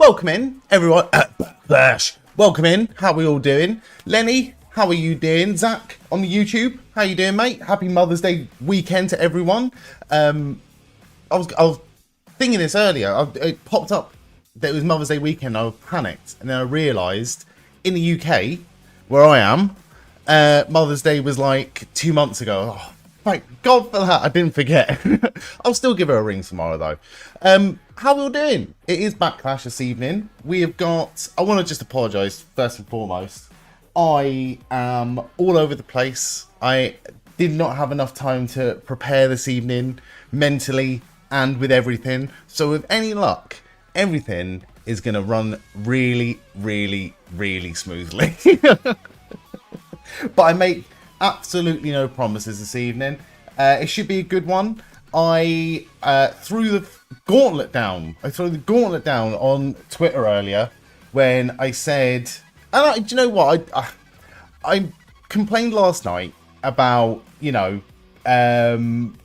welcome in, everyone. Backlash. Welcome in. How are we all doing? Lenny, how are you doing? Zach on the YouTube, how you doing, mate? Happy Mother's Day weekend to everyone. I was thinking this earlier. It popped up that it was Mother's Day weekend. I panicked, and then I realised in the UK, where I am, Mother's Day was like 2 months ago. Oh, thank God for that. I didn't forget. I'll still give her a ring tomorrow, though. How are we all doing? It is Backlash this evening. We have got... I want to just apologise, first and foremost. I am all over the place. I did not have enough time to prepare this evening, mentally and with everything. So with any luck, everything is going to run really, really, really smoothly. But I make absolutely no promises this evening. It should be a good one. I threw the gauntlet down. I threw the gauntlet down on Twitter earlier when I said, and do you know what? I complained last night about, you know,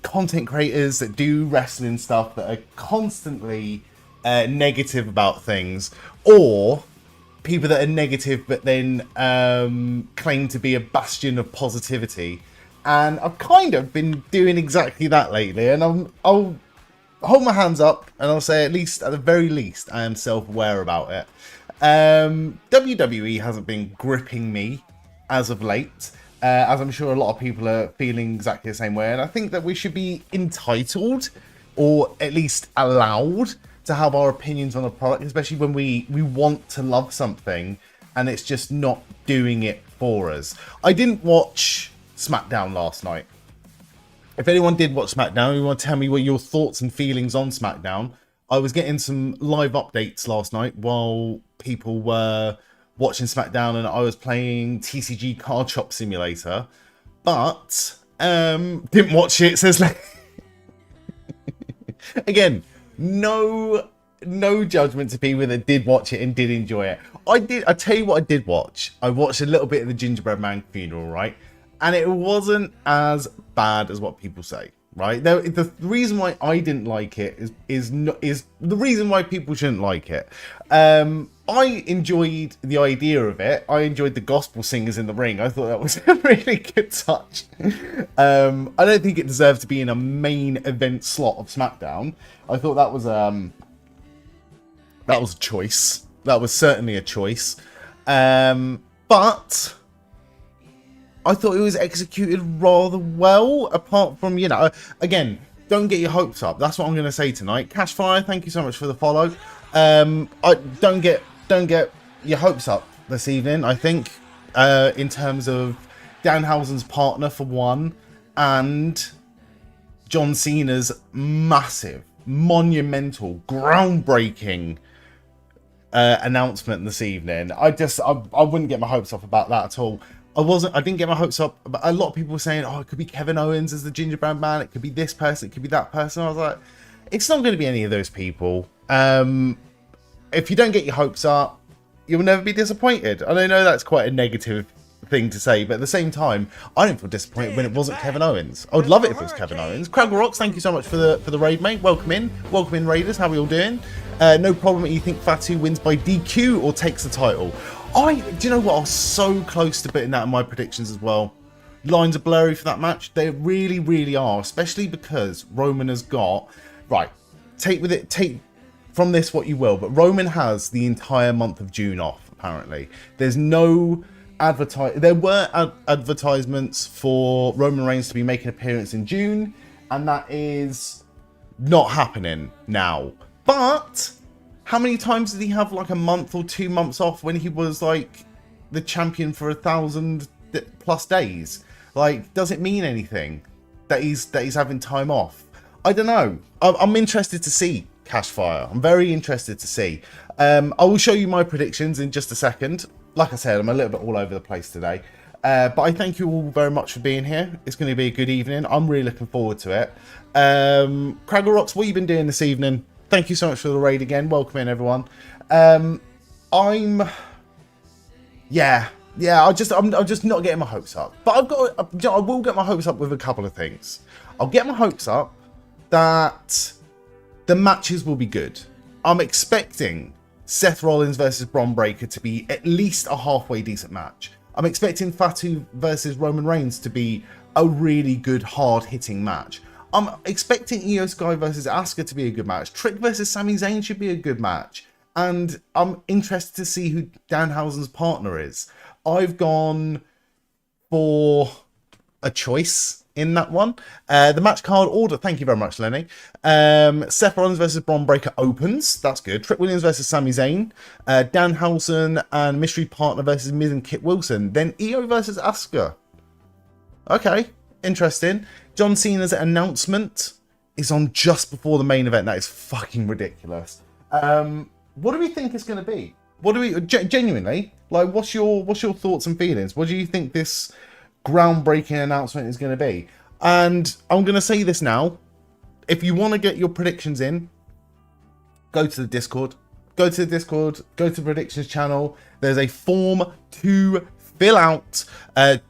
content creators that do wrestling stuff that are constantly negative about things, or people that are negative but then claim to be a bastion of positivity. And I've kind of been doing exactly that lately, and I'll hold my hands up and I'll say, at least, at the very least, I am self-aware about it. WWE hasn't been gripping me as of late, as I'm sure a lot of people are feeling exactly the same way, and I think that we should be entitled, or at least allowed, to have our opinions on a product, especially when we want to love something and it's just not doing it for us. I didn't watch SmackDown last night. If anyone did watch SmackDown, you want to tell me what your thoughts and feelings on SmackDown. I was getting some live updates last night while people were watching SmackDown, and I was playing TCG Card Shop Simulator, but didn't watch it. Says again, no judgment to people that did watch it and did enjoy it. I tell you what I did watch. I watched a little bit of the Gingerbread Man funeral, right? And it wasn't as bad as what people say, right? The reason why I didn't like it is the reason why people shouldn't like it. I enjoyed the idea of it. I enjoyed the gospel singers in the ring. I thought that was a really good touch. I don't think it deserved to be in a main event slot of SmackDown. I thought that was a choice. That was certainly a choice. But I thought it was executed rather well, apart from, you know, again, don't get your hopes up. That's what I'm going to say tonight. Cashfire, thank you so much for the follow. Don't get your hopes up this evening, I think, in terms of Danhausen's partner for one, and John Cena's massive, monumental, groundbreaking announcement this evening. I wouldn't get my hopes up about that at all. I didn't get my hopes up, but a lot of people were saying, oh, it could be Kevin Owens as the Gingerbread Man, it could be this person, it could be that person. I was like, it's not going to be any of those people. If you don't get your hopes up, you'll never be disappointed. And I know that's quite a negative thing to say, but at the same time, I didn't feel disappointed when it wasn't Kevin Owens. I would love it if it was Kevin Owens. Craggle Rocks, thank you so much for the raid, mate. Welcome in, Raiders. How are we all doing? No problem. You think Fatu wins by DQ or takes the title? Do you know what? I was so close to putting that in my predictions as well. Lines are blurry for that match. They really, really are, especially because Roman has got, right, take from this what you will, but Roman has the entire month of June off, apparently. There's no there were advertisements for Roman Reigns to be making an appearance in June, and that is not happening now. But how many times did he have like a month or 2 months off when he was like the champion for 1,000+ days? Like, does it mean anything that he's having time off? I don't know. I'm interested to see, Cashfire. I'm very interested to see. I will show you my predictions in just a second. Like I said, I'm a little bit all over the place today. But I thank you all very much for being here. It's going to be a good evening. I'm really looking forward to it. Craggle Rocks, what have you been doing this evening? Thank you so much for the raid again. Welcome in, everyone. I'm just not getting my hopes up. But I will get my hopes up with a couple of things. I'll get my hopes up that the matches will be good. I'm expecting Seth Rollins versus Bron Breakker to be at least a halfway decent match. I'm expecting Fatu versus Roman Reigns to be a really good, hard-hitting match. I'm expecting Iyo Sky versus Asuka to be a good match. Trick versus Sami Zayn should be a good match. And I'm interested to see who Danhausen's partner is. I've gone for a choice in that one. The match card order, thank you very much, Lenny. Seth Rollins versus Bron Breakker opens. That's good. Trick Williams versus Sami Zayn. Danhausen and mystery partner versus Miz and Kit Wilson. Then Iyo versus Asuka. Okay, interesting. John Cena's announcement is on just before the main event. That is fucking ridiculous. What do we think it's going to be? What do we genuinely like? What's your thoughts and feelings? What do you think this groundbreaking announcement is going to be? And I'm going to say this now: if you want to get your predictions in, go to the Discord. Go to the Discord. Go to the predictions channel. There's a form to fill out. I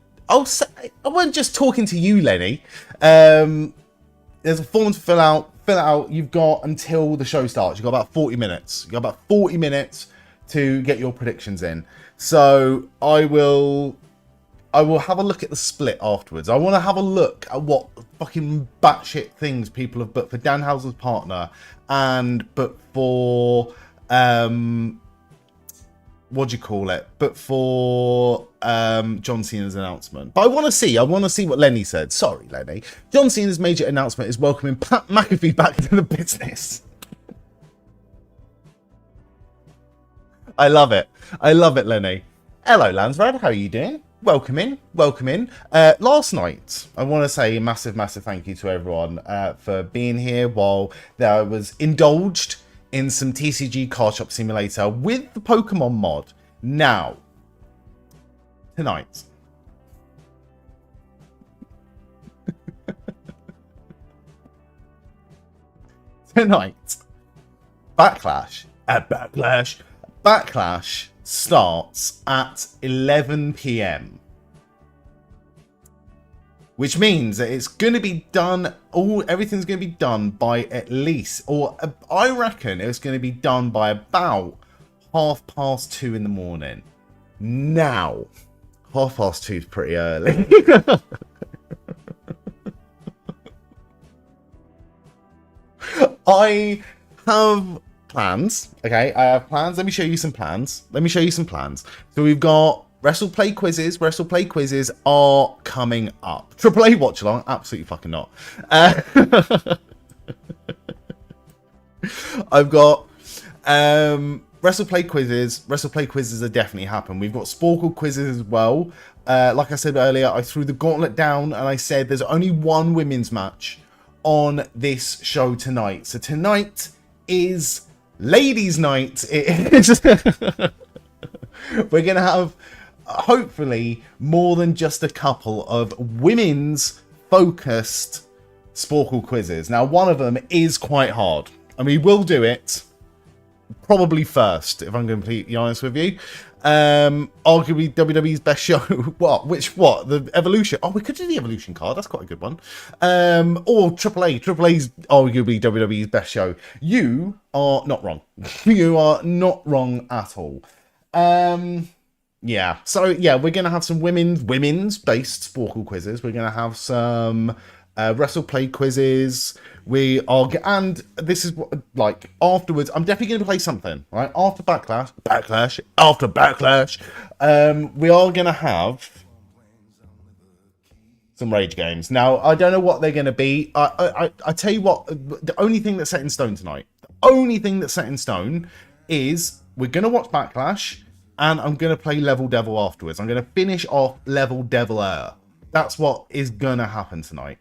wasn't just talking to you, Lenny. There's a form to fill out. Fill it out. You've got until the show starts. You've got about 40 minutes. You've got about 40 minutes to get your predictions in. So I will have a look at the split afterwards. I want to have a look at what fucking batshit things people have booked for Danhausen's partner and but for what do you call it? But for John Cena's announcement. But I want to see what Lenny said. Sorry, Lenny. John Cena's major announcement is welcoming Pat McAfee back into the business. I love it. I love it, Lenny. Hello, Lansrad. How are you doing? Welcome in. Welcome in. Last night, I want to say a massive, massive thank you to everyone for being here while I was indulged in some TCG Card Shop Simulator with the Pokemon mod. Now, tonight, Backlash starts at 11 p.m. Which means that it's going to be done, everything's going to be done by at least, or I reckon it's going to be done by about 2:30 in the morning. Now, 2:30 is pretty early. I have plans, okay? I have plans. Let me show you some plans. So we've got WrestlePlay quizzes. WrestlePlay quizzes are coming up. AAA watch along? Absolutely fucking not. I've got WrestlePlay quizzes. WrestlePlay quizzes are definitely happen. We've got Sporkle quizzes as well. Like I said earlier, I threw the gauntlet down and I said there's only one women's match on this show tonight. So tonight is ladies' night. We're going to have hopefully more than just a couple of women's focused Sporkle quizzes. Now, one of them is quite hard, and we will do it probably first, if I'm completely honest with you. Arguably WWE's best show. What? The Evolution? Oh, we could do the Evolution card. That's quite a good one. Or AAA. AAA's arguably WWE's best show. You are not wrong. You are not wrong at all. Yeah. So yeah, we're gonna have some women's based Sporkle quizzes. We're gonna have some WrestlePlay quizzes. And this is what, like, afterwards, I'm definitely going to play something, right? After Backlash, we are going to have some rage games. Now, I don't know what they're going to be. I tell you what, the only thing that's set in stone tonight, is we're going to watch Backlash, and I'm going to play Level Devil afterwards. I'm going to finish off Level Devil Air. That's what is going to happen tonight.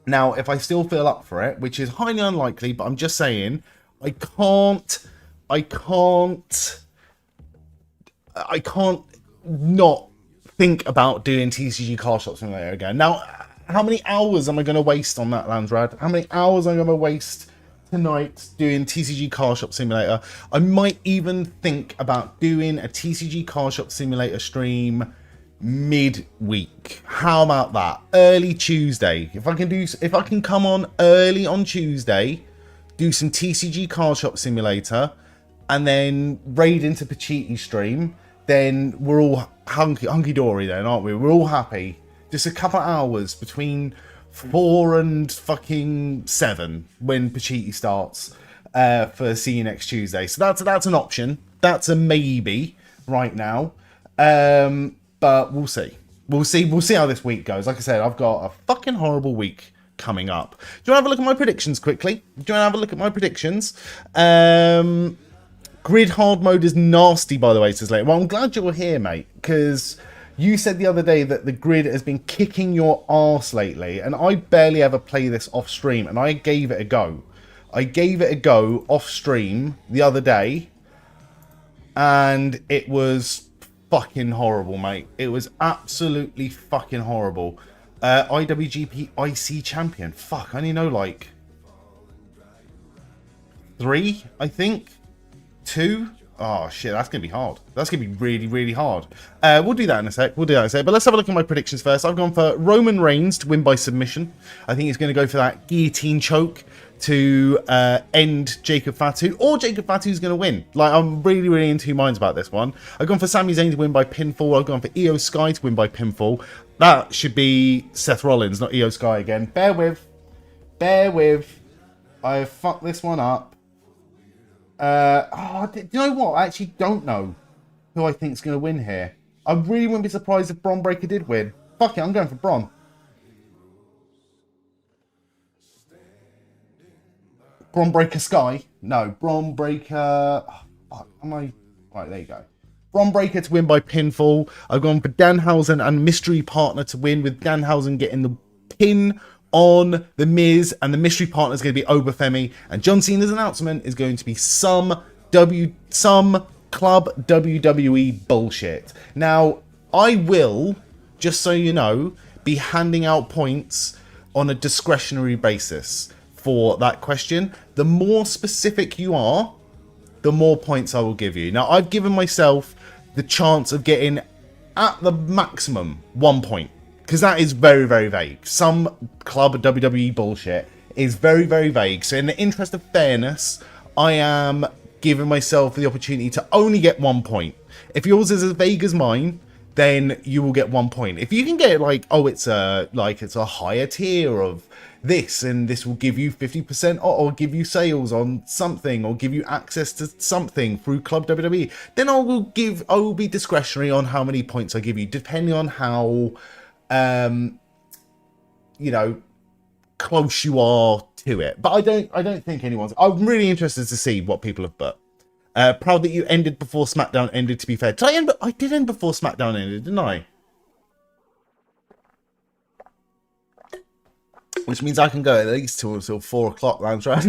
Now, if I still feel up for it, which is highly unlikely, but I'm just saying, I can't not think about doing TCG Car Shop Simulator again. Now, how many hours am I going to waste on that, Landsrad? How many hours am I going to waste tonight doing TCG Car Shop Simulator? I might even think about doing a TCG Car Shop Simulator stream midweek. How about that? Early Tuesday. If I can come on early on Tuesday, do some TCG Car Shop Simulator, and then raid into Pacitti stream, then we're all hunky-dory then, aren't we? We're all happy. Just a couple of hours between 4 and fucking 7 when Pacitti starts for See You Next Tuesday. So that's an option. That's a maybe right now. But we'll see. We'll see how this week goes. Like I said, I've got a fucking horrible week coming up. Do you want to have a look at my predictions quickly? Do you want to have a look at my predictions? Grid hard mode is nasty, by the way, says later. Well, I'm glad you're here, mate, because you said the other day that the grid has been kicking your arse lately, and I barely ever play this off stream, and I gave it a go. I gave it a go off stream the other day, and it was fucking horrible, mate. It was absolutely fucking horrible. IWGP IC champion. Fuck, I only know like 3, I think. 2. Oh shit, that's gonna be hard. That's gonna be really, really hard. We'll do that in a sec. But let's have a look at my predictions first. I've gone for Roman Reigns to win by submission. I think he's gonna go for that guillotine choke to end Jacob Fatu, or Jacob Fatu's going to win. Like, I'm really, really in two minds about this one. I've gone for Sami Zayn to win by pinfall. I've gone for Iyo Sky to win by pinfall. That should be Seth Rollins, not Iyo Sky again. Bear with. I fucked this one up. Do you know what? I actually don't know who I think is going to win here. I really wouldn't be surprised if Bron Breakker did win. Fuck it, I'm going for Bron. Bron Breakker Sky? No, Bron Breakker... Oh, am I... Right, there you go. Bron Breakker to win by pinfall. I've gone for Danhausen and Mystery Partner to win, with Danhausen getting the pin on the Miz, and the Mystery Partner is going to be Obafemi, and John Cena's announcement is going to be some club WWE bullshit. Now, I will, just so you know, be handing out points on a discretionary basis for that question. The more specific you are, the more points I will give you. Now, I've given myself the chance of getting, at the maximum, 1 point, because that is very, very vague. Some club WWE bullshit is very, very vague. So in the interest of fairness, I am giving myself the opportunity to only get 1 point. If yours is as vague as mine, then you will get 1 point. If you can get like, oh, it's a higher tier of this, and this will give you 50% or give you sales on something, or give you access to something through Club WWE, then I will be discretionary on how many points I give you, depending on how close you are to it. But I don't think anyone's... I'm really interested to see what people have put. Proud that you ended before SmackDown ended, to be fair. I did end before SmackDown ended, didn't I? Which means I can go at least till 4 o'clock, round right?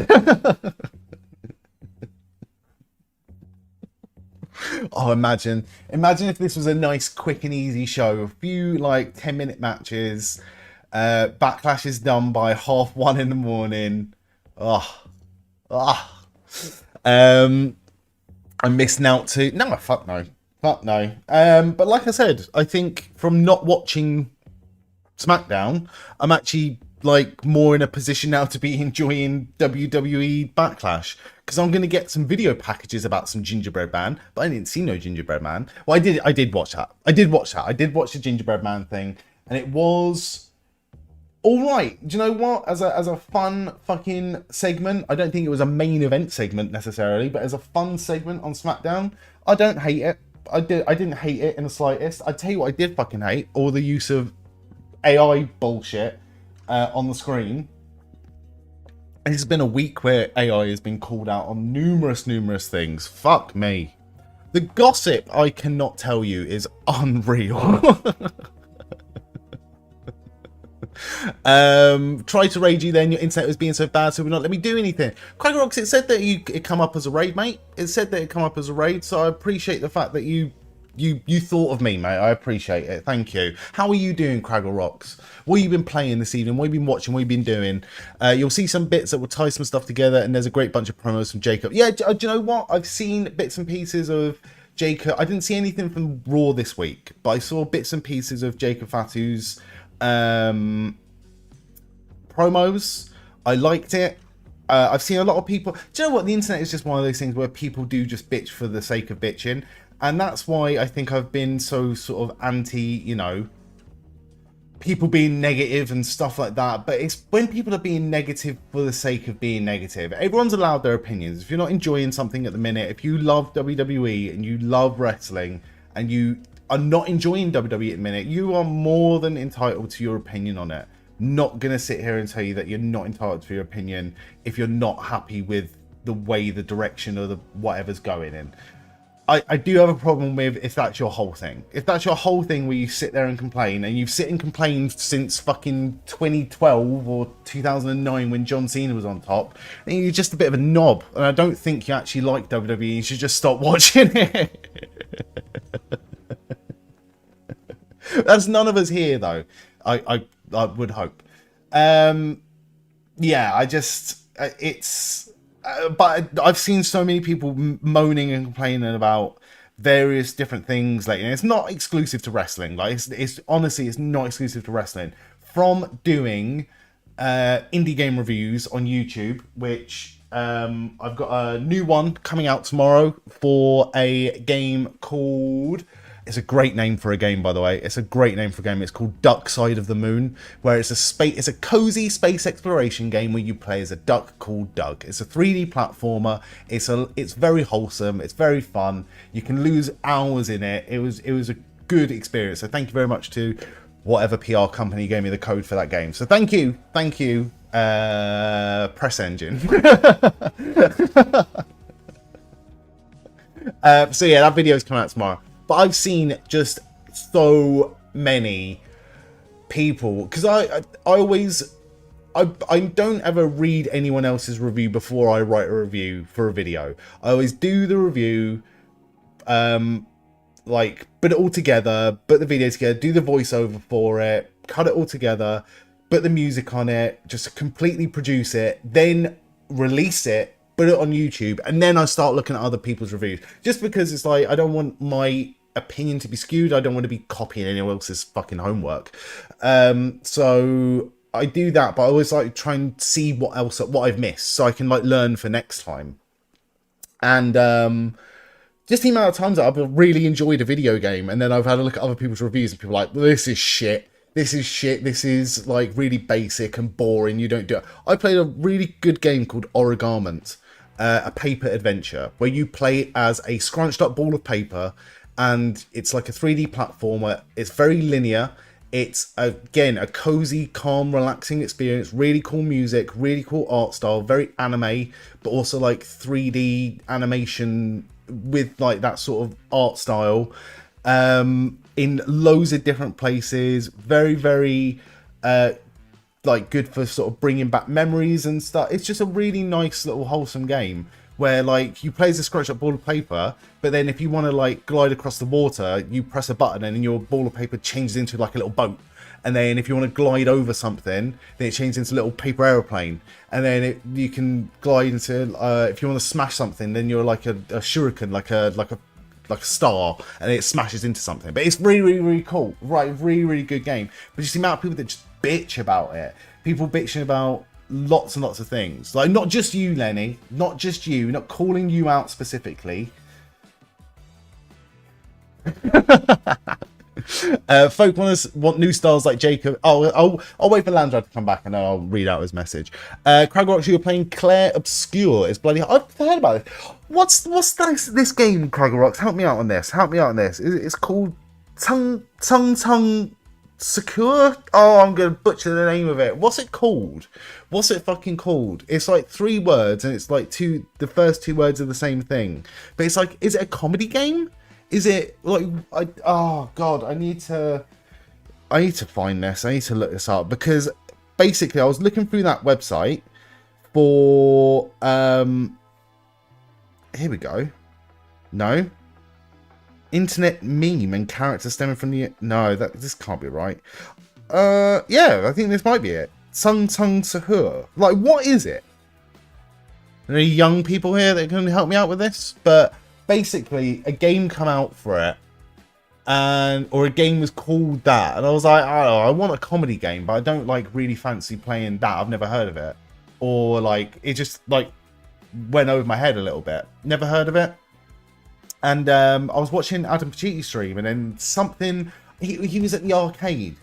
Oh, imagine if this was a nice, quick and easy show. A few, 10-minute matches. Backlash is done by 1:30 in the morning. I'm missing out to... No, fuck no. But like I said, I think from not watching SmackDown, I'm actually more in a position now to be enjoying WWE Backlash, because I'm going to get some video packages about some Gingerbread Man, but I didn't see no Gingerbread Man. Well, I did watch that. I did watch the Gingerbread Man thing, and it was all right. Do you know what? As a fun fucking segment, I don't think it was a main event segment necessarily, but as a fun segment on SmackDown, I don't hate it. I didn't hate it in the slightest. I tell you what, I did fucking hate all the use of AI bullshit on the screen. And it's been a week where AI has been called out on numerous things. Fuck me. The gossip, I cannot tell you, is unreal. Try to raid you then, your internet was being so bad, so would not let me do anything. Cracker Rocks, it said that it come up as a raid, mate. It said that it come up as a raid, so I appreciate the fact that you thought of me, mate. I appreciate it. Thank you. How are you doing, Craggle Rocks? What have you been playing this evening? What have you been watching? What have you been doing? You'll see some bits that will tie some stuff together, and there's a great bunch of promos from Jacob. Yeah, do you know what? I've seen bits and pieces of Jacob. I didn't see anything from Raw this week, but I saw bits and pieces of Jacob Fatu's promos. I liked it. I've seen a lot of people. Do you know what? The internet is just one of those things where people do just bitch for the sake of bitching. And that's why I think I've been so sort of anti, you know, people being negative and stuff like that. But it's when people are being negative for the sake of being negative. Everyone's allowed their opinions. If you're not enjoying something at the minute, if you love WWE and you love wrestling and you are not enjoying WWE at the minute, you are more than entitled to your opinion on it. Not going to sit here and tell you that you're not entitled to your opinion if you're not happy with the way the direction or the whatever's going in. I do have a problem with if that's your whole thing. If that's your whole thing where you sit there and complain, and you've sit and complained since fucking 2012 or 2009 when John Cena was on top, then you're just a bit of a knob. And I don't think you actually like WWE. You should just stop watching it. That's none of us here, though. I would hope. Yeah, I just... it's... but I've seen so many people moaning and complaining about various different things lately. And it's not exclusive to wrestling. Like it's honestly, it's not exclusive to wrestling. From doing indie game reviews on YouTube, which I've got a new one coming out tomorrow for a game called... It's a great name for a game, by the way. It's a great name for a game. It's called Duck Side of the Moon, where it's a cozy space exploration game where you play as a duck called Doug. It's a 3D platformer. It's very wholesome. It's very fun. You can lose hours in it. It was a good experience. So thank you very much to whatever PR company gave me the code for that game. So thank you, Press Engine. So yeah, that video's coming out tomorrow. But I've seen just so many people, because I don't ever read anyone else's review before I write a review for a video. I always do the review, like put it all together, put the video together, do the voiceover for it, cut it all together, put the music on it, just completely produce it, then release it, put it on YouTube, and then I start looking at other people's reviews. Just because it's like, I don't want my opinion to be skewed. I don't want to be copying anyone else's fucking homework. So I do that, but I always like try and see what I've missed, so I can like learn for next time. And just the amount of times that I've really enjoyed a video game, and then I've had a look at other people's reviews, and people are like, well, this is shit. This is shit. This is like really basic and boring. You don't do it. I played a really good game called Origami, a paper adventure where you play as a scrunched up ball of paper. And it's like a 3D platformer. It's very linear. It's, again, a cozy, calm, relaxing experience. Really cool music, really cool art style, very anime, but also like 3D animation with like that sort of art style. In loads of different places. Very, very, like good for sort of bringing back memories and stuff. It's just a really nice little wholesome game, where like you play as a scratch up ball of paper, but then if you want to like glide across the water, you press a button and then your ball of paper changes into like a little boat. And then if you want to glide over something, then it changes into a little paper aeroplane. And then you can glide into, if you want to smash something, then you're like a shuriken, like a star, and it smashes into something. But it's really, really, really cool. Right, really, really good game. But just the amount of people that just bitch about it. People bitching about lots and lots of things, like not just you, Lenny, not just you, not calling you out specifically. Folk want new styles like Jacob. I'll wait for Landra to come back and then I'll read out his message. Cragorox, you were playing Claire Obscure. It's bloody. I've heard about it. What's this game, Cragorox? Help me out on this. It's called Tung Secure? Oh, I'm gonna butcher the name of it. What's it called? What's it fucking called? It's like 3 words, and it's like the first 2 words are the same thing. But it's like, is it a comedy game? Is it like, oh god, I need to find this. I need to look this up, because basically I was looking through that website for here we go. No. Internet meme and character stemming from the... No, this can't be right. Yeah, I think this might be it. Sung Sahur. Like, what is it? Are there any young people here that can help me out with this? But basically, a game come out for it, or a game was called that, and I was like, oh, I want a comedy game, but I don't like really fancy playing that. I've never heard of it. or like it just like went over my head a little bit. Never heard of it. And I was watching Adam Pacitti stream, and then something he was at the arcade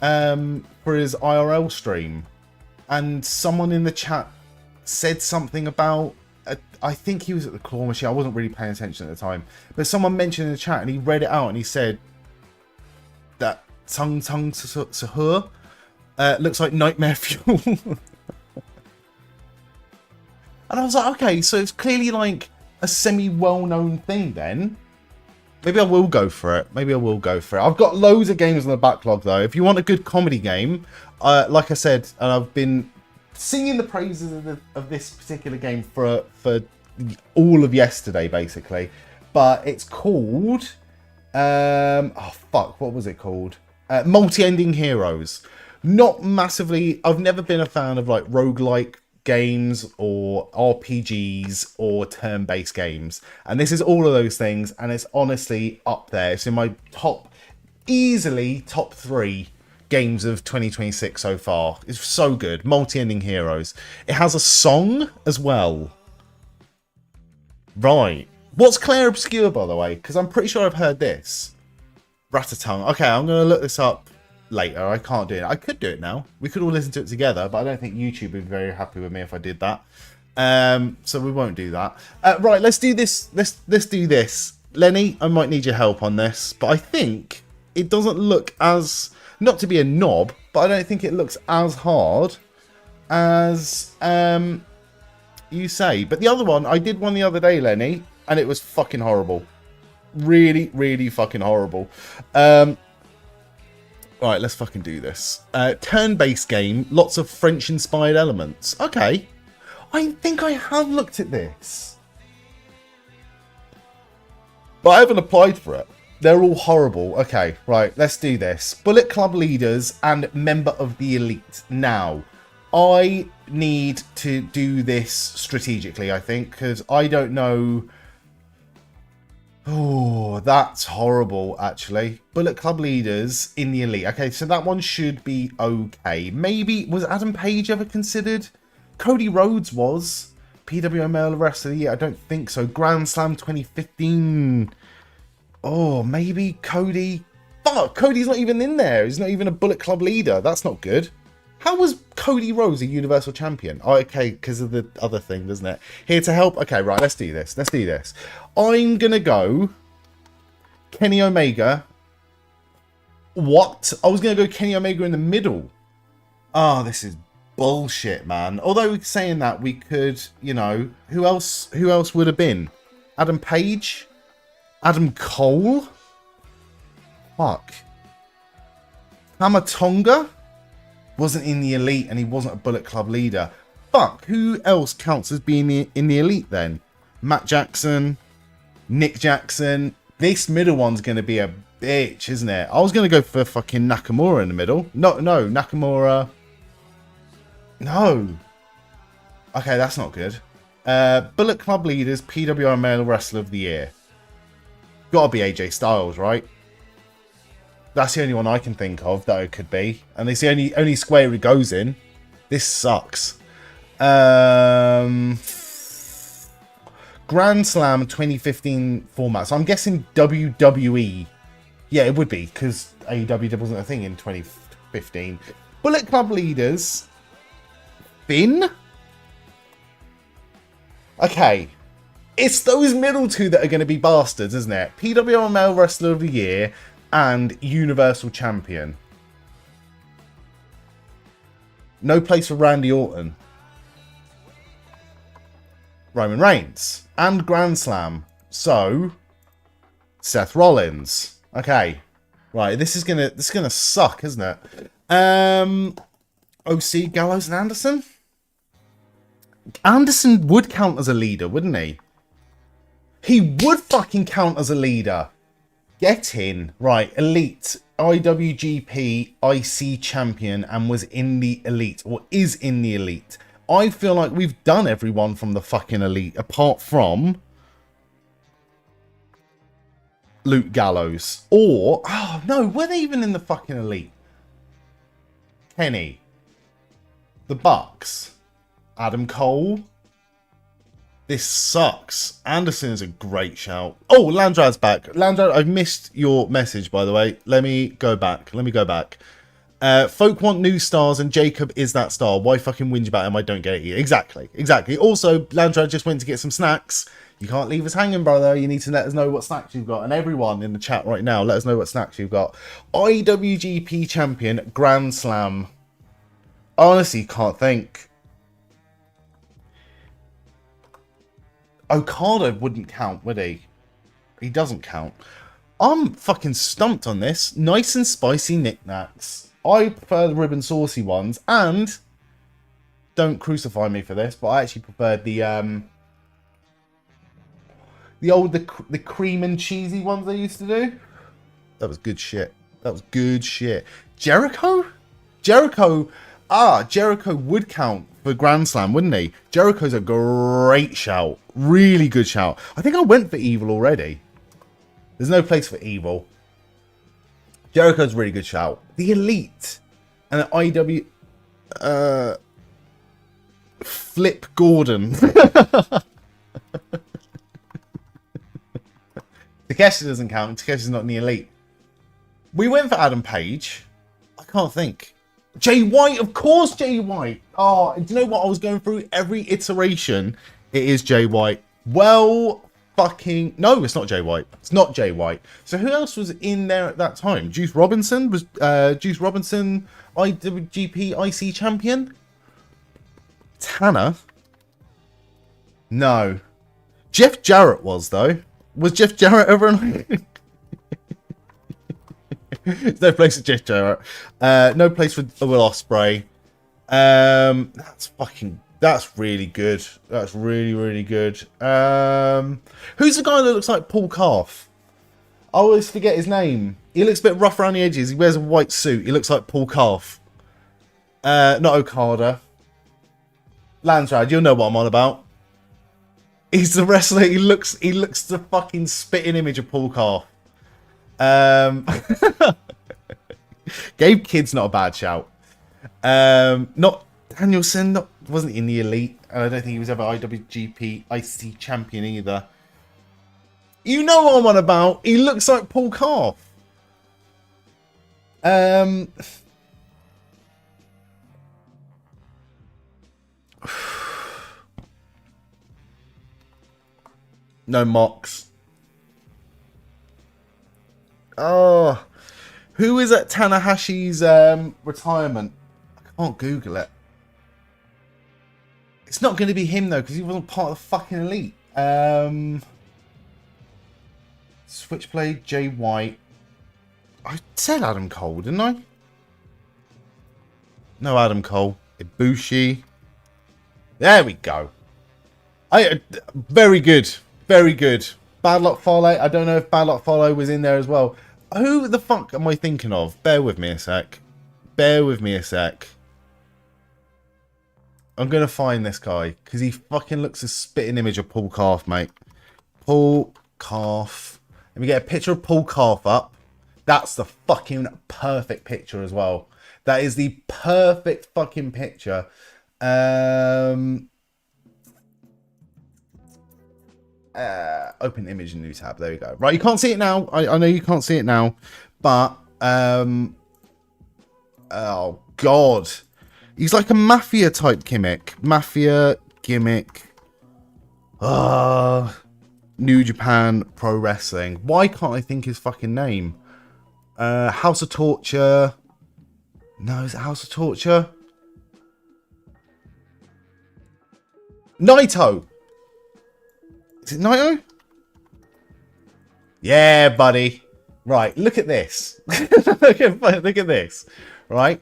for his IRL stream, and someone in the chat said something about I think he was at the claw machine. I wasn't really paying attention at the time, but someone mentioned in the chat, and he read it out, and he said that Tung Tung Sahur looks like Nightmare Fuel. And I was like, okay, so it's clearly like a semi-well-known thing then. Maybe I will go for it. I've got loads of games on the backlog though. If you want a good comedy game, like I said, and I've been singing the praises of this particular game for all of yesterday, basically. But it's called... what was it called? Multi-Ending Heroes. Not massively... I've never been a fan of like roguelike games or RPGs or turn-based games, and this is all of those things, and it's honestly up there. It's in my easily top 3 games of 2026 so far. It's so good. Multi-Ending Heroes. It has a song as well. Right. What's Claire Obscure, by the way? Because I'm pretty sure I've heard this. Ratatung. Okay, I'm going to look this up later. I can't do it. I could do it now. We could all listen to it together, but I don't think YouTube would be very happy with me if I did that. So we won't do that. Right, let's do this. Let's do this. Lenny, I might need your help on this, but I think it doesn't look as, not to be a knob, but I don't think it looks as hard as you say. But the other one, I did one the other day, Lenny, and it was fucking horrible. Really, really fucking horrible. Right, let's fucking do this. Turn-based game, lots of French-inspired elements. Okay. I think I have looked at this. But I haven't applied for it. They're all horrible. Okay, right, let's do this. Bullet Club leaders and member of the elite. Now, I need to do this strategically, I think, because I don't know... Oh, that's horrible, actually. Bullet Club leaders in the elite. Okay, so that one should be okay. Maybe, was Adam Page ever considered? Cody Rhodes was. PWO Male Wrestler of the Year, I don't think so. Grand Slam 2015. Oh, maybe Cody. Fuck, Cody's not even in there. He's not even a Bullet Club leader. That's not good. How was Cody Rhodes a Universal Champion? Oh, okay, because of the other thing, doesn't it? Here to help. Okay, right, let's do this. Let's do this. I'm going to go Kenny Omega. What? I was going to go Kenny Omega in the middle. Oh, this is bullshit, man. Although saying that, we could, you know, who else would have been? Adam Page? Adam Cole? Fuck. Hamatonga? Wasn't in the elite, and he wasn't a Bullet Club leader. Fuck, who else counts as being in the elite then? Matt Jackson, Nick Jackson. This middle one's going to be a bitch, isn't it? I was going to go for fucking Nakamura in the middle. No, Nakamura. No. Okay, that's not good. Bullet Club leaders, PWR Male Wrestler of the Year. Gotta be AJ Styles, right? That's the only one I can think of that it could be. And it's the only square he goes in. This sucks. Grand Slam 2015 format. So I'm guessing WWE. Yeah, it would be, because AEW wasn't a thing in 2015. Bullet Club leaders. Finn? Okay. It's those middle two that are going to be bastards, isn't it? PWR Male Wrestler of the Year and Universal Champion. No place for Randy Orton. Roman Reigns. And Grand Slam. So, Seth Rollins. Okay. Right, this is gonna suck, isn't it? OC, Gallows and Anderson? Anderson would count as a leader, wouldn't he? He would fucking count as a leader. Get in. Right, Elite, IWGP IC Champion, and was in the Elite, or is in the Elite. I feel like we've done everyone from the fucking Elite, apart from Luke Gallows. Or, oh no, were they even in the fucking Elite? Kenny. The Bucks. Adam Cole. This sucks. Anderson is a great shout. Oh, Landrad's back. Landrad, I've missed your message, by the way. Let me go back. Folk want new stars and Jacob is that star. Why fucking whinge about him? I don't get it either. Exactly. Also, Landrad just went to get some snacks. You can't leave us hanging, brother. You need to let us know what snacks you've got. And everyone in the chat right now, let us know what snacks you've got. IWGP Champion, Grand Slam. Honestly, can't think. Okada wouldn't count, would he? He doesn't count. I'm fucking stumped on this. Nice and spicy knickknacks. I prefer the ribbon saucy ones. And, don't crucify me for this, but I actually preferred the cream and cheesy ones they used to do. That was good shit. Jericho would count for Grand Slam, wouldn't he? Jericho's a great shout. Really good shout. I think I went for Evil already. There's no place for Evil. Jericho's a really good shout. The Elite and an IW Flip Gordon. Takeshi doesn't count. Takeshi's not in the Elite. We went for Adam Page. I can't think. Jay White, of course, Jay White. Oh, do you know what I was going through? Every iteration, it is Jay White. Well, fucking no, it's not Jay White. It's not Jay White. So who else was in there at that time? Juice Robinson was IWGP IC champion. Tanner. No. Jeff Jarrett was though. Was Jeff Jarrett ever an There's no place for Jeff Jarrett. No place for Will Ospreay. That's really good. That's really good. Who's the guy that looks like Paul Calf? I always forget his name. He looks a bit rough around the edges. He wears a white suit. He looks like Paul Calf. Not Okada. Landrad, you'll know what I'm on about. He's the wrestler. He looks the fucking spitting image of Paul Calf. Gabe Kidd's not a bad shout. Not Danielson. Wasn't in the Elite. And I don't think he was ever IWGP IC champion either. You know what I'm on about. He looks like Paul Calf. No Mox. Oh, who is at Tanahashi's retirement? I can't Google it. It's not going to be him though, because he wasn't part of the fucking Elite. Switchblade, Jay White. I said Adam Cole, didn't I? No Adam Cole. Ibushi. There we go. Very good. Very good. Bad Luck Fale. I don't know if Bad Luck Fale was in there as well. Who the fuck am I thinking of? Bear with me a sec. I'm going to find this guy. Because he fucking looks a spitting image of Paul Calf, mate. Paul Calf. Let me get a picture of Paul Calf up. That's the fucking perfect picture as well. That is the perfect fucking picture. Open image in new tab. There we go. Right, you can't see it now. I know you can't see it now, but oh god, he's like a mafia type gimmick. New Japan Pro Wrestling. Why can't I think his fucking name? House of Torture. No, is it House of Torture? Naito. Is it Naito? Yeah, buddy. Right, look at this. look at this. Right.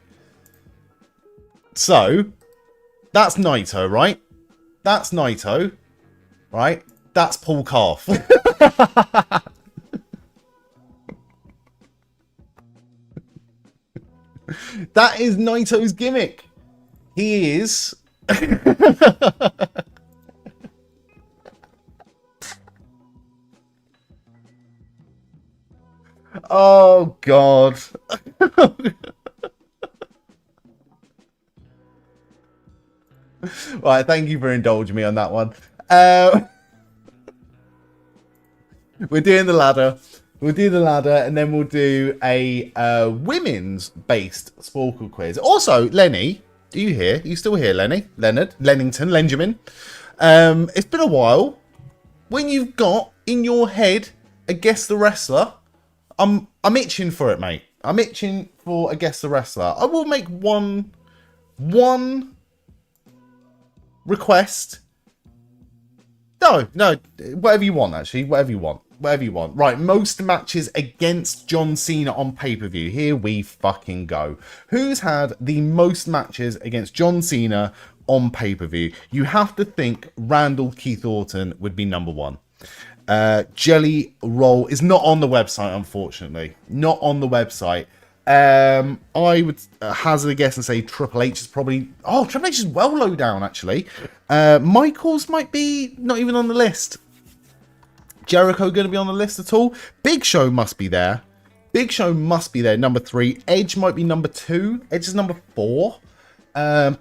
So, that's Naito, right? That's Naito. Right? That's Paul Calf. That is Naito's gimmick. He is... Oh, God. Right, thank you for indulging me on that one. We're doing the ladder. We'll do the ladder, and then we'll do a women's-based Sporkle quiz. Also, Lenny, are you here? Are you still here, Lenny? Leonard? Lennington? Lenjamin? It's been a while. When you've got in your head a Guess the Wrestler, I'm itching for it, mate. I'm itching for a Guess the Wrestler. I will make one request. No, whatever you want, actually. Whatever you want. Right, most matches against John Cena on pay-per-view. Here we fucking go. Who's had the most matches against John Cena on pay-per-view? You have to think Randall Keith Orton would be number one. Jelly Roll is not on the website, unfortunately. Not on the website. I would hazard a guess and say Triple H is probably... Oh, Triple H is well low down, actually. Michaels might be not even on the list. Jericho going to be on the list at all? Big Show must be there. Big Show must be there, number 3. Edge might be number 2. Edge is number 4.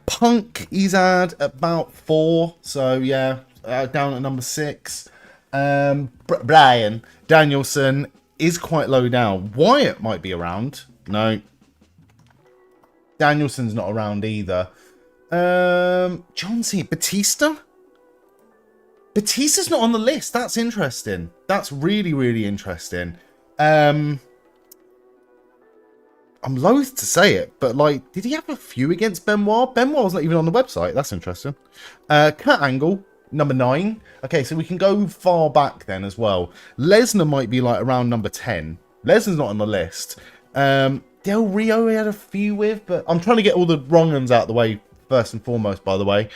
Punk, he's had about 4. So, yeah, down at number 6. Brian Danielson is quite low down. Wyatt might be around. No. Danielson's not around either. John Cena. Batista? Batista's not on the list. That's interesting. That's really, really interesting. I'm loath to say it, but like, did he have a few against Benoit? Benoit's not even on the website. That's interesting. Kurt Angle, number 9. Okay, so we can go far back then as well. Lesnar might be like around number 10. Lesnar's not on the list. Del Rio he had a few with, but I'm trying to get all the wrong ones out of the way first and foremost, by the way.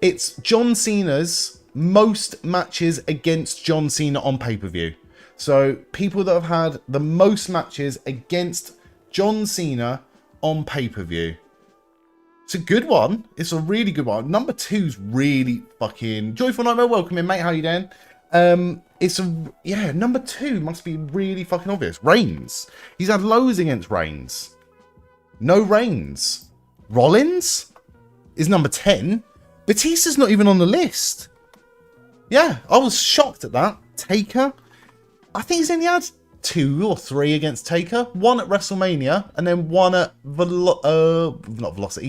It's John Cena's most matches against John Cena on pay-per-view. So people that have had the most matches against John Cena on pay-per-view. It's a good one. It's a really good one. Number 2's really fucking... Joyful Nightmare, welcome in, mate. How you doing? Number 2 must be really fucking obvious. Reigns. He's had loads against Reigns. No Reigns. Rollins is number 10. Batista's not even on the list. Yeah, I was shocked at that. Taker. I think he's only had 2 or 3 against Taker. 1 at WrestleMania, and then 1 at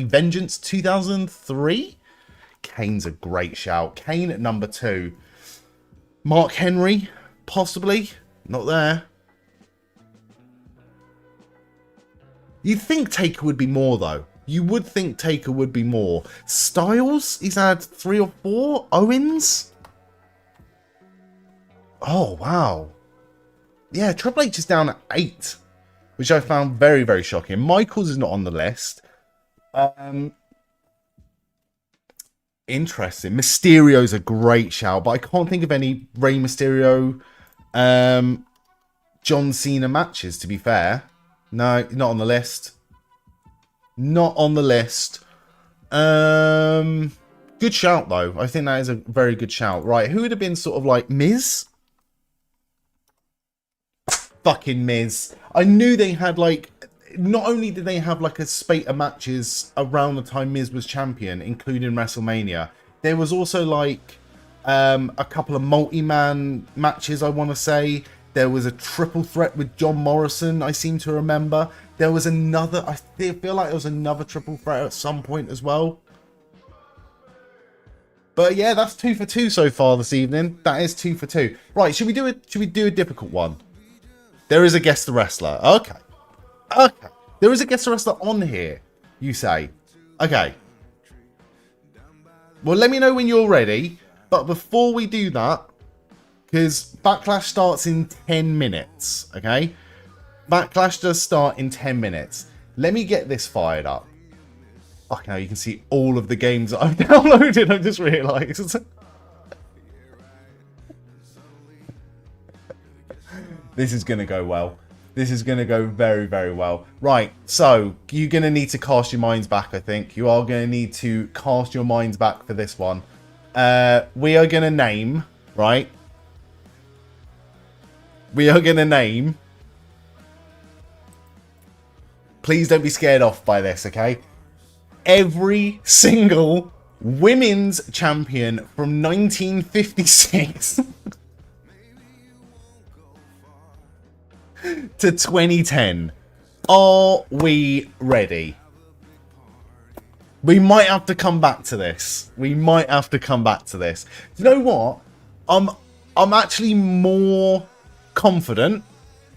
Vengeance 2003. Kane's a great shout. Kane at number 2. Mark Henry, possibly. Not there. You'd think Taker would be more, though. You would think Taker would be more. Styles, he's had 3 or 4. Owens. Oh, wow. Yeah, Triple H is down at 8, which I found very, very shocking. Michaels is not on the list. Interesting. Mysterio's a great shout, but I can't think of any Rey Mysterio, John Cena matches, to be fair. No, not on the list. Not on the list. Good shout, though. I think that is a very good shout. Right, who would have been sort of like Miz? Fucking Miz. I knew they had like... Not only did they have like a spate of matches around the time Miz was champion, including WrestleMania, there was also like a couple of multi-man matches, I want to say. There was a triple threat with John Morrison, I seem to remember. There was another... I feel like there was another triple threat at some point as well. But yeah, that's 2 for 2 so far this evening. That is 2 for 2. Right, should we do a difficult one? There is a Guess the Wrestler. Okay. Okay. There is a Guess the Wrestler on here, you say. Okay. Well, let me know when you're ready. But before we do that, because Backlash starts in 10 minutes, okay? Backlash does start in 10 minutes. Let me get this fired up. Okay, now you can see all of the games that I've downloaded, I've just realised. This is going to go well. This is going to go very, very well. Right, so you're going to need to cast your minds back, I think. You are going to need to cast your minds back for this one. We are going to name, right? We are going to name... Please don't be scared off by this, okay? Every single women's champion from 1956 to 2010. Are we ready? We might have to come back to this. We might have to come back to this. You know what? I'm actually more confident.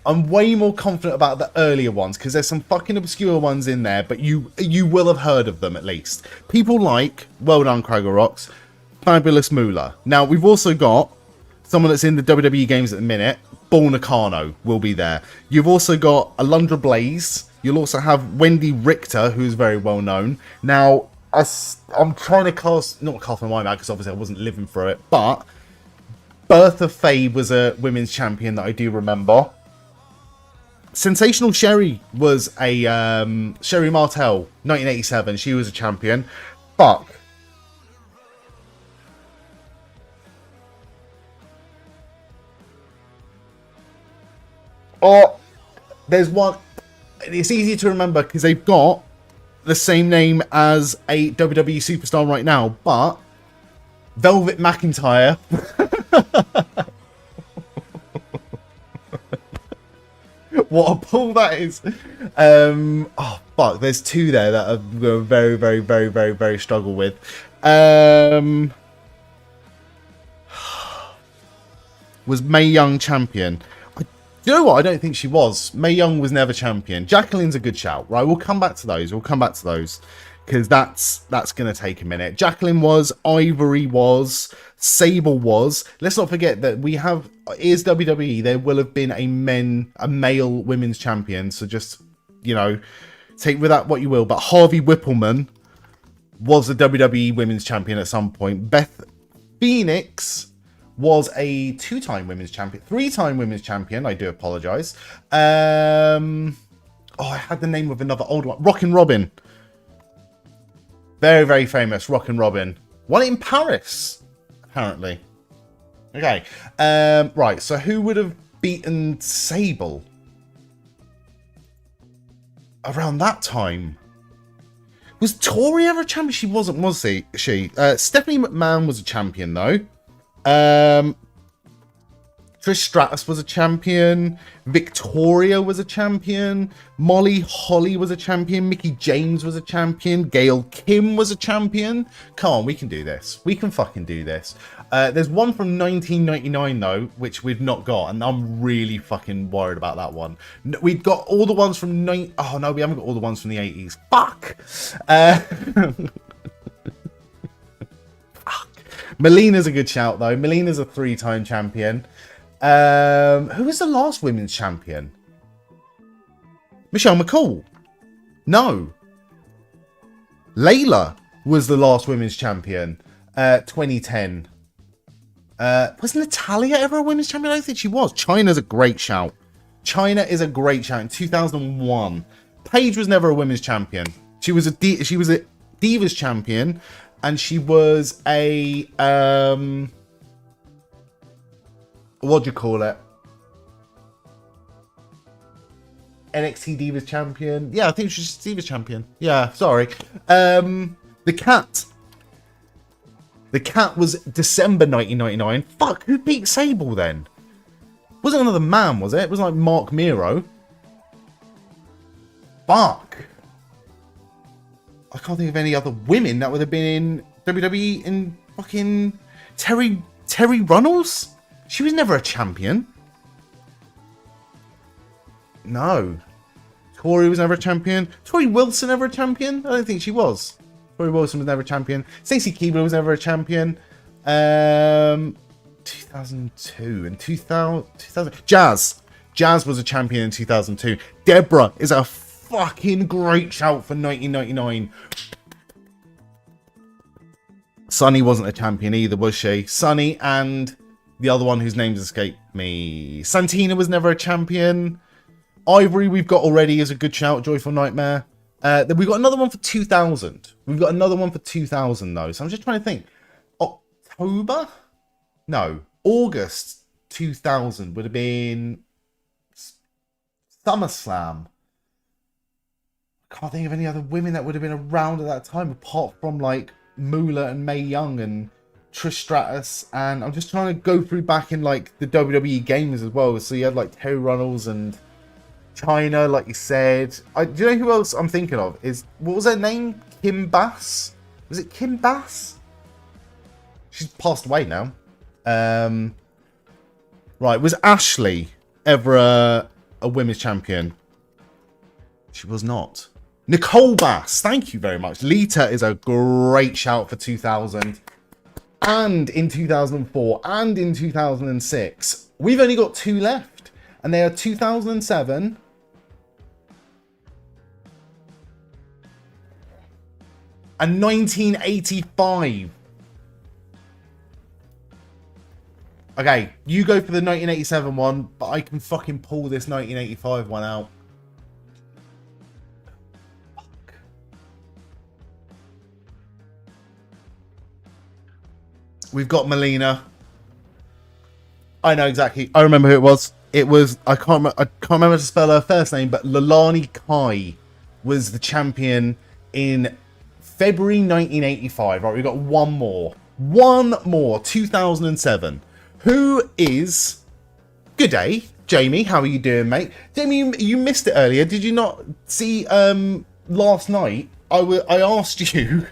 I'm way more confident about the earlier ones because there's some fucking obscure ones in there, but you will have heard of them at least. People like, well done, Craiger Rocks, Fabulous Moolah. Now, we've also got someone that's in the WWE games at the minute, Bull Nakano will be there. You've also got Alundra Blaze. You'll also have Wendy Richter, who's very well known. Now, I'm trying to not cast my mind out because obviously I wasn't living through it, but Bertha Faye was a women's champion that I do remember. Sensational Sherry was a Sherry Martel, 1987. She was a champion. Fuck. Oh, there's one. It's easy to remember because they've got the same name as a WWE superstar right now, but Velvet McIntyre. What a pull that is. Oh, fuck. There's two there that I'm going to very, very, very, very, very struggle with. Was Mae Young champion? You know what? I don't think she was. Mae Young was never champion. Jacqueline's a good shout, right? We'll come back to those. Because that's going to take a minute. Jacqueline was, Ivory was, Sable was. Let's not forget that we have, is WWE, there will have been a male women's champion. So just, you know, take with that what you will. But Harvey Whippleman was a WWE women's champion at some point. Beth Phoenix was a 2-time women's champion, 3-time women's champion. I do apologize. I had the name of another old one. Rockin' Robin. Very, very famous. Rockin' Robin. Won it in Paris, apparently. Okay. Right. So who would have beaten Sable around that time? Was Tori ever a champion? She wasn't, was she? Stephanie McMahon was a champion, though. Trish Stratus was a champion. Victoria was a champion. Molly Holly was a champion. Mickey James was a champion. Gail Kim was a champion. Come on, we can do this. We can fucking do this. There's one from 1999 though, which we've not got, and I'm really fucking worried about that one. We've got all the ones from oh no, we haven't got all the ones from the 80s. Fuck. Melina's a good shout though. Melina's a 3-time champion. Who was the last women's champion? Michelle McCool. No. Layla was the last women's champion. 2010. Was Natalia ever a women's champion? I don't think she was. Chyna's a great shout. Chyna is a great shout. In 2001. Paige was never a women's champion. She was a Divas champion. And she was a, what do you call it? NXT Divas champion. Yeah, I think she's Divas champion. Yeah, sorry. The Cat. The Cat was December 1999. Fuck, who beat Sable then? Wasn't another man, was it? It was like Mark Miro. Fuck. I can't think of any other women that would have been in WWE in fucking Terry Runnels? She was never a champion. No. Tori was never a champion. Tori Wilson never a champion? I don't think she was. Tori Wilson was never a champion. Stacey Keebler was never a champion. 2002 and 2000. Jazz was a champion in 2002. Deborah is a fucking great shout for 1999. Sunny wasn't a champion either, was she? Sunny and the other one whose names escape me. Santina was never a champion. Ivory we've got already is a good shout. Joyful Nightmare. Then we've got another one for 2000. We've got another one for 2000 though. So I'm just trying to think. October? No. August 2000 would have been SummerSlam. Can't think of any other women that would have been around at that time apart from like Moolah and Mae Young and Trish Stratus, and I'm just trying to go through back in like the WWE games as well. So you had like Terry Runnels and China, like you said. Do you know who else I'm thinking of? What was her name? Kim Bass? Was it Kim Bass? She's passed away now. Right, was Ashley ever a women's champion? She was not. Nicole Bass, thank you very much. Lita is a great shout for 2000. And in 2004 and in 2006. We've only got 2 left. And they are 2007. And 1985. Okay, you go for the 1987 one, but I can fucking pull this 1985 one out. Fuck. We've got Melina. I know exactly. I remember who it was. It was, I can't remember to spell her first name, but Leilani Kai was the champion in February 1985. Right, we've got one more. 2007. Who is... Good day, Jamie. How are you doing, mate? Jamie, you missed it earlier. Did you not see last night? I asked you,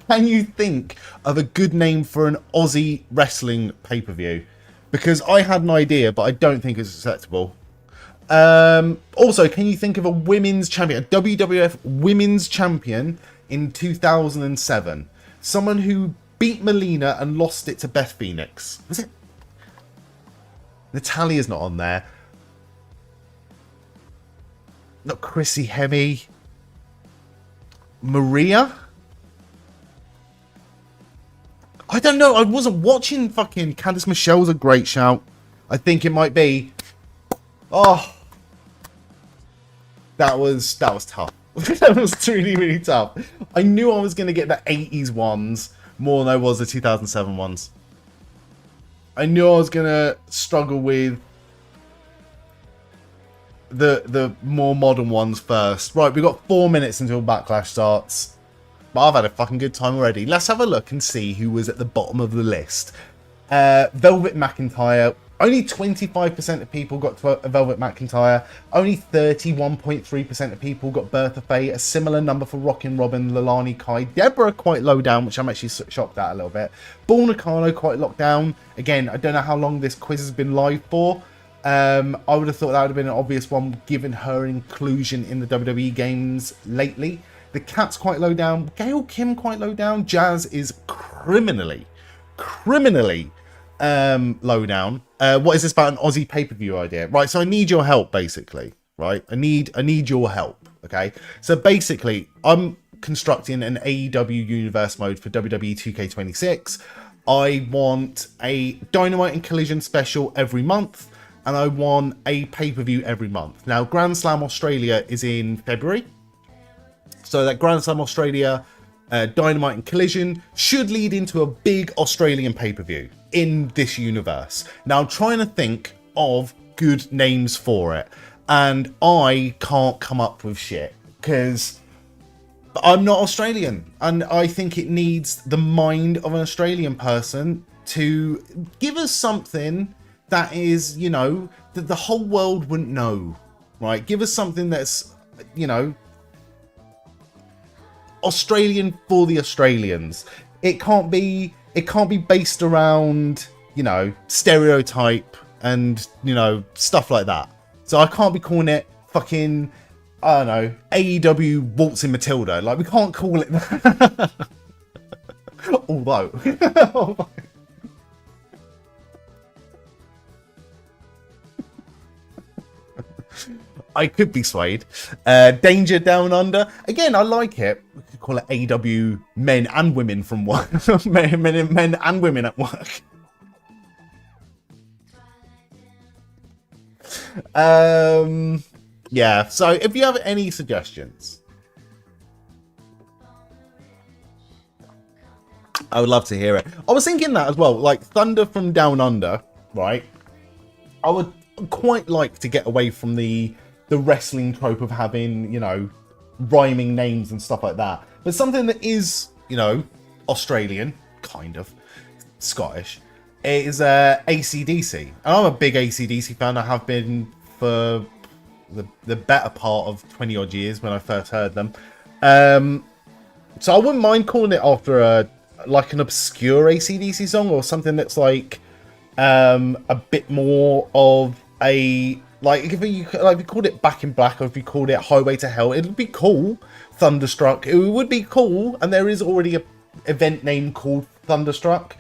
can you think of a good name for an Aussie wrestling pay-per-view? Because I had an idea, but I don't think it's acceptable. Also, can you think of a women's champion, a WWF women's champion in 2007? Someone who beat Melina and lost it to Beth Phoenix. Was it? Natalia's not on there. Not Chrissy Hemme. Maria? I don't know. I wasn't watching fucking Candice Michelle's a great shout. I think it might be. Oh. That was tough. That was really, really tough. I knew I was going to get the 80s ones more than I was the 2007 ones. I knew I was going to struggle with the more modern ones first. Right, we've got 4 minutes until Backlash starts. But I've had a fucking good time already. Let's have a look and see who was at the bottom of the list. Velvet McIntyre. Only 25% of people got to Velvet McIntyre. Only 31.3% of people got Bertha Faye. A similar number for Rockin' Robin, Leilani Kai. Deborah quite low down, which I'm actually shocked at a little bit. Bull Nakano quite locked down. Again, I don't know how long this quiz has been live for. I would have thought that would have been an obvious one given her inclusion in the WWE games lately. The Cat's quite low down. Gail Kim quite low down. Jazz is criminally low down. What is this about an Aussie pay-per-view idea? Right, so I need your help, basically. Right, I need your help. Okay, so basically, I'm constructing an AEW universe mode for WWE 2K26. I want a Dynamite and Collision special every month, and I want a pay-per-view every month. Now, Grand Slam Australia is in February, so that Grand Slam Australia, Dynamite and Collision should lead into a big Australian pay-per-view in this universe. Now, I'm trying to think of good names for it, and I can't come up with shit because I'm not Australian, and I think it needs the mind of an Australian person to give us something that is, you know, that the whole world wouldn't know, right? Give us something that's, you know, Australian for the Australians. It can't be based around, you know, stereotype and, you know, stuff like that. So I can't be calling it fucking, I don't know, AEW Waltzing Matilda. Like, we can't call it that. Although I could be swayed. Danger Down Under. Again, I like it. We could call it AW Men and Women from work. men and women at work. Yeah, so if you have any suggestions, I would love to hear it. I was thinking that as well, like Thunder from Down Under, right? I would quite like to get away from the wrestling trope of having, you know, rhyming names and stuff like that. But something that is, you know, Australian, kind of, Scottish, is AC/DC. And I'm a big AC/DC fan. I have been for the better part of 20 odd years when I first heard them. So I wouldn't mind calling it after like an obscure AC/DC song, or something that's like a bit more of a, like, if you called it Back in Black, or if you called it Highway to Hell, it would be cool. Thunderstruck, it would be cool. And there is already a event name called Thunderstruck.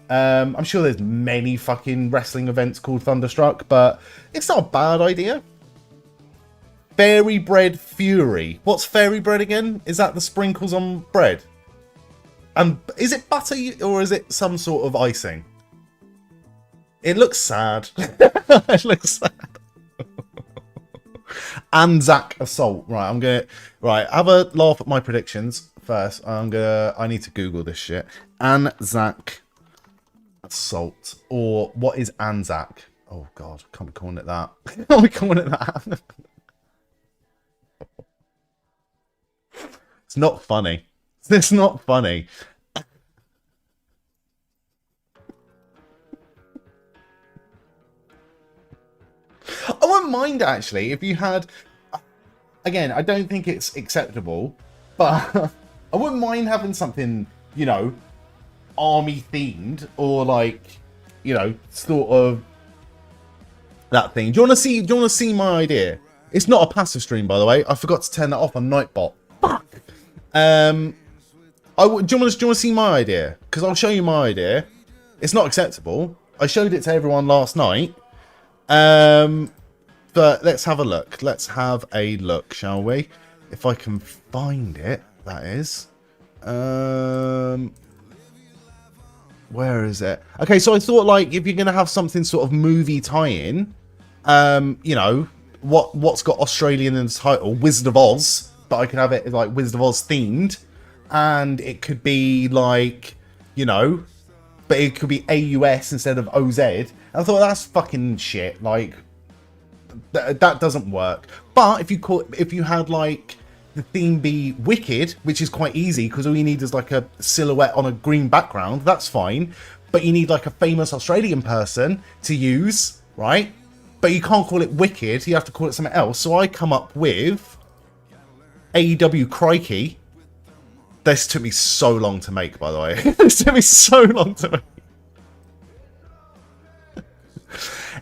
I'm sure there's many fucking wrestling events called Thunderstruck, but it's not a bad idea. Fairy Bread Fury. What's Fairy Bread again? Is that the sprinkles on bread? And is it butter, or is it some sort of icing? It looks sad. It looks sad. Anzac Assault. Right, have a laugh at my predictions first. I need to Google this shit. Anzac Assault. Or what is Anzac? Oh god, can't be calling it that. Can't be calling it that. It's not funny. It's not funny. I wouldn't mind, actually, if you had... Again, I don't think it's acceptable, but I wouldn't mind having something, you know, army-themed, or, like, you know, sort of that thing. Do you want to see my idea? It's not a passive stream, by the way. I forgot to turn that off on Nightbot. Fuck! Do you want to see my idea? Because I'll show you my idea. It's not acceptable. I showed it to everyone last night. But let's have a look. Let's have a look, shall we? If I can find it, that is. Where is it? Okay, so I thought, like, if you're going to have something sort of movie tie-in, you know, what's got Australian in the title? Wizard of Oz. But I could have it like Wizard of Oz themed, and it could be like, you know, but it could be AUS instead of OZ. And I thought, that's fucking shit. Like, that doesn't work. But if you had like the theme be Wicked, which is quite easy because all you need is like a silhouette on a green background, that's fine. But you need like a famous Australian person to use, right? But you can't call it Wicked. You have to call it something else. So I come up with AEW Crikey. This took me so long to make, by the way. This took me so long to make.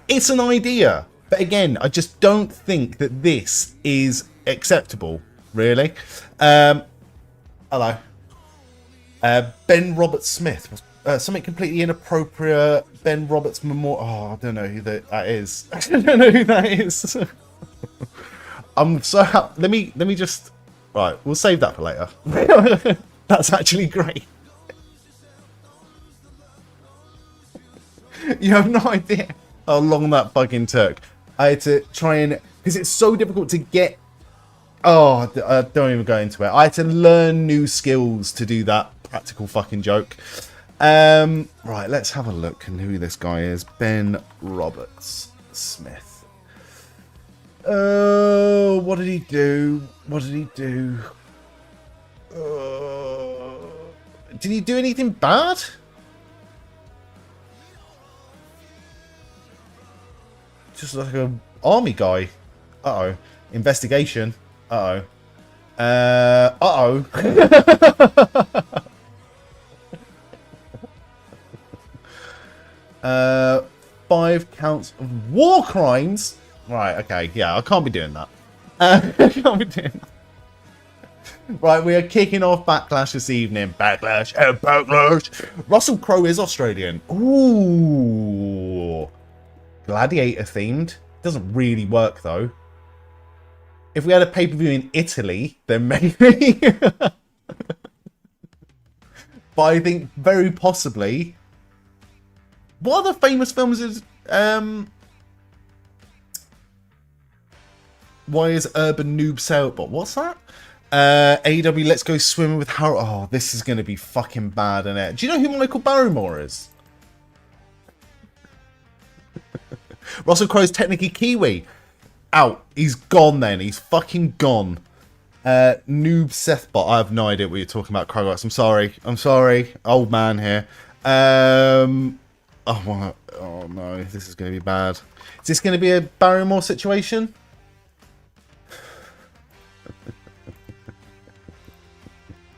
It's an idea. But again, I just don't think that this is acceptable, really. Hello. Ben Robert Smith. Something completely inappropriate. Ben Roberts Memorial. Oh, I don't know who that is. I don't know who that is. I'm so happy. Let me just... Right, we'll save that for later. That's actually great. You have no idea how long that bugging took. I had to try and... Because it's so difficult to get... Oh, I don't even go into it. I had to learn new skills to do that practical fucking joke. Right, let's have a look and who this guy is. Ben Roberts Smith. What did he do? What did he do? Did he do anything bad? Just like an army guy. Uh-oh. Investigation. Uh-oh. Uh-oh. 5 counts of war crimes. Right, okay, yeah, I can't be doing that. I can't be doing that. Right, we are kicking off Backlash this evening. Backlash and Backlash. Russell Crowe is Australian. Ooh. Gladiator themed. Doesn't really work, though. If we had a pay-per-view in Italy, then maybe. But I think very possibly... What other famous films is... Why is Urban Noob Sailbot? What's that? AEW Let's Go Swimming with Harold. Oh, this is going to be fucking bad, isn't it? Do you know who Michael Barrymore is? Russell Crowe's technically Kiwi. Out. He's gone then. He's fucking gone. Noob Seth bot. I have no idea what you're talking about, Krogox. I'm sorry. Old man here. Oh no, this is going to be bad. Is this going to be a Barrymore situation?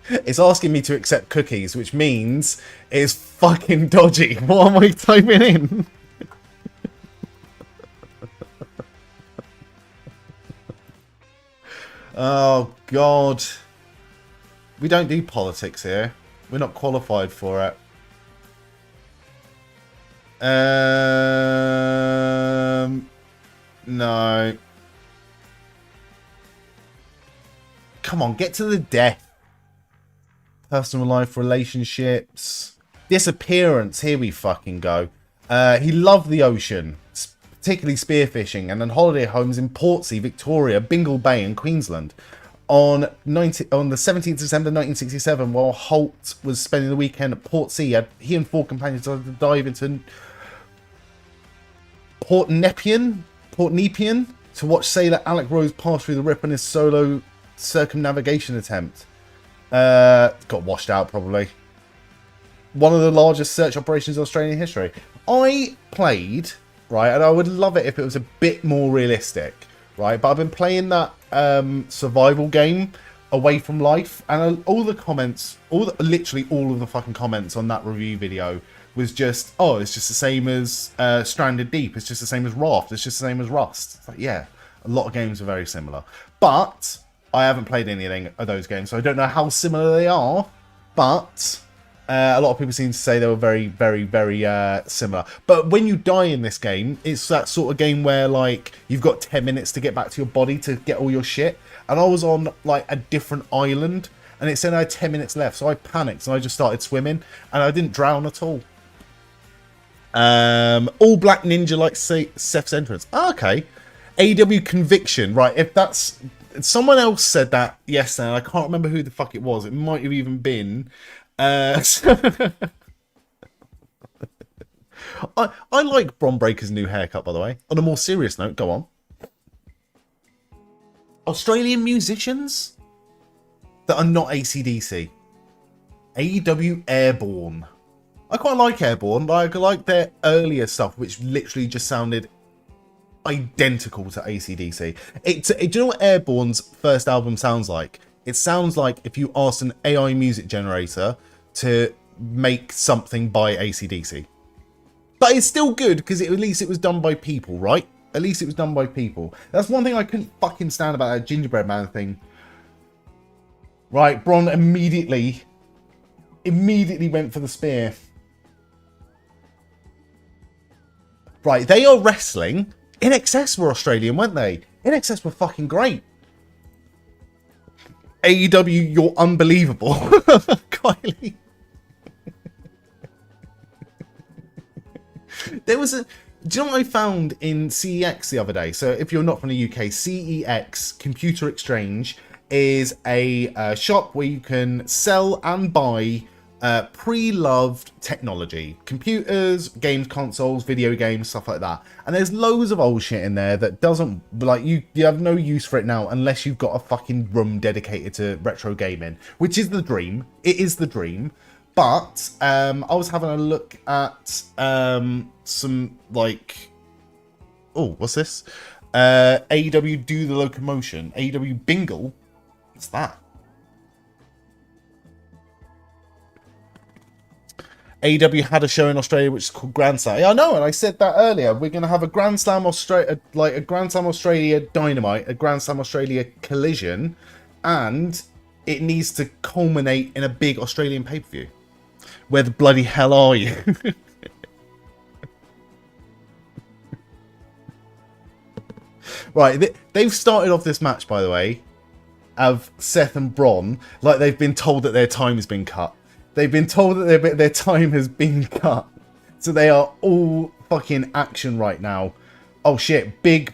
It's asking me to accept cookies, which means it's fucking dodgy. What am I typing in? Oh, God. We don't do politics here. We're not qualified for it. No. Come on, get to the death. Personal life, relationships, disappearance. Here we fucking go. He loved the ocean, particularly spearfishing, and then holiday homes in Portsea, Victoria, Bingle Bay, and Queensland. On the 17th of December 1967, while Holt was spending the weekend at Portsea, he and 4 companions decided to dive into Port Nepean to watch sailor Alec Rose pass through the rip on his solo circumnavigation attempt. Got washed out, probably. One of the largest search operations in Australian history. I played, right, and I would love it if it was a bit more realistic, right? But I've been playing that survival game, Away from Life, and all the comments, literally all of the fucking comments on that review video was just, oh, it's just the same as Stranded Deep, it's just the same as Raft, it's just the same as Rust. It's like, yeah, a lot of games are very similar. But I haven't played anything of those games, so I don't know how similar they are, but a lot of people seem to say they were very, very, very similar. But when you die in this game, it's that sort of game where, like, you've got 10 minutes to get back to your body to get all your shit. And I was on, like, a different island, and it said I had 10 minutes left, so I panicked, and I just started swimming, and I didn't drown at all. All Black Ninja like Seth's entrance. Oh, okay. AEW Conviction. Right, if that's... Someone else said that yesterday, and I can't remember who the fuck it was. It might have even been... I like Bron Breaker's new haircut, by the way. On a more serious note, go on. Australian musicians that are not AC/DC. AEW Airborne. I quite like Airborne. Like, I like their earlier stuff, which literally just sounded identical to AC/DC. Do you know what Airborne's first album sounds like? It sounds like if you asked an AI music generator to make something by AC/DC. But it's still good, because at least it was done by people, right? At least it was done by people. That's one thing I couldn't fucking stand about that Gingerbread Man thing. Right, Bron immediately went for the spear. Right, they are wrestling. In Excess were Australian, weren't they? In Excess were fucking great. AEW, you're unbelievable. Kylie. There was a... Do you know what I found in CEX the other day? So if you're not from the UK, CEX, Computer Exchange, is a shop where you can sell and buy pre-loved technology. Computers, games consoles, video games, stuff like that. And there's loads of old shit in there that doesn't... Like, you have no use for it now unless you've got a fucking room dedicated to retro gaming. Which is the dream. It is the dream. But I was having a look at some, like... Oh, what's this? AEW Do the Locomotion. AEW Bingle. What's that? AEW had a show in Australia which is called Grand Slam. Yeah, I know, and I said that earlier. We're going to have a Grand Slam Australia, like a Grand Slam Australia Dynamite, a Grand Slam Australia Collision, and it needs to culminate in a big Australian pay-per-view. Where the bloody hell are you? Right, they've started off this match, by the way, of Seth and Bron, like they've been told that their time has been cut. They've been told that their time has been cut. So they are all fucking action right now. Oh shit, big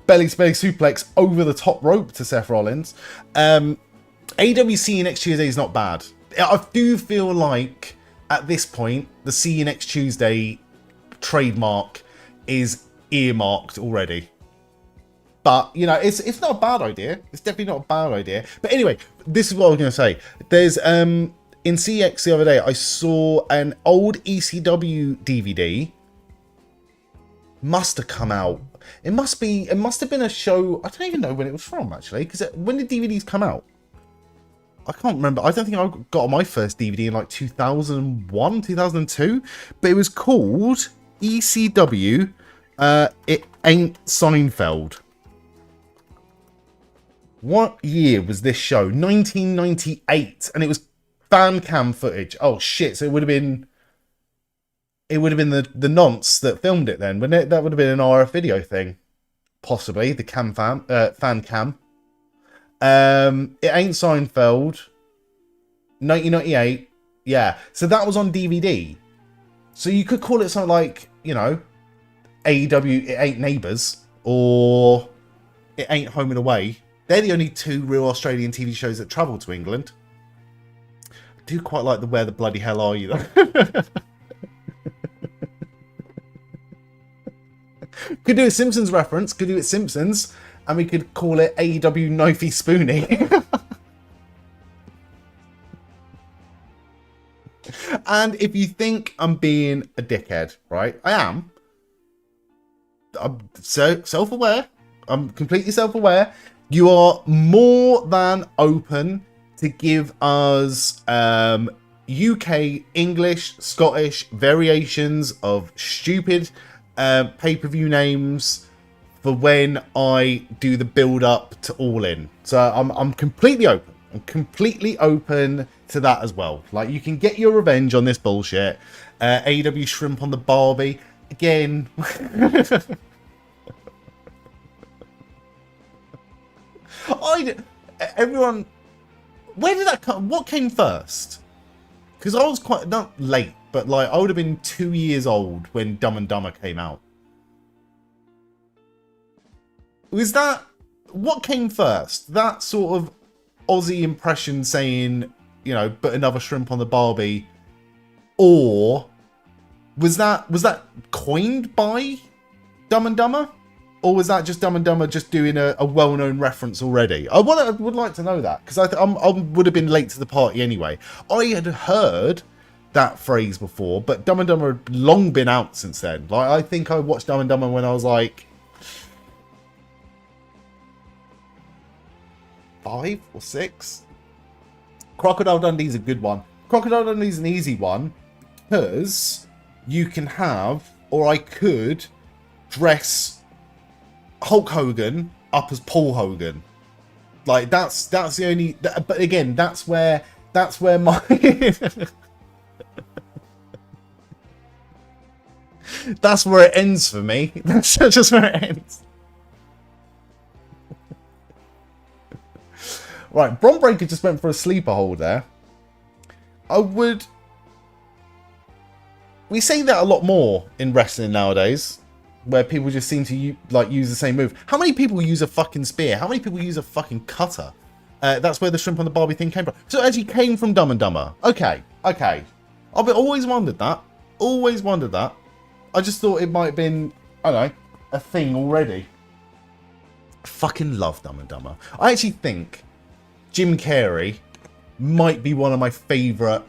belly-to-belly suplex over the top rope to Seth Rollins. AWC next Tuesday is not bad. I do feel like, at this point, the See You Next Tuesday trademark is earmarked already. But, you know, it's not a bad idea. It's definitely not a bad idea. But anyway, this is what I was going to say. There's, in CX the other day, I saw an old ECW DVD. Must have come out. It must have been a show. I don't even know when it was from, actually. Because when did DVDs come out? I can't remember. I don't think I got my first DVD in like 2001, 2002. But it was called ECW It Ain't Seinfeld. What year was this show? 1998, and it was fan cam footage. Oh shit! So it would have been the nonce that filmed it then, wouldn't it? That would have been an RF video thing, possibly the fan cam. It Ain't Seinfeld. 1998. Yeah. So that was on DVD. So you could call it something like, you know, AEW It Ain't Neighbours or It Ain't Home and Away. They're the only two real Australian TV shows that travel to England. I do quite like the Where the Bloody Hell Are You, though. Could do a Simpsons reference, could do it Simpsons, and we could call it AEW Knifey Spoonie. And if you think I'm being a dickhead, right? I am. I'm so self-aware. I'm completely self-aware. You are more than open to give us UK, English, Scottish variations of stupid pay-per-view names for when I do the build-up to All In. So I'm completely open. I'm completely open to that as well. Like, you can get your revenge on this bullshit. AEW Shrimp on the Barbie. Again... everyone, where did that come? What came first? Because I was quite not late, but like I would have been 2 years old when Dumb and Dumber came out. Was that what came first? That sort of Aussie impression saying, you know, put another shrimp on the Barbie, or was that coined by Dumb and Dumber? Or was that just Dumb and Dumber just doing a well-known reference already? I would like to know that, because I would have been late to the party anyway. I had heard that phrase before, but Dumb and Dumber had long been out since then. Like, I think I watched Dumb and Dumber when I was like 5 or 6. Crocodile Dundee's a good one. Crocodile Dundee's an easy one because you can have, or I could dress Hulk Hogan up as Paul Hogan. Like, that's the only, but again, that's where my that's where it ends for me. That's just where it ends. Right, Bron Breakker just went for a sleeper hold there. We say that a lot more in wrestling nowadays, where people just seem to use the same move. How many people use a fucking spear? How many people use a fucking cutter? That's where the shrimp on the Barbie thing came from. So it actually came from Dumb and Dumber. Okay. I've always wondered that. Always wondered that. I just thought it might have been, I don't know, a thing already. I fucking love Dumb and Dumber. I actually think Jim Carrey might be one of my favourite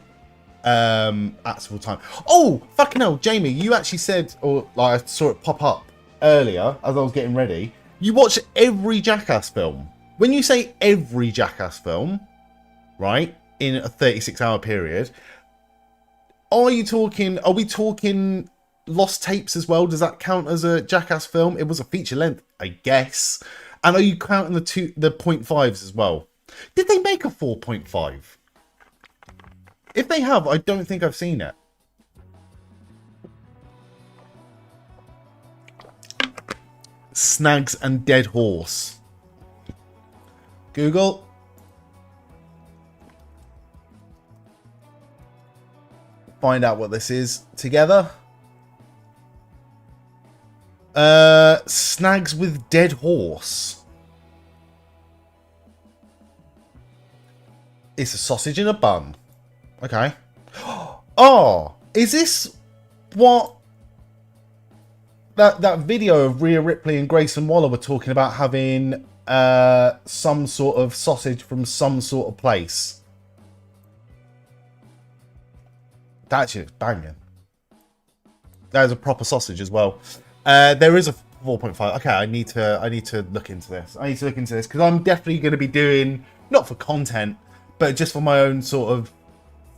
acts of all time. Oh, fucking hell, Jamie, you actually said, or like I saw it pop up earlier as I was getting ready, you watch every Jackass film. When you say every Jackass film, right, in a 36-hour period, are we talking Lost Tapes as well? Does that count as a Jackass film? It was a feature length, I guess. And are you counting the 0.5s as well? Did they make a 4.5? If they have, I don't think I've seen it. Snags and Dead Horse. Google. Find out what this is together. Snags with Dead Horse. It's a sausage in a bun. Okay. Oh, is this what that video of Rhea Ripley and Grayson Waller were talking about having some sort of sausage from some sort of place. That shit's banging. That is a proper sausage as well. There is a 4.5. Okay, I need to look into this. I need to look into this because I'm definitely going to be doing, not for content, but just for my own sort of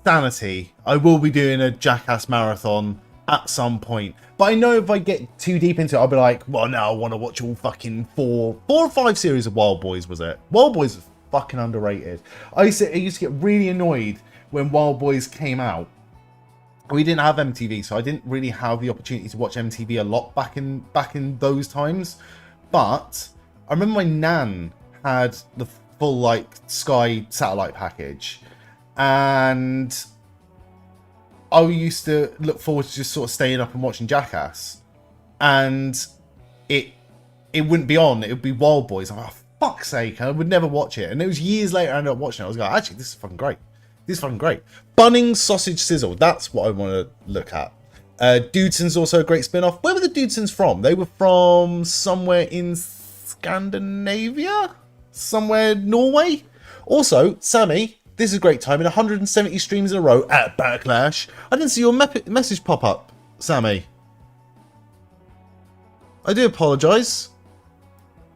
sanity. I will be doing a Jackass marathon at some point. But I know if I get too deep into it, I'll be like, well, now I want to watch all fucking four or five series of Wild Boys, was it? Wild Boys is fucking underrated. I used to get really annoyed when Wild Boys came out. We didn't have MTV, so I didn't really have the opportunity to watch MTV a lot back in those times. But I remember my nan had the full like Sky satellite package, and I used to look forward to just sort of staying up and watching Jackass, and it wouldn't be on. It would be Wild Boys. I'm like, oh, fuck's sake! And I would never watch it. And it was years later I ended up watching it. I was like, actually, this is fucking great. This is fucking great. Bunnings Sausage Sizzle. That's what I want to look at. Dudeson's also a great spin-off. Where were the Dudesons from? They were from somewhere in Scandinavia? Somewhere Norway? Also, Sami, this is a great time. In 170 streams in a row at Backlash. I didn't see your message pop up, Sami. I do apologise.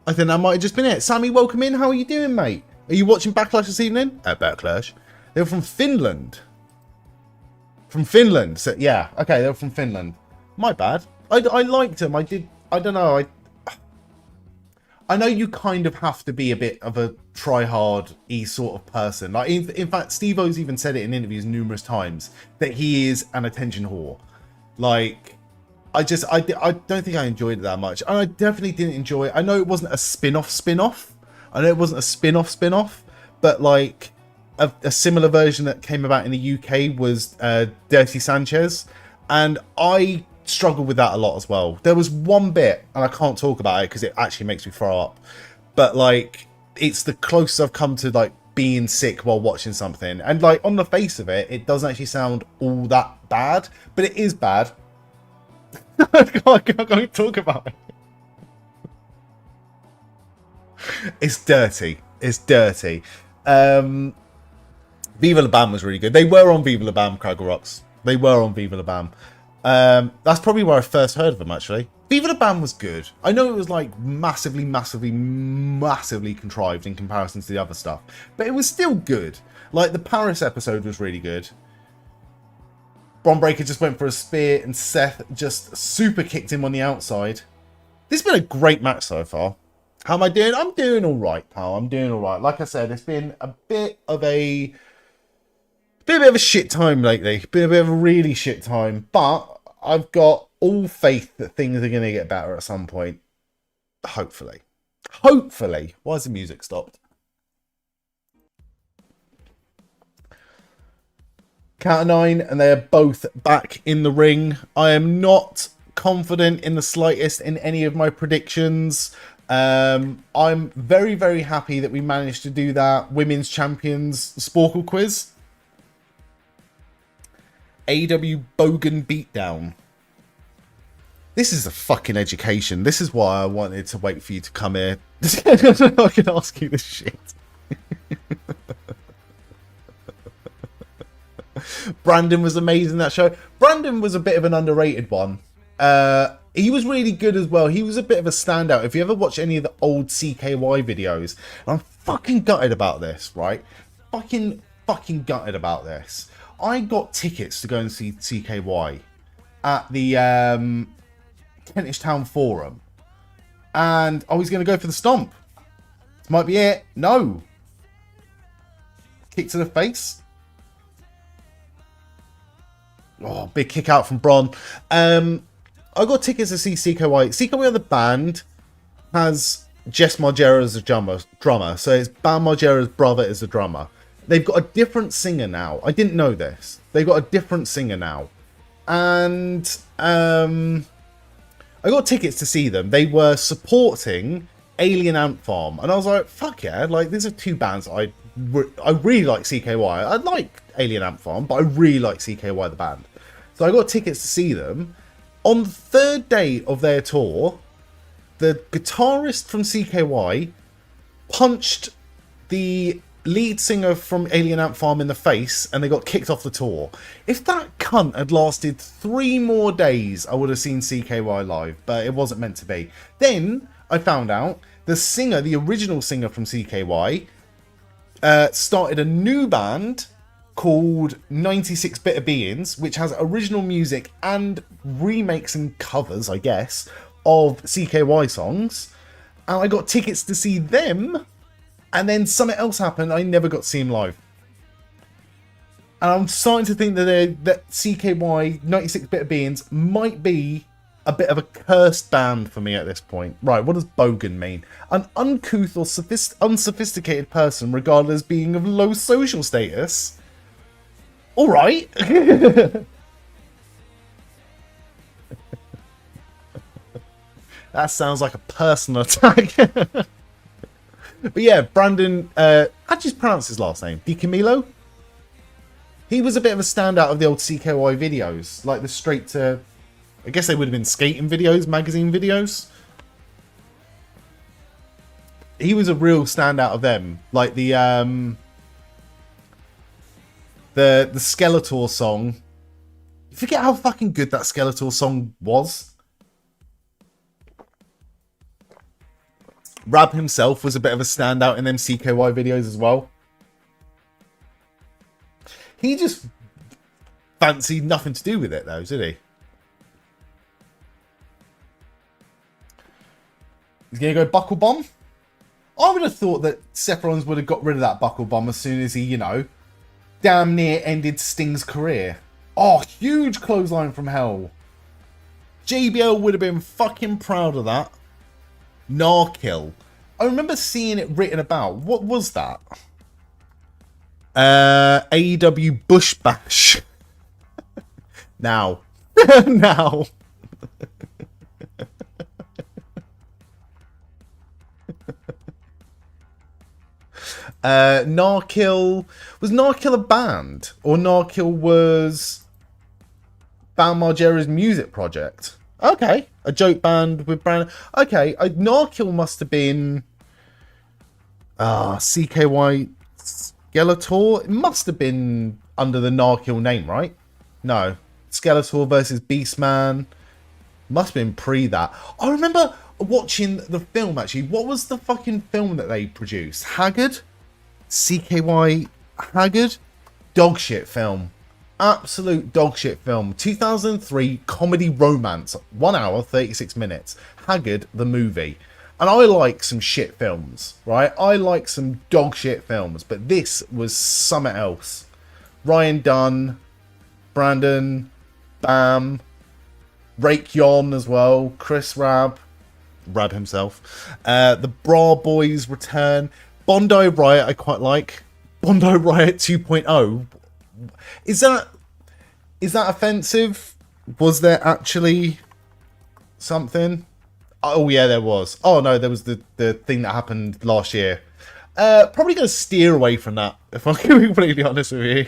I think that might have just been it. Sami, welcome in. How are you doing, mate? Are you watching Backlash this evening? At Backlash. They were from Finland. From Finland. So, yeah, okay, they were from Finland. My bad. I liked them. I don't know. I know you kind of have to be a bit of a try-hard-y sort of person. Like, in fact, Steve-O's even said it in interviews numerous times that he is an attention whore. Like, I don't think I enjoyed it that much. And I definitely didn't enjoy it. I know it wasn't a spin-off. I know it wasn't a spin-off. But, like, a similar version that came about in the UK was Dirty Sanchez. And I struggled with that a lot as well. There was one bit, and I can't talk about it because it actually makes me throw up. But, like, it's the closest I've come to, like, being sick while watching something. And, like, on the face of it, it doesn't actually sound all that bad. But it is bad. I can't talk about it. It's dirty. It's dirty. Viva La Bam was really good. They were on Viva La Bam, Craggle Rocks. They were on Viva La Bam. That's probably where I first heard of them, actually. Viva La Bam was good. I know it was like massively contrived in comparison to the other stuff, but it was still good. Like the Paris episode was really good. Bron Breakker just went for a spear and Seth just super kicked him on the outside. This has been a great match so far. How am I doing? I'm doing all right, pal. I'm doing all right. Like I said, it's been a bit of a shit time lately. Been a bit of a really shit time, but I've got all faith that things are going to get better at some point. Hopefully. Hopefully. Why has the music stopped? Count of 9, and they are both back in the ring. I am not confident in the slightest in any of my predictions. I'm very, very happy that we managed to do that Women's Champions Sporkle quiz. AW Bogan Beatdown. This is a fucking education. This is why I wanted to wait for you to come here. I can ask you this shit. Brandon was amazing that show. Brandon was a bit of an underrated one. He was really good as well. He was a bit of a standout. If you ever watch any of the old CKY videos, I'm fucking gutted about this, right? Fucking gutted about this. I got tickets to go and see CKY at the Kentish Town Forum, and I was going to go for the stomp. This might be it. No. Kick to the face. Oh, big kick out from Bron. I got tickets to see CKY. CKY, the band, has Jess Margera as a drummer. So it's Bam Margera's brother as a drummer. They've got a different singer now. I didn't know this. They've got a different singer now. And I got tickets to see them. They were supporting Alien Ant Farm. And I was like, fuck yeah. Like, these are two bands I really like CKY. I like Alien Ant Farm, but I really like CKY, the band. So I got tickets to see them. On the third day of their tour, the guitarist from CKY punched the lead singer from Alien Ant Farm in the face and they got kicked off the tour. If that cunt had lasted 3 more days, I would have seen CKY live, but it wasn't meant to be. Then I found out the singer, the original singer from CKY, started a new band called 96 Bitter Beings, which has original music and remakes and covers, I guess, of CKY songs. And I got tickets to see them. And then something else happened. I never got to see him live. And I'm starting to think that CKY 96 Bitter Beings might be a bit of a cursed band for me at this point. Right, what does bogan mean? An uncouth or unsophisticated person regarded as being of low social status. All right. That sounds like a personal attack. But yeah, Brandon, how do you pronounce his last name? DiCamillo? He was a bit of a standout of the old CKY videos. Like the straight to... I guess they would have been skating videos, magazine videos. He was a real standout of them. Like the Skeletor song. You forget how fucking good that Skeletor song was. Rab himself was a bit of a standout in them CKY videos as well. He just fancied nothing to do with it though, did he? He's going to go buckle bomb? I would have thought that Seth Rollins would have got rid of that buckle bomb as soon as he, you know, damn near ended Sting's career. Oh, huge clothesline from hell. JBL would have been fucking proud of that. Narkill. I remember seeing it written about. What was that? AEW Bush Bash. Now. Now. Narkill. Was Narkill a band? Or Narkill was Bam Margera's music project? Okay, a joke band with Brandon. Okay, Narkill must have been CKY Skeletor. It must have been under the Narkill name, right? No, Skeletor versus Beastman. Must have been pre that. I remember watching the film actually. What was the fucking film that they produced? Haggard? CKY Haggard? Dog shit film. Absolute dogshit film. 2003 comedy romance. 1 hour, 36 minutes. Haggard, the movie. And I like some shit films, right? I like some dogshit films. But this was something else. Ryan Dunn. Brandon. Bam. Rake Yon as well. Chris Rab. Rab himself. The Bra Boys return. Bondi Riot I quite like. Bondi Riot 2.0. Is that offensive? Was there actually something? Oh yeah, there was. Oh no, there was the thing that happened last year. Probably going to steer away from that, if I'm going to be completely honest with you.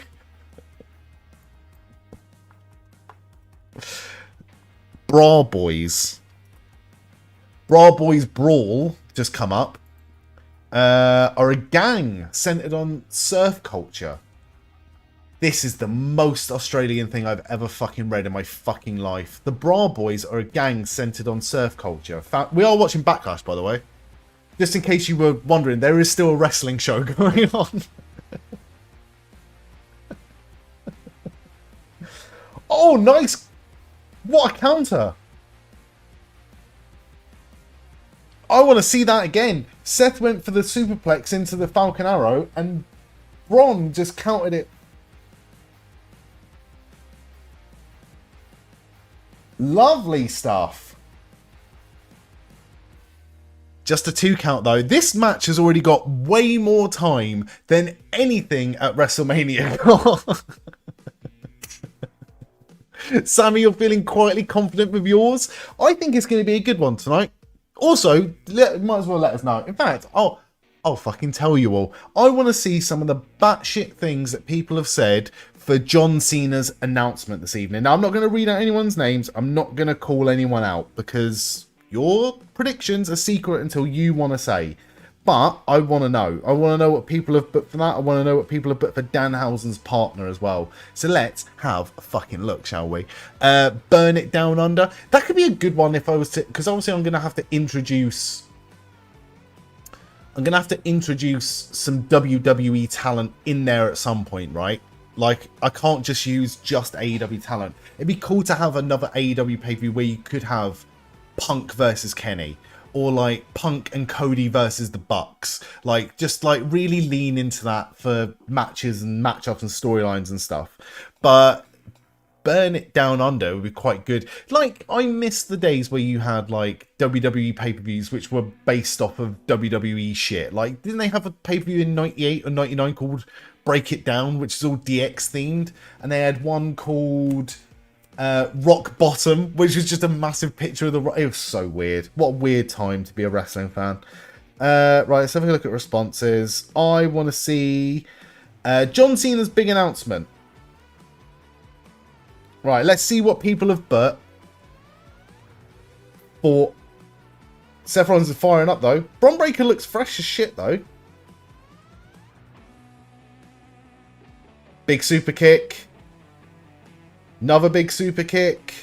Bra Boys. Bra Boys Brawl just come up. Are a gang centered on surf culture. This is the most Australian thing I've ever fucking read in my fucking life. The Bra Boys are a gang centered on surf culture. We are watching Backlash, by the way. Just in case you were wondering, there is still a wrestling show going on. Oh, nice. What a counter. I want to see that again. Seth went for the superplex into the Falcon Arrow and Bron just countered it. Lovely stuff. Just a 2 count though. This match has already got way more time than anything at WrestleMania. Sami, you're feeling quietly confident with yours? I think it's going to be a good one tonight. Also, might as well let us know. In fact, I'll fucking tell you all. I want to see some of the batshit things that people have said for John Cena's announcement this evening. Now, I'm not going to read out anyone's names. I'm not going to call anyone out because your predictions are secret until you want to say. But I want to know. I want to know what people have put for that. I want to know what people have put for Danhausen's partner as well. So let's have a fucking look, shall we? Burn It Down Under. That could be a good one if I was to... Because obviously I'm going to have to introduce... I'm going to have to introduce some WWE talent in there at some point, right? Like, I can't just use just AEW talent. It'd be cool to have another AEW pay-per-view where you could have Punk versus Kenny. Or, like, Punk and Cody versus the Bucks. Like, just, like, really lean into that for matches and matchups and storylines and stuff. But Burn It Down Under would be quite good. Like, I miss the days where you had, like, WWE pay-per-views which were based off of WWE shit. Like, didn't they have a pay-per-view in 98 or 99 called Break It Down, which is all DX themed? And they had one called Rock Bottom, which was just a massive picture of the... It was so weird. What a weird time to be a wrestling fan. Right, let's have a look at responses. I want to see John Cena's big announcement. Right, let's see what people have put for... Seth Rollins is firing up, though. Bron Breakker looks fresh as shit, though. Big super kick. Another big super kick.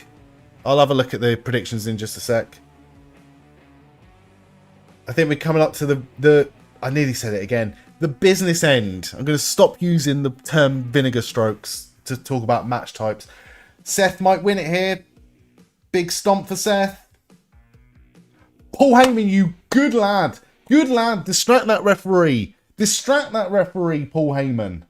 I'll have a look at the predictions in just a sec. I think we're coming up to the I nearly said it again. The business end. I'm going to stop using the term vinegar strokes to talk about match types. Seth might win it here. Big stomp for Seth. Paul Heyman, you good lad. Good lad. Distract that referee. Distract that referee, Paul Heyman.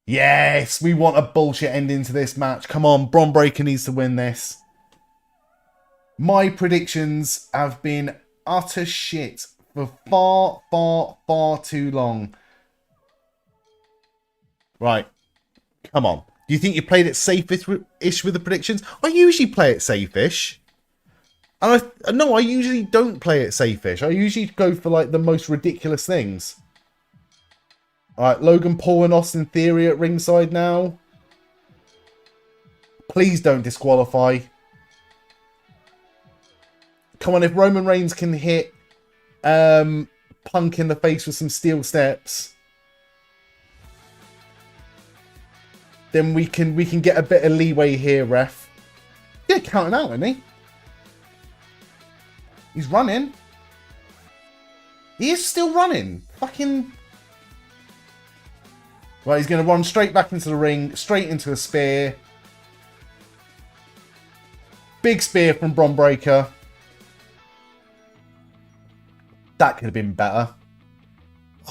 Yes, we want a bullshit ending to this match. Come on, Bron Breakker needs to win this. My predictions have been utter shit for far, far, far too long. Right. Come on. Do you think you played it safe-ish with the predictions? I usually play it safe-ish. And I usually don't play it safe-ish. I usually go for, like, the most ridiculous things. Alright, Logan Paul and Austin Theory at ringside now. Please don't disqualify. Come on, if Roman Reigns can hit Punk in the face with some steel steps, then we can get a bit of leeway here, ref. Yeah, counting out, isn't he? He's running. He is still running. Fucking... Right, he's going to run straight back into the ring, straight into a spear. Big spear from Bron Breakker. That could have been better.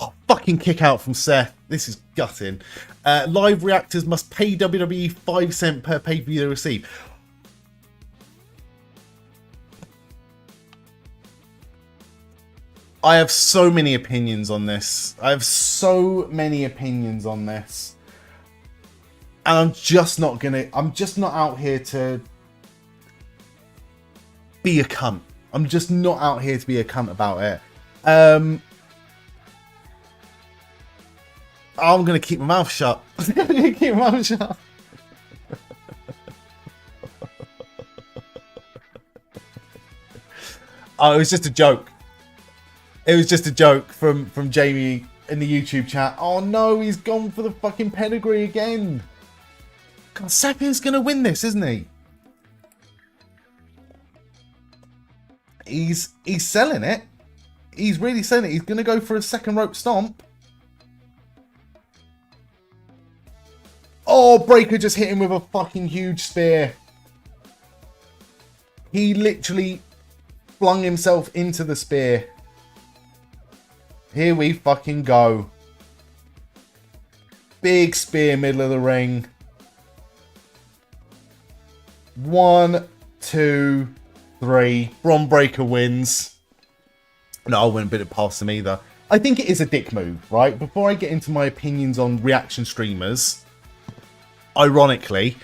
Oh, fucking kick out from Seth. This is gutting. Live reactors must pay WWE 5 cents per pay-per-view they receive. I have so many opinions on this. And I'm just not out here to be a cunt. I'm just not out here to be a cunt about it. I'm going to keep my mouth shut. Oh, it was just a joke. It was just a joke from Jamie in the YouTube chat. Oh no, he's gone for the fucking pedigree again. God, Sapien's going to win this, isn't he? He's selling it. He's really selling it. He's going to go for a second rope stomp. Oh, Breakker just hit him with a fucking huge spear. He literally flung himself into the spear. Here we fucking go. Big spear, middle of the ring. 1, 2, 3. Bron Breakker wins. No, I wouldn't put it past him either. I think it is a dick move, right? Before I get into my opinions on reaction streamers, ironically,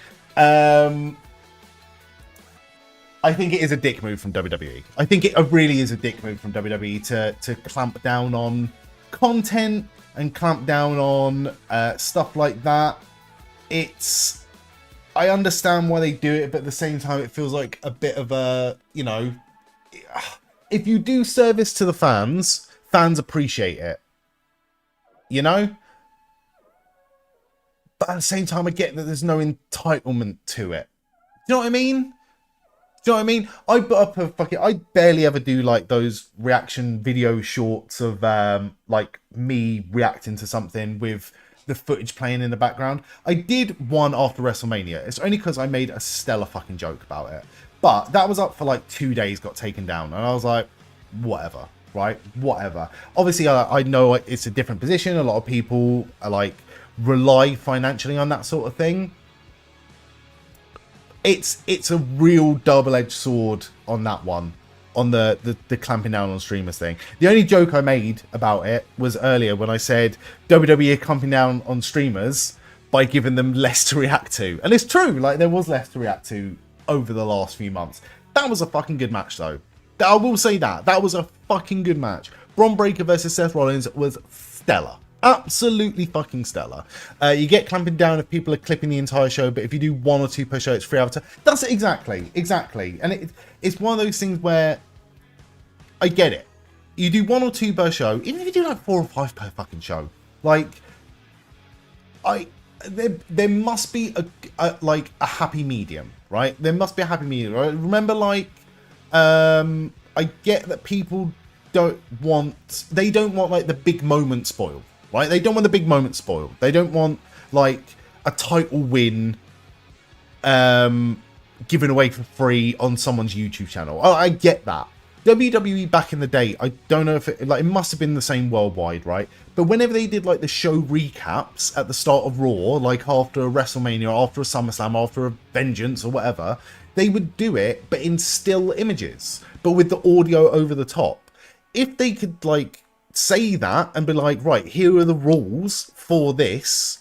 I think it is a dick move from WWE. I think it really is a dick move from WWE to clamp down on content and clamp down on stuff like that. I understand why they do it, but at the same time, it feels like a bit of a, you know, if you do service to the fans, fans appreciate it, you know? But at the same time, I get that there's no entitlement to it. Do you know what I mean? Do you know what I mean? I put up I barely ever do like those reaction video shorts of like me reacting to something with the footage playing in the background. I did one after WrestleMania. It's only because I made a stellar fucking joke about it. But that was up for like 2 days, got taken down. And I was like, whatever, right? Whatever. Obviously, I know it's a different position. A lot of people are like rely financially on that sort of thing. It's a real double-edged sword on that one, on the clamping down on streamers thing. The only joke I made about it was earlier when I said WWE are clamping down on streamers by giving them less to react to. And it's true, like there was less to react to over the last few months. That was a fucking good match though. I will say that. That was a fucking good match. Bron Breakker versus Seth Rollins was stellar. Absolutely fucking stellar. You get clamping down if people are clipping the entire show, but if you do 1 or 2 per show, it's free avatar. That's it, exactly. And it's one of those things where I get it. You do 1 or 2 per show, even if you do like 4 or 5 per fucking show. Like, there must be a happy medium, right? There must be a happy medium, right? Remember, like, I get that people don't want like the big moment spoiled. Right? They don't want the big moment spoiled. They don't want like a title win given away for free on someone's YouTube channel. Oh, I get that. WWE back in the day, I don't know if it must have been the same worldwide, right? But whenever they did like the show recaps at the start of Raw, like after a WrestleMania, after a SummerSlam, after a Vengeance or whatever, they would do it, but in still images, but with the audio over the top. If they could like say that and be like, right, here are the rules for this,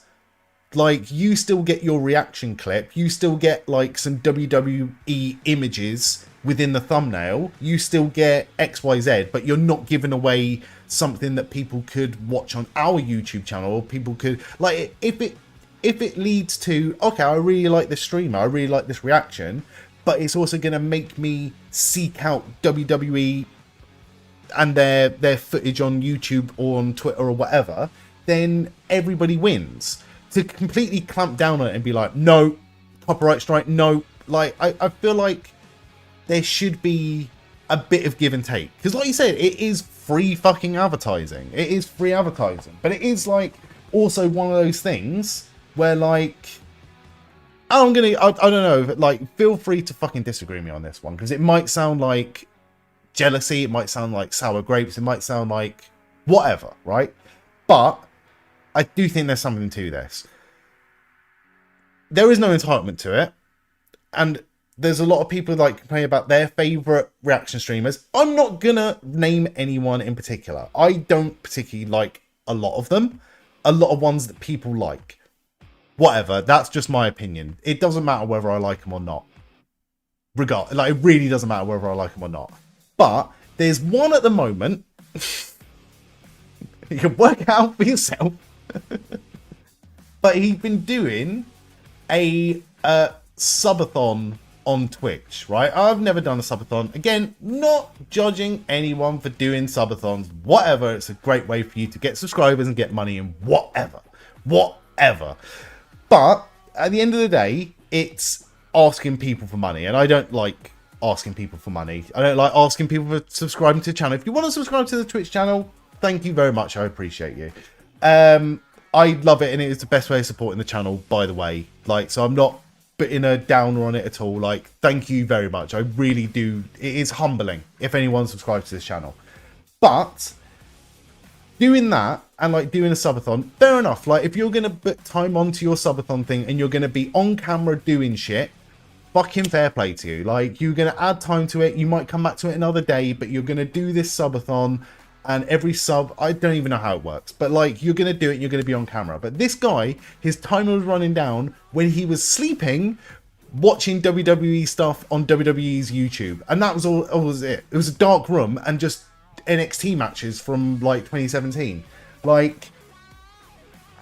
like you still get your reaction clip, you still get like some WWE images within the thumbnail, you still get XYZ, but you're not giving away something that people could watch on our YouTube channel, or people could like, if it leads to, okay, I really like this streamer, I really like this reaction, but it's also going to make me seek out WWE and their footage on YouTube or on Twitter or whatever, then everybody wins. To completely clamp down on it and be like, no, copyright strike, no, like I feel like there should be a bit of give and take. Because like you said, it is free fucking advertising. It is free advertising. But it is like also one of those things where like, I don't know, like feel free to fucking disagree with me on this one, because it might sound like jealousy, it might sound like sour grapes, it might sound like whatever, right? But I do think there's something to this. There is no entitlement to it, and there's a lot of people like complaining about their favorite reaction streamers. I'm not gonna name anyone in particular. I don't particularly like a lot of them. A lot of ones that people like. Whatever, that's just my opinion. It doesn't matter whether I like them or not. It really doesn't matter whether I like them or not. But there's one at the moment. You can work it out for yourself. But he's been doing a subathon on Twitch, right? I've never done a subathon. Again, not judging anyone for doing subathons. Whatever. It's a great way for you to get subscribers and get money and whatever. But at the end of the day, it's asking people for money. And I don't like asking people for money. I don't like asking people for subscribing to the channel. If you want to subscribe to the Twitch channel, thank you very much. I appreciate you. I love it, and it is the best way of supporting the channel, by the way. Like, so I'm not putting a downer on it at all. Like, thank you very much. I really do. It is humbling if anyone subscribes to this channel. But doing that and like doing a subathon, fair enough. Like, if you're gonna put time onto your subathon thing and you're gonna be on camera doing shit, fucking fair play to you. Like, you're gonna add time to it. You might come back to it another day, but you're gonna do this subathon. And every sub, I don't even know how it works, but like, you're going to do it, you're going to be on camera. But this guy, his timer was running down when he was sleeping watching WWE stuff on WWE's YouTube, and that was all. That was it. It was a dark room and just NXT matches from like 2017. Like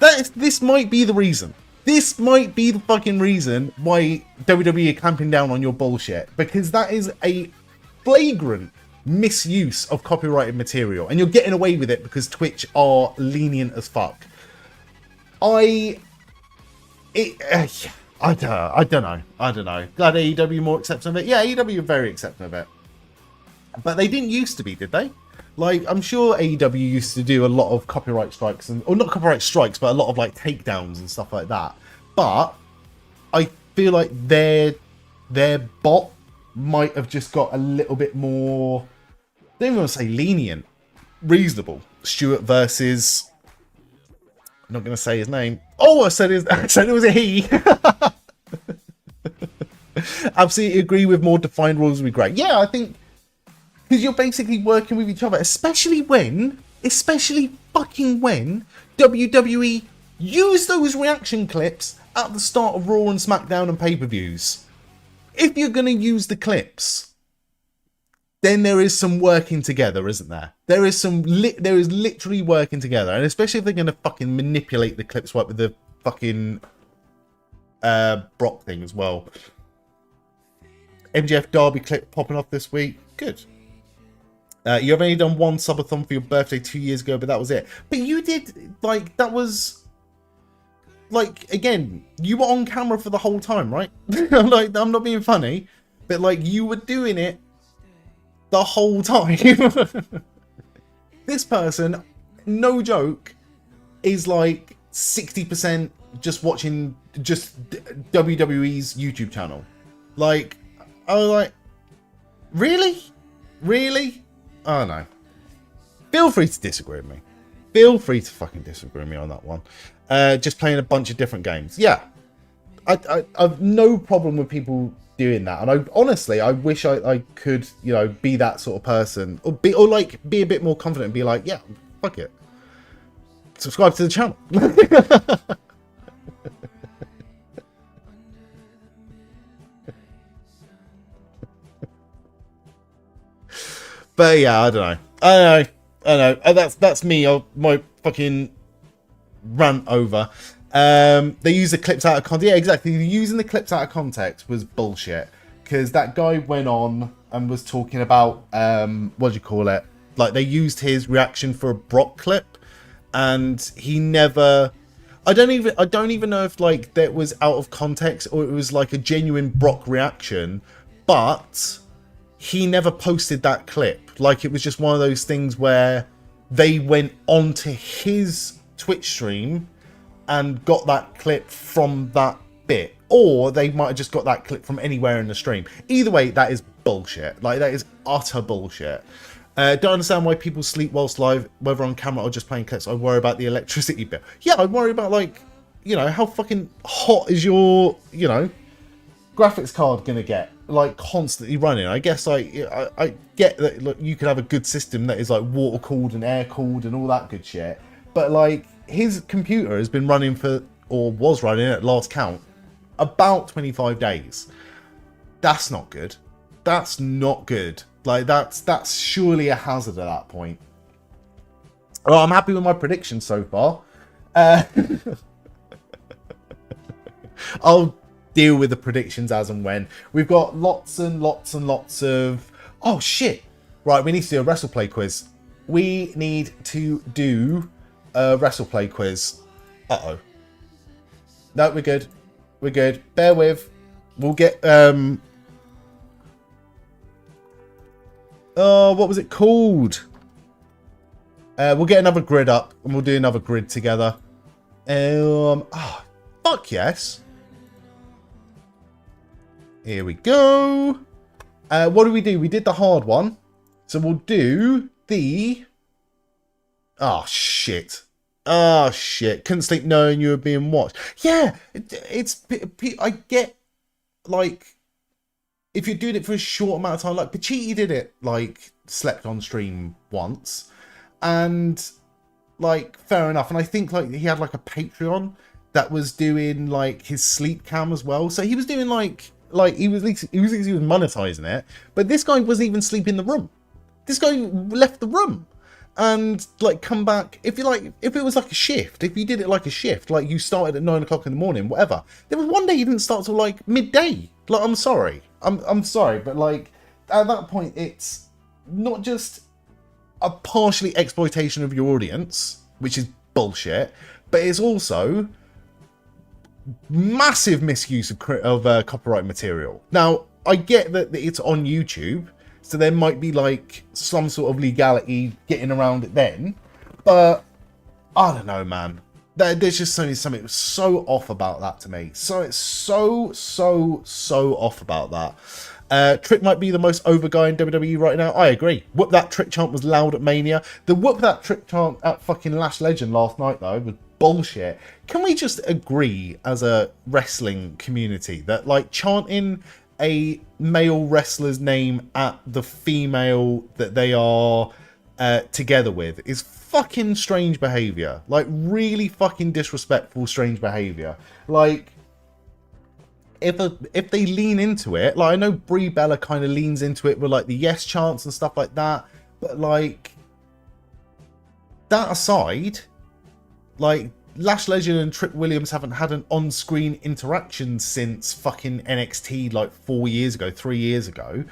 this might be the reason. This might be the fucking reason why WWE are clamping down on your bullshit, because that is a flagrant misuse of copyrighted material, and you're getting away with it because Twitch are lenient as fuck. I don't know. Glad AEW more accepting of it. Yeah, AEW are very accepting of it, but they didn't used to be, did they? Like, I'm sure AEW used to do a lot of copyright strikes, or not copyright strikes, but a lot of like takedowns and stuff like that. But I feel like their bot might have just got a little bit more, I don't even want to say lenient, reasonable. Stewart versus, I'm not going to say his name. Oh, I said it was a he. Absolutely agree with more defined rules would be great. Yeah, I think, because you're basically working with each other, especially fucking when WWE use those reaction clips at the start of Raw and SmackDown and pay-per-views. If you're going to use the clips, then there is some working together, isn't there? There is literally working together, and especially if they're going to fucking manipulate the clips right with the fucking Brock thing as well. MJF Derby clip popping off this week. Good. You have only done one subathon for your birthday 2 years ago, but that was it. But you did, like, that was, like, again, you were on camera for the whole time, right? Like, I'm not being funny, but, like, you were doing it the whole time. This person, no joke, is, like, 60% just watching just WWE's YouTube channel. Like, I was like, really? Really? Oh no. Feel free to disagree with me. Feel free to fucking disagree with me on that one. Just playing a bunch of different games. Yeah. I've no problem with people doing that. And I honestly, I wish I could, you know, be that sort of person. Or be a bit more confident and be like, yeah, fuck it. Subscribe to the channel. But yeah, I don't know. That's me. My fucking rant over. They use the clips out of context. Yeah, exactly. Using the clips out of context was bullshit. Because that guy went on and was talking about what do you call it? Like, they used his reaction for a Brock clip, and he never. I don't even know if like that was out of context or it was like a genuine Brock reaction, but he never posted that clip. Like, it was just one of those things where they went onto his Twitch stream and got that clip from that bit, or they might have just got that clip from anywhere in the stream. Either way, that is bullshit. Like, that is utter bullshit. Don't understand why people sleep whilst live, whether on camera or just playing clips. I worry about the electricity bill. Yeah, I worry about, like, you know, how fucking hot is your, you know, graphics card gonna get, like, constantly running. I guess, like, I get that, look, you can have a good system that is like water cooled and air cooled and all that good shit, but like, his computer has been running for, or was running at last count, about 25 days. That's not good. That's not good. Like, that's surely a hazard at that point. Well, I'm happy with my predictions so far. I'll deal with the predictions as and when. We've got lots and lots and lots of... Oh, shit. Right, we need to do a WrestlePlay quiz. We need to do a WrestlePlay quiz. Uh-oh. No, we're good. We're good. Bear with. We'll get... Oh, what was it called? We'll get another grid up and we'll do another grid together. Oh, fuck yes. Here we go. What do? We did the hard one. So we'll do the... Oh, shit. Oh, shit. Couldn't sleep knowing you were being watched. Yeah, it's... I get, like... If you're doing it for a short amount of time, like Pachiti did it, like, slept on stream once. And, like, fair enough. And I think, like, he had, like, a Patreon that was doing, like, his sleep cam as well. So he was doing, like, like he was monetizing it, but this guy wasn't even sleeping in the room. This guy left the room and like come back. If it was like a shift, if you did it like a shift, like you started at 9 o'clock in the morning, whatever. There was one day you didn't start till like midday. Like, I'm sorry, but like at that point, it's not just a partially exploitation of your audience, which is bullshit, but it's also massive misuse of copyright material. Now, I get that it's on YouTube, so there might be like some sort of legality getting around it then, but I don't know, man. There's just something so off about that to me. So it's so off about that. Trick might be the most over guy in WWE right now. I agree. Whoop That Trick chant was loud at Mania. The Whoop That Trick chant at fucking Lash Legend last night, though, was bullshit. Can we just agree as a wrestling community that, like, chanting a male wrestler's name at the female that they are together with is fucking strange behavior? Like, really fucking disrespectful, strange behavior. Like, if they lean into it, like, I know Brie Bella kind of leans into it with like the yes chants and stuff like that, but like, that aside, like, Lash Legend and Trick Williams haven't had an on-screen interaction since fucking NXT like 4 years ago, 3 years ago.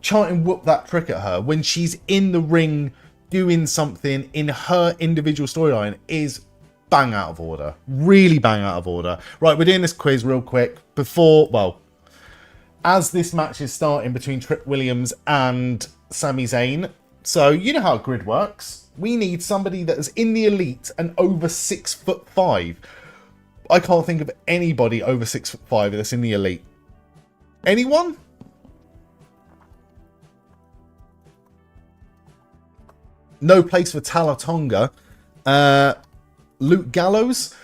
Chanting Whoop That Trick at her when she's in the ring doing something in her individual storyline is bang out of order. Really bang out of order. Right, we're doing this quiz real quick before, well, as this match is starting between Trick Williams and Sami Zayn. So, you know how grid works. We need somebody that is in the elite and over 6'5". I can't think of anybody over 6'5" that's in the elite. Anyone? No place for Talatonga. Luke Gallows?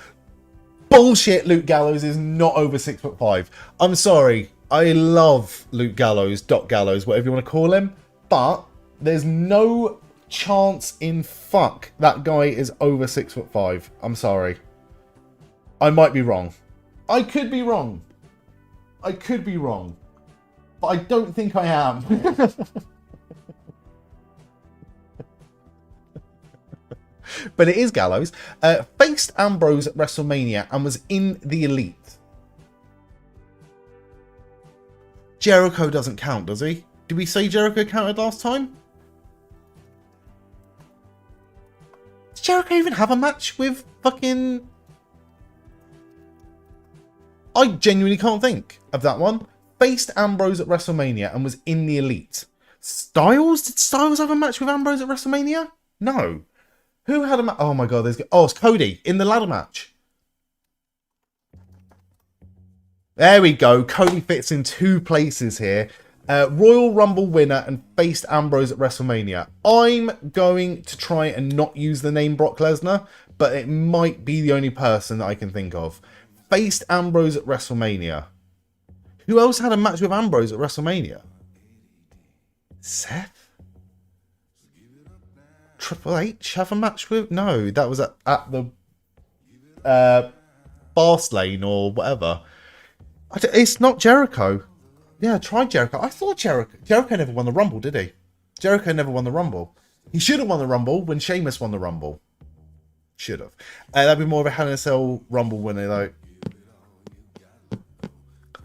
Bullshit, Luke Gallows is not over 6'5". I'm sorry. I love Luke Gallows, Doc Gallows, whatever you want to call him. But there's no chance in fuck that guy is over 6'5". I'm sorry. I might be wrong. I could be wrong. I could be wrong. But I don't think I am. But it is Gallows. Faced Ambrose at WrestleMania and was in the elite. Jericho doesn't count, does he? Did we say Jericho counted last time? Does Jericho even have a match with fucking... I genuinely can't think of that one. Faced Ambrose at WrestleMania and was in the elite. Styles? Did Styles have a match with Ambrose at WrestleMania? No. Who had a match? Oh my god, there's... Oh, it's Cody in the ladder match. There we go. Cody fits in two places here. Royal Rumble winner and faced Ambrose at WrestleMania. I'm going to try and not use the name Brock Lesnar, but it might be the only person that I can think of. Faced Ambrose at WrestleMania. Who else had a match with Ambrose at WrestleMania? Seth? Triple H have a match with? No, that was at the Fastlane or whatever. It's not Jericho. Yeah, try Jericho. I thought Jericho never won the Rumble, did he? Jericho never won the Rumble. He should have won the Rumble when Sheamus won the Rumble. Should have. That'd be more of a Hell in a Cell Rumble winner, though.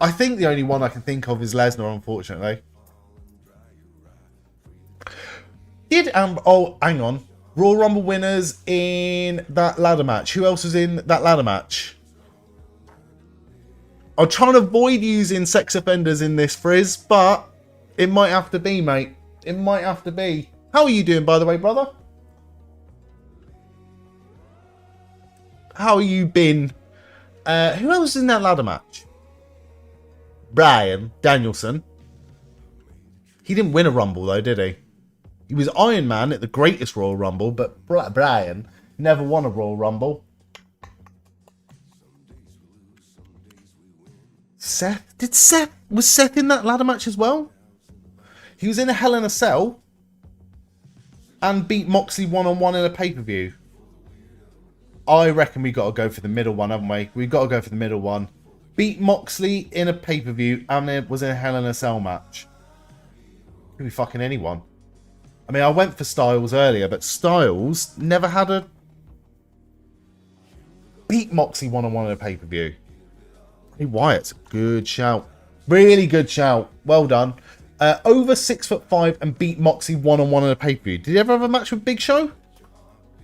I think the only one I can think of is Lesnar, unfortunately. Oh, hang on. Royal Rumble winners in that ladder match. Who else was in that ladder match? I'm trying to avoid using sex offenders in this, Frizz, but it might have to be, mate. It might have to be. How are you doing, by the way, brother? How you been? Who else is in that ladder match? Bryan Danielson. He didn't win a Rumble, though, did he? He was Iron Man at the greatest Royal Rumble, but Bryan never won a Royal Rumble. Seth? Was Seth in that ladder match as well? He was in a Hell in a Cell and beat Moxley one-on-one in a pay-per-view. I reckon we got to go for the middle one, haven't we? We've got to go for the middle one. beat Moxley in a pay-per-view and it was in a Hell in a Cell match. Could be fucking anyone. I mean, I went for Styles earlier, but Styles never had a beat Moxley one-on-one in a pay-per-view. Hey, Wyatt's a good shout. Really good shout. Well done. Over 6'5" and beat Moxley one-on-one in a pay-per-view. Did you ever have a match with Big Show?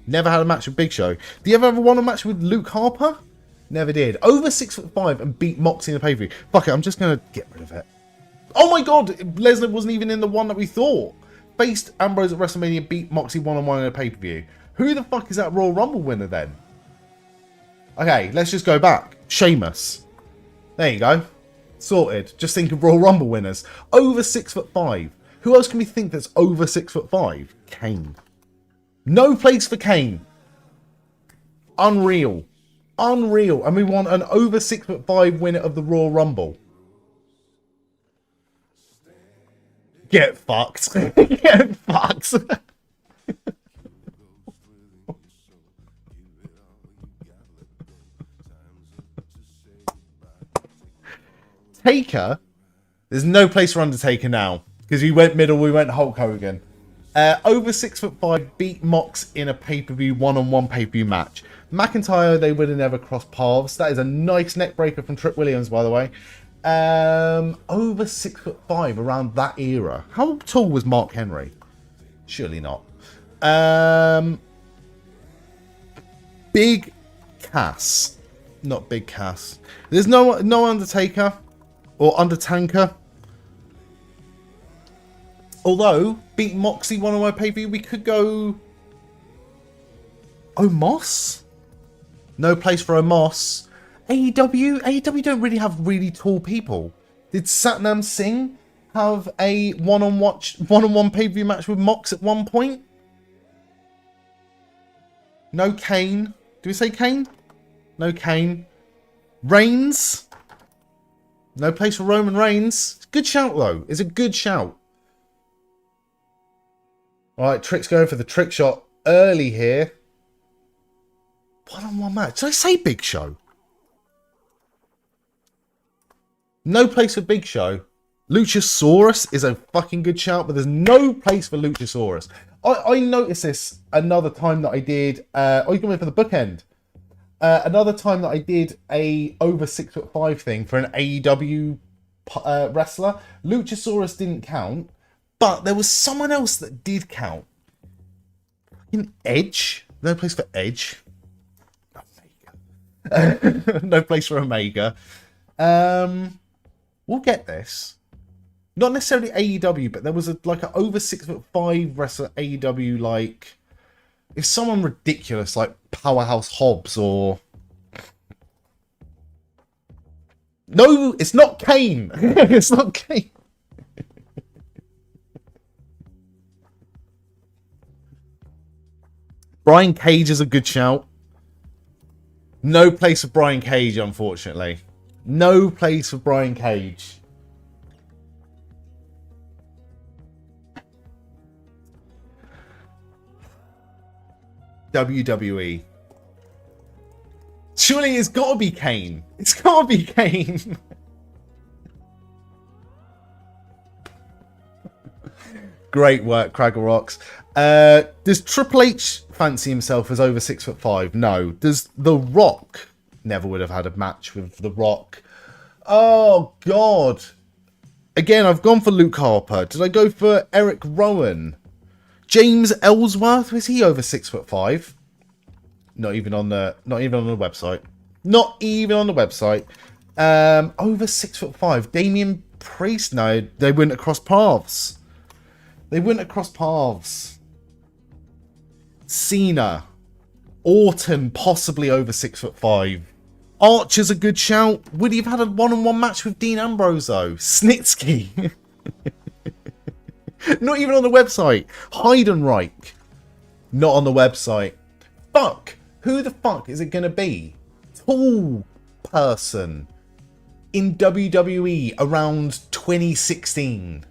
Never had a match with Big Show. Did you ever have a match with Luke Harper? Never did. Over 6'5" and beat Moxley in a pay-per-view. Fuck it, I'm just going to get rid of it. Oh my god, Lesnar wasn't even in the one that we thought. Faced Ambrose at WrestleMania, beat Moxley one-on-one in a pay-per-view. Who the fuck is that Royal Rumble winner then? Okay, let's just go back. Sheamus. There you go. Sorted. Just think of Royal Rumble winners. Over 6'5". Who else can we think that's over 6'5"? Kane. No place for Kane. Unreal. Unreal. And we want an over 6'5" winner of the Royal Rumble. Get fucked. Get fucked. Taker? There's no place for Undertaker now. Because we went middle, we went Hulk Hogan. Over 6'5", beat Mox in a pay-per-view, one-on-one pay-per-view match. McIntyre, they would have never crossed paths. That is a nice neck breaker from Trick Williams, by the way. Over 6'5", around that era. How tall was Mark Henry? Surely not. Big Cass. Not Big Cass. There's no Undertaker or Undertanker. Although, beat Moxley one-on-one pay-per-view, we could go Omos? No place for Omos. AEW don't really have really tall people. Did Satnam Singh have a one-on-one pay-per-view match with Mox at one point? No Kane. Do we say Kane? No Kane. Reigns? No place for Roman Reigns. Good shout though. It's a good shout. Alright, Trick's going for the trick shot early here. One-on-one match. Did I say Big Show? No place for Big Show. Luchasaurus is a fucking good shout, but there's no place for Luchasaurus. I noticed this another time that I did... oh, you can wait for the bookend. Another time that I did a over 6'5" thing for an AEW wrestler. Luchasaurus didn't count, but there was someone else that did count. In Edge. No place for Edge. Omega. No place for Omega. We'll get this. Not necessarily AEW, but there was a like an over 6'5" wrestler AEW, like if someone ridiculous like Powerhouse Hobbs or no, it's not Kane. It's not Kane. Brian Cage is a good shout. No place for Brian Cage, unfortunately. No place for Brian Cage. WWE. Surely it's got to be Kane. It's got to be Kane. Great work, Craggle Rocks. Does Triple H fancy himself as over 6'5"? No. Does The Rock... Never would have had a match with The Rock. Oh, God. Again, I've gone for Luke Harper. Did I go for Eric Rowan? James Ellsworth? Was he over 6'5"? Not even on the website. Not even on the website. Over 6'5". Damian Priest? No, they wouldn't have crossed paths. They wouldn't have crossed paths. Cena. Orton, possibly over 6'5". Archer's a good shout. Would he have had a one-on-one match with Dean Ambrose, though? Snitsky. Not even on the website. Heidenreich. Not on the website. Fuck. Who the fuck is it going to be? Tall person in WWE around 2016.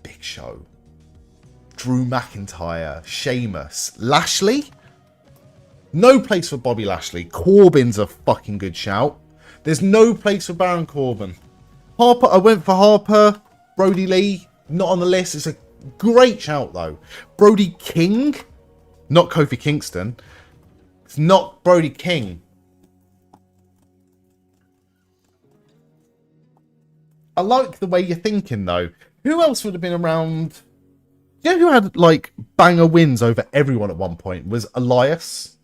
Big Show. Drew McIntyre. Sheamus. Lashley? No place for Bobby Lashley. Corbin's a fucking good shout. There's no place for Baron Corbin. Harper, I went for Harper. Brody Lee, not on the list. It's a great shout, though. Brody King, not Kofi Kingston. It's not Brody King. I like the way you're thinking, though. Who else would have been around? You know who had, like, banger wins over everyone at one point? Was Elias.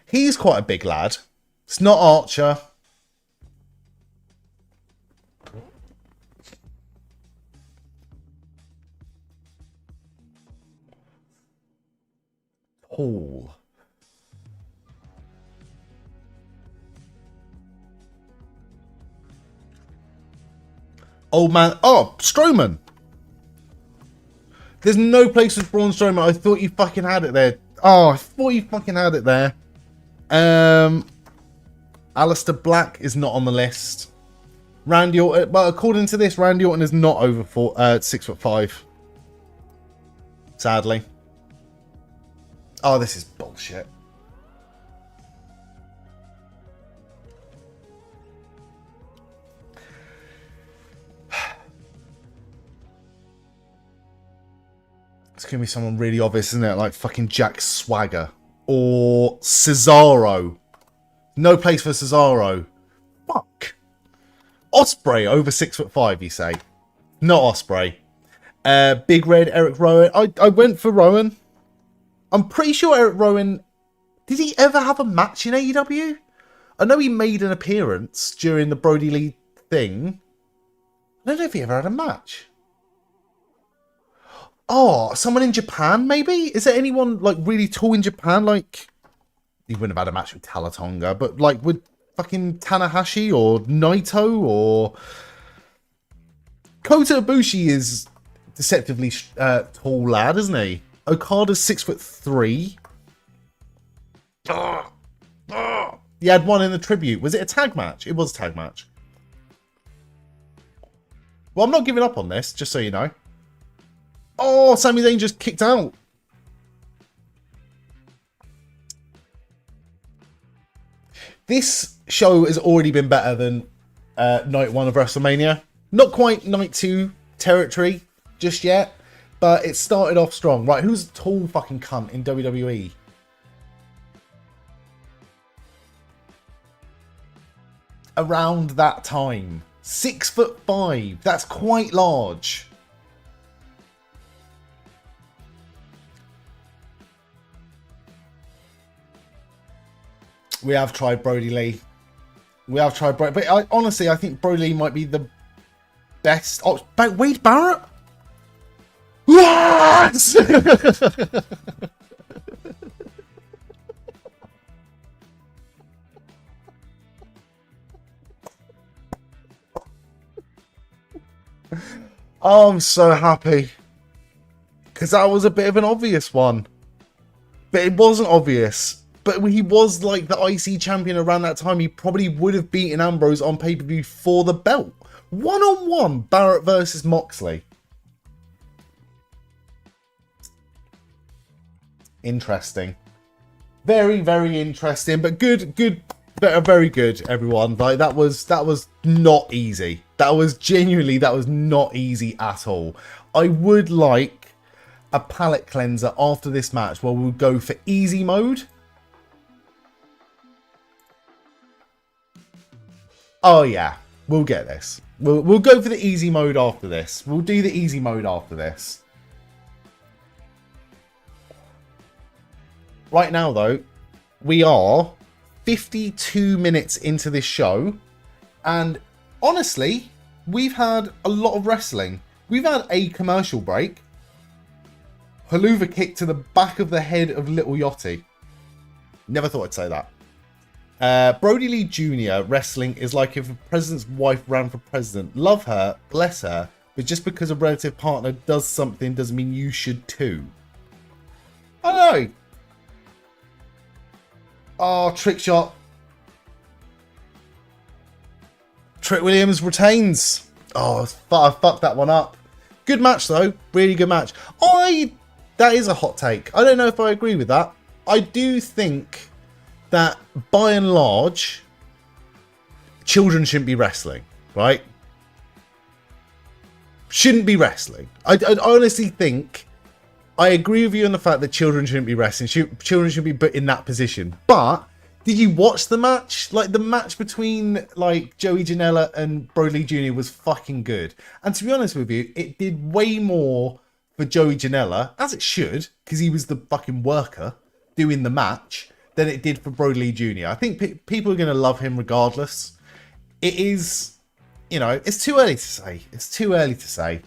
He's quite a big lad. It's not Archer. Hall. Old man. Oh, Strowman. There's no place for Braun Strowman. I thought you fucking had it there. Oh, I thought you fucking had it there. Aleister Black is not on the list. Randy Orton, but according to this, Randy Orton is not over 6'5". Sadly. Oh, this is bullshit. It's going to be someone really obvious, isn't it? Like fucking Jack Swagger. Or Cesaro. No place for Cesaro. Fuck. Osprey over 6'5", you say? Not Osprey. Big Red, Eric Rowan. I went for Rowan. I'm pretty sure Eric Rowan... Did he ever have a match in AEW? I know he made an appearance during the Brody Lee thing. I don't know if he ever had a match. Oh, someone in Japan, maybe? Is there anyone, like, really tall in Japan? Like, he wouldn't have had a match with Talatonga, but, like, with fucking Tanahashi or Naito or... Kota Ibushi is deceptively tall lad, isn't he? Okada's 6'3". He had one in the tribute. Was it a tag match? It was a tag match. Well, I'm not giving up on this, just so you know. Oh, Sami Zayn just kicked out. This show has already been better than night 1 of WrestleMania. Not quite night 2 territory just yet, but it started off strong. Right, who's a tall fucking cunt in WWE? Around that time. 6'5". That's quite large. We have tried Brody Lee. We have tried Brody, but honestly, I think Brody Lee might be the best. Oh, Wade Barrett? Yes! Oh, I'm so happy. Because that was a bit of an obvious one. But it wasn't obvious. But he was like the IC champion around that time. He probably would have beaten Ambrose on pay-per-view for the belt. 1-on-1, Barrett versus Moxley. Interesting. Very, very interesting. But good, very good, everyone. Like that was not easy. That was not easy at all. I would like a palate cleanser after this match where we'll go for easy mode. Oh yeah, we'll get this. We'll go for the easy mode after this. We'll do the easy mode after this. Right now though, we are 52 minutes into this show, and honestly, we've had a lot of wrestling. We've had a commercial break. Haluva kick to the back of the head of Little Yachty. Never thought I'd say that. Brody Lee Jr. wrestling is like if a president's wife ran for president. Love her, bless her, but just because a relative partner does something doesn't mean you should too. I don't know. Oh, trick shot. Trick Williams retains. Oh, I fucked that one up. Good match though. Really good match. That is a hot take. I don't know if I agree with that. I do think that by and large, children shouldn't be wrestling, right? Shouldn't be wrestling. I honestly think, I agree with you on the fact that children shouldn't be wrestling. Children should be put in that position. But did you watch the match? Like, the match between, like, Joey Janela and Brody Jr. was fucking good. And to be honest with you, it did way more for Joey Janela, as it should, because he was the fucking worker doing the match, than it did for Brody Jr. I think people are going to love him regardless. It is, you know, it's too early to say. It's too early to say.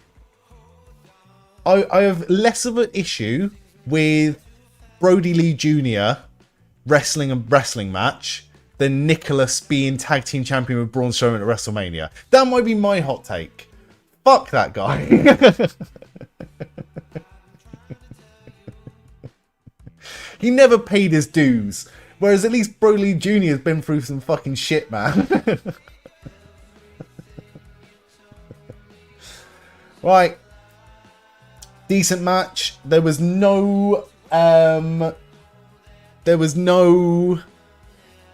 I have less of an issue with Brody Lee Jr. wrestling a wrestling match than Nicholas being tag team champion with Braun Strowman at WrestleMania. That might be my hot take. Fuck that guy. He never paid his dues. Whereas at least Brody Lee Jr. has been through some fucking shit, man. Right. Decent match. There was no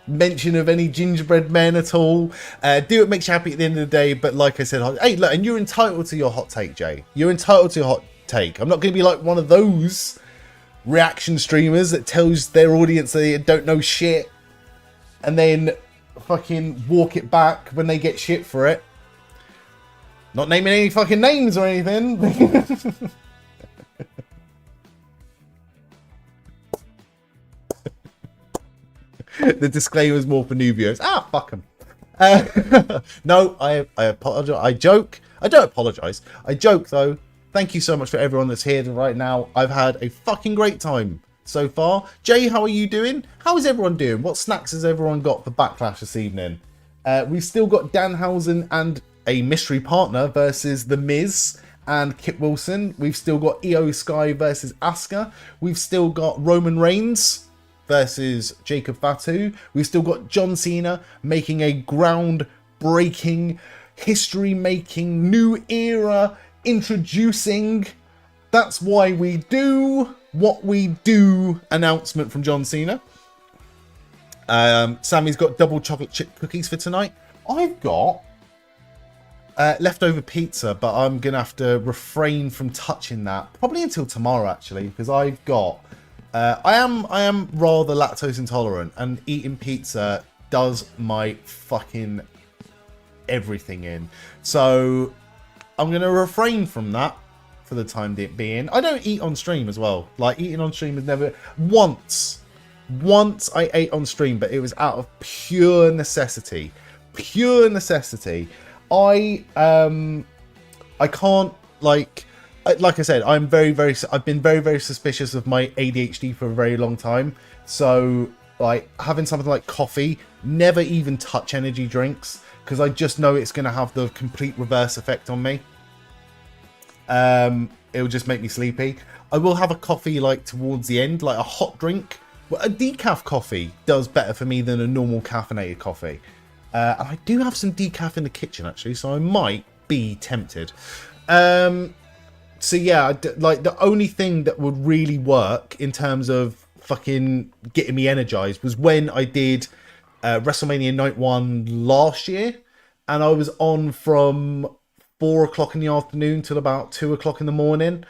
mention of any gingerbread men at all. Do it makes you happy at the end of the day, but like I said, hey, look, and you're entitled to your hot take, Jay. You're entitled to your hot take. I'm not going to be like one of those reaction streamers that tells their audience they don't know shit and then fucking walk it back when they get shit for it. Not naming any fucking names or anything. The disclaimer's more for new viewers. Ah, fuck them. No, I apologize. I joke. I don't apologize. I joke, though. Thank you so much for everyone that's here right now. I've had a fucking great time so far. Jay, how are you doing? How is everyone doing? What snacks has everyone got for Backlash this evening? We've still got Danhausen and a mystery partner versus the Miz and Kit Wilson. We've still got Iyo Sky versus Asuka. We've still got Roman Reigns versus Jacob Fatu. We've still got John Cena making a ground-breaking, history-making, new era, introducing "That's Why We Do What We Do" announcement from John Cena. Sammy's got double chocolate chip cookies for tonight. I've got leftover pizza, but I'm going to have to refrain from touching that probably until tomorrow, actually, because I've got I am rather lactose intolerant, and eating pizza does my fucking everything in. So I'm going to refrain from that for the time being. I don't eat on stream as well. Like, eating on stream is never... Once I ate on stream, but it was out of pure necessity. Pure necessity. I can't, like I said, I've been very suspicious of my ADHD for a very long time. So, like, having something like coffee, never even touch energy drinks, because I just know it's going to have the complete reverse effect on me. It'll just make me sleepy. I will have a coffee, like, towards the end, like a hot drink. Well, a decaf coffee does better for me than a normal caffeinated coffee. And I do have some decaf in the kitchen, actually, so I might be tempted. So yeah, like, the only thing that would really work in terms of fucking getting me energized was when I did WrestleMania Night 1 last year, and I was on from 4 o'clock in the afternoon till about 2 o'clock in the morning,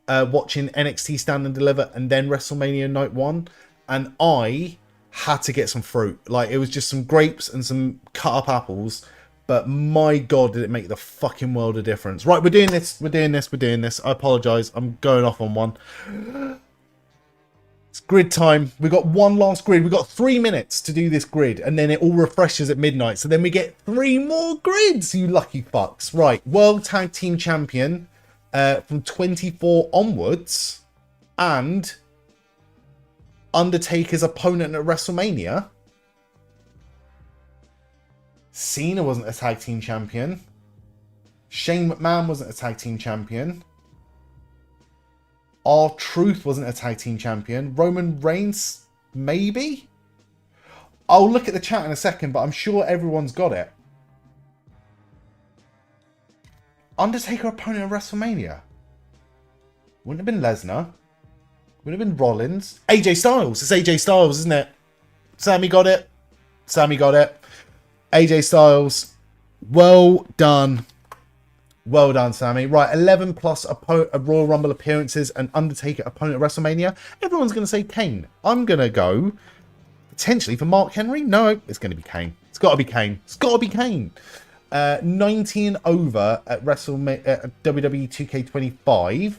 watching NXT Stand and Deliver and then WrestleMania Night 1, and I had to get some fruit. Like, it was just some grapes and some cut up apples, but my god, did it make the fucking world of difference. Right, we're doing this. I apologize, I'm going off on one. It's grid time. We got one last grid. We got 3 minutes to do this grid, and then it all refreshes at midnight. So then we get 3 more grids, you lucky fucks. Right, World Tag Team Champion from 24 onwards, and Undertaker's opponent at WrestleMania. Cena wasn't a tag team champion. Shane McMahon wasn't a tag team champion. R-Truth wasn't a tag team champion. Roman Reigns, maybe? I'll look at the chat in a second, but I'm sure everyone's got it. Undertaker opponent at WrestleMania. Wouldn't have been Lesnar. Would have been Rollins. AJ Styles. It's AJ Styles, isn't it? Sami got it. Sami got it. AJ Styles, well done. Well done, Sami. Right, 11 plus Royal Rumble appearances and Undertaker opponent at WrestleMania. Everyone's going to say Kane. I'm going to go potentially for Mark Henry. No, it's going to be Kane. It's got to be Kane. It's got to be Kane. 19 over at WWE 2K25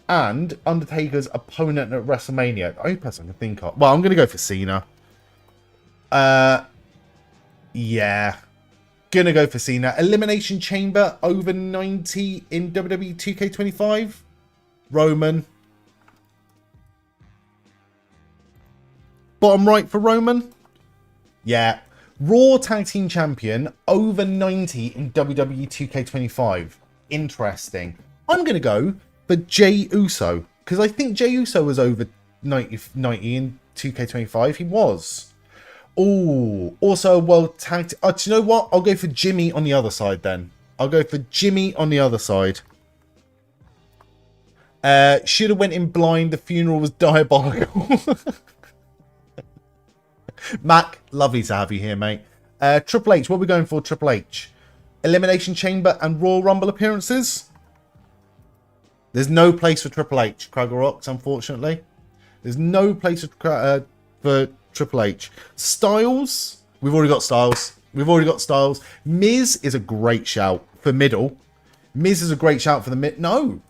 and Undertaker's opponent at WrestleMania. The only person I can think of. Well, I'm going to go for Cena. Yeah. Gonna go for Cena. Elimination Chamber over 90 in WWE 2K25. Roman. Bottom right for Roman. Yeah. Raw Tag Team Champion over 90 in WWE 2K25. Interesting. I'm gonna go for Jey Uso because I think Jey Uso was over 90 in 2K25. He was. Oh, also a world tag. Do you know what? I'll go for Jimmy on the other side then. I'll go for Jimmy on the other side. Should have went in blind. The funeral was diabolical. Mac, lovely to have you here, mate. Triple H, what are we going for, Triple H? Elimination Chamber and Royal Rumble appearances? There's no place for Triple H, Craggle Rocks, unfortunately. There's no place for Triple H. Styles. We've already got Styles. Miz is a great shout for middle. Miz is a great shout for the mid. No.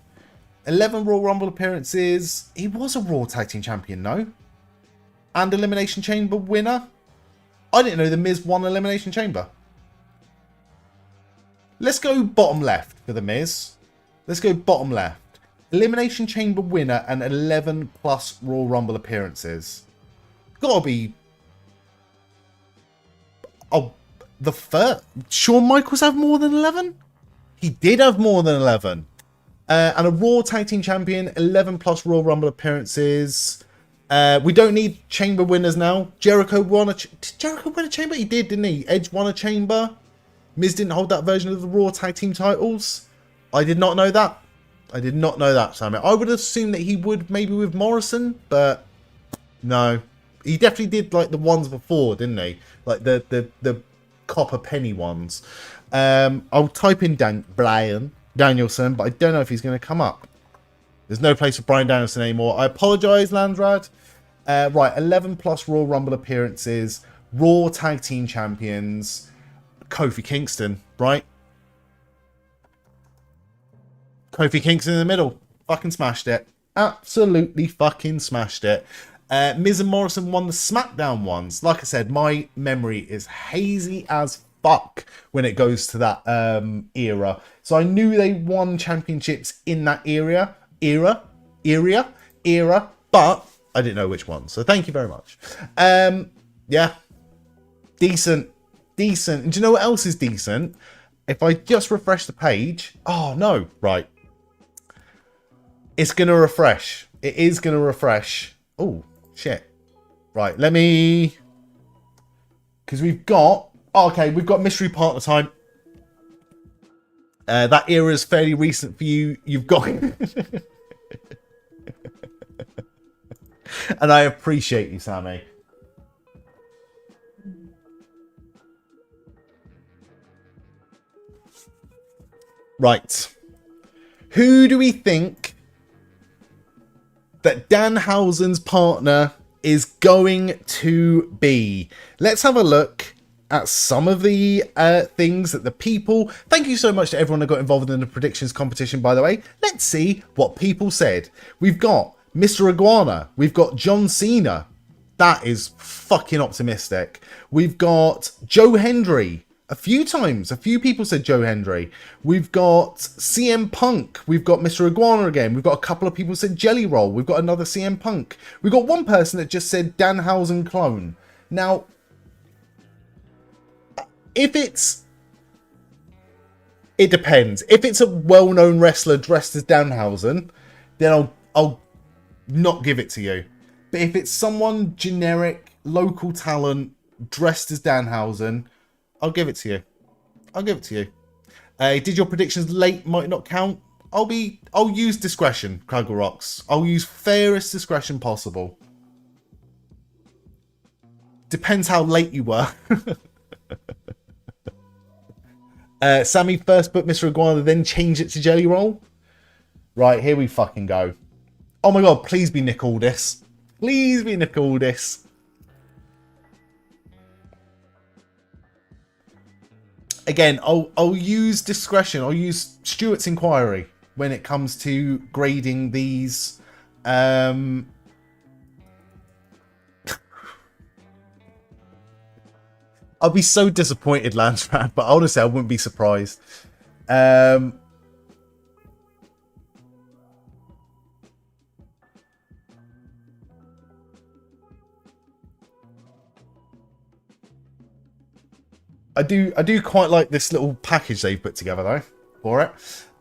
11 Royal Rumble appearances. He was a Raw Tag Team Champion, no? And Elimination Chamber winner. I didn't know the Miz won Elimination Chamber. Let's go bottom left for the Miz. Let's go bottom left. Elimination Chamber winner and 11 plus Royal Rumble appearances. Gotta be. Oh, the first. Shawn Michaels have more than 11? He did have more than 11. And a Raw Tag Team Champion, 11 plus Royal Rumble appearances. We don't need Chamber winners now. Jericho won a. Did Jericho win a Chamber? He did, didn't he? Edge won a Chamber. Miz didn't hold that version of the Raw Tag Team titles. I did not know that. Sami. I would assume that he would maybe with Morrison, but no. He definitely did like the ones before, didn't he? Like the copper penny ones. I'll type in Brian Danielson, but I don't know if he's going to come up. There's no place for Brian Danielson anymore. I apologise, Landrad. Right, 11 plus Royal Rumble appearances. Raw Tag Team Champions. Kofi Kingston, right? Kofi Kingston in the middle. Fucking smashed it. Absolutely fucking smashed it. Miz and Morrison won the SmackDown ones. Like I said, my memory is hazy as fuck when it goes to that era. So I knew they won championships in that era, but I didn't know which one. So thank you very much. Yeah, decent. And do you know what else is decent? If I just refresh the page. Oh no, right. It's gonna refresh. It is gonna refresh. Oh shit. Right, let me. Because we've got. Oh, okay, we've got mystery partner time. That era is fairly recent for you. You've got. And I appreciate you, Sami. Right. Who do we think that Danhausen's partner is going to be? Let's have a look at some of the things that the people... Thank you so much to everyone that got involved in the predictions competition, by the way. Let's see what people said. We've got Mr. Iguana. We've got John Cena. That is fucking optimistic. We've got Joe Hendry. A few people said Joe Hendry. We've got CM Punk. We've got Mr. Iguana again. We've got a couple of people said Jelly Roll. We've got another CM Punk. We've got one person that just said Danhausen clone. Now, if it's... It depends. If it's a well-known wrestler dressed as Danhausen, then I'll not give it to you. But if it's someone generic, local talent, dressed as Danhausen... I'll give it to you. Did your predictions late might not count? I'll use discretion, Craggle Rocks. I'll use fairest discretion possible. Depends how late you were. Sami first put Mr. Iguana, then changed it to Jelly Roll. Right, here we fucking go. Oh my god, please be Nick Aldis. Please be Nick Aldis. Again, I'll use discretion. I'll use Stuart's inquiry when it comes to grading these. I'd be so disappointed, Lansford, but honestly, I wouldn't be surprised. I do quite like this little package they've put together though for it.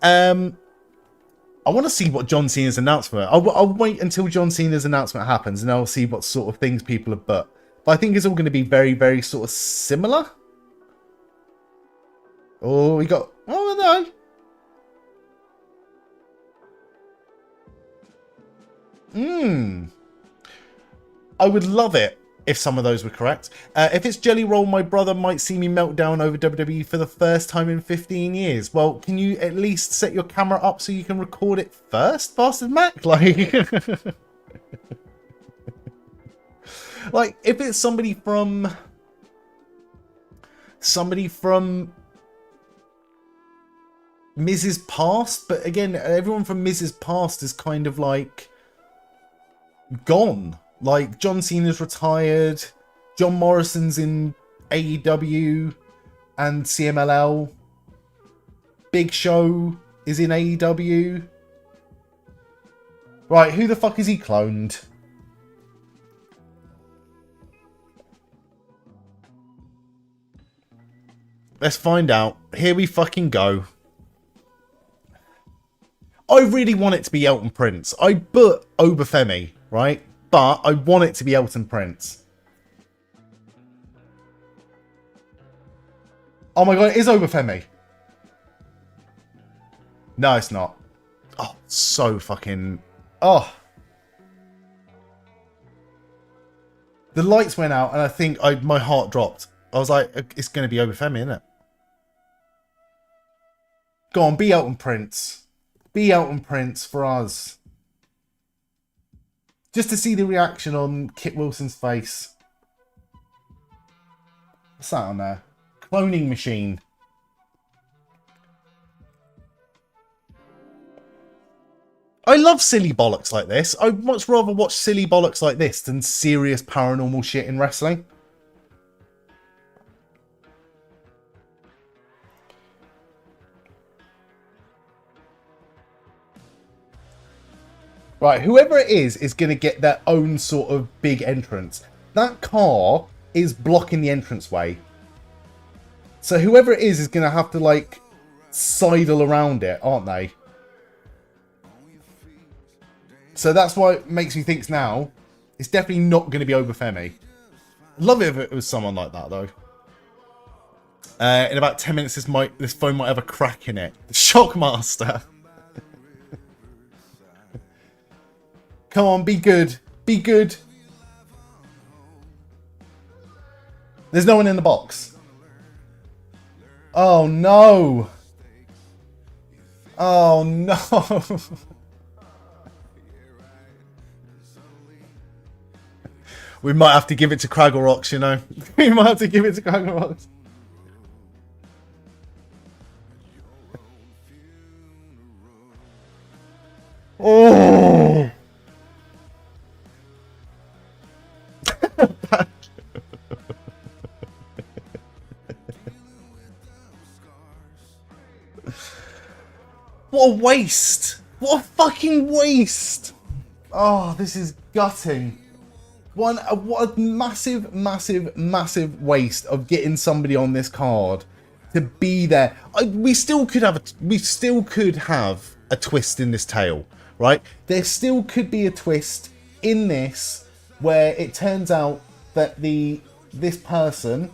I want to see what John Cena's announcement. I'll wait until John Cena's announcement happens, and I'll see what sort of things people have put. But I think it's all going to be very, very sort of similar. Oh, we got. Oh no. I would love it if some of those were correct. If it's Jelly Roll, my brother might see me melt down over WWE for the first time in 15 years. Well, can you at least set your camera up so you can record it first, Bastard Mac? Like, like if it's somebody from Miz's past, but again, everyone from Miz's past is kind of like gone. Like, John Cena's retired, John Morrison's in AEW and CMLL, Big Show is in AEW. Right, who the fuck is he cloned? Let's find out. Here we fucking go. I really want it to be Elton Prince. I put Obafemi, right? But I want it to be Elton Prince. Oh my god, it is Obafemi. No, it's not. Oh, so fucking... Oh. The lights went out and I think my heart dropped. I was like, it's going to be Obafemi, isn't it? Go on, be Elton Prince. Be Elton Prince for us. Just to see the reaction on Kit Wilson's face. What's that on there? Cloning machine. I love silly bollocks like this. I'd much rather watch silly bollocks like this than serious paranormal shit in wrestling. Right, whoever it is going to get their own sort of big entrance. That car is blocking the entranceway. So whoever it is going to have to, like, sidle around it, aren't they? So that's why it makes me think now, it's definitely not going to be Obafemi. Love it if it was someone like that, though. In about 10 minutes, this phone might have a crack in it. The Shockmaster. Come on, be good. Be good. There's no one in the box. Oh, no. Oh, no. We might have to give it to Craggle Rocks, you know. We might have to give it to Craggle Rocks. Oh. What a waste! What a fucking waste! Oh, this is gutting. What a massive, massive, massive waste of getting somebody on this card to be there. We still could have a twist in this tale, right? There still could be a twist in this where it turns out that this person,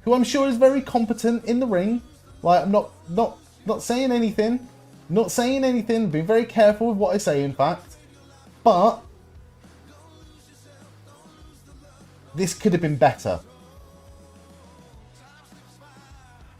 who I'm sure is very competent in the ring, like I'm not saying anything. Not saying anything, being very careful with what I say, in fact. But this could have been better.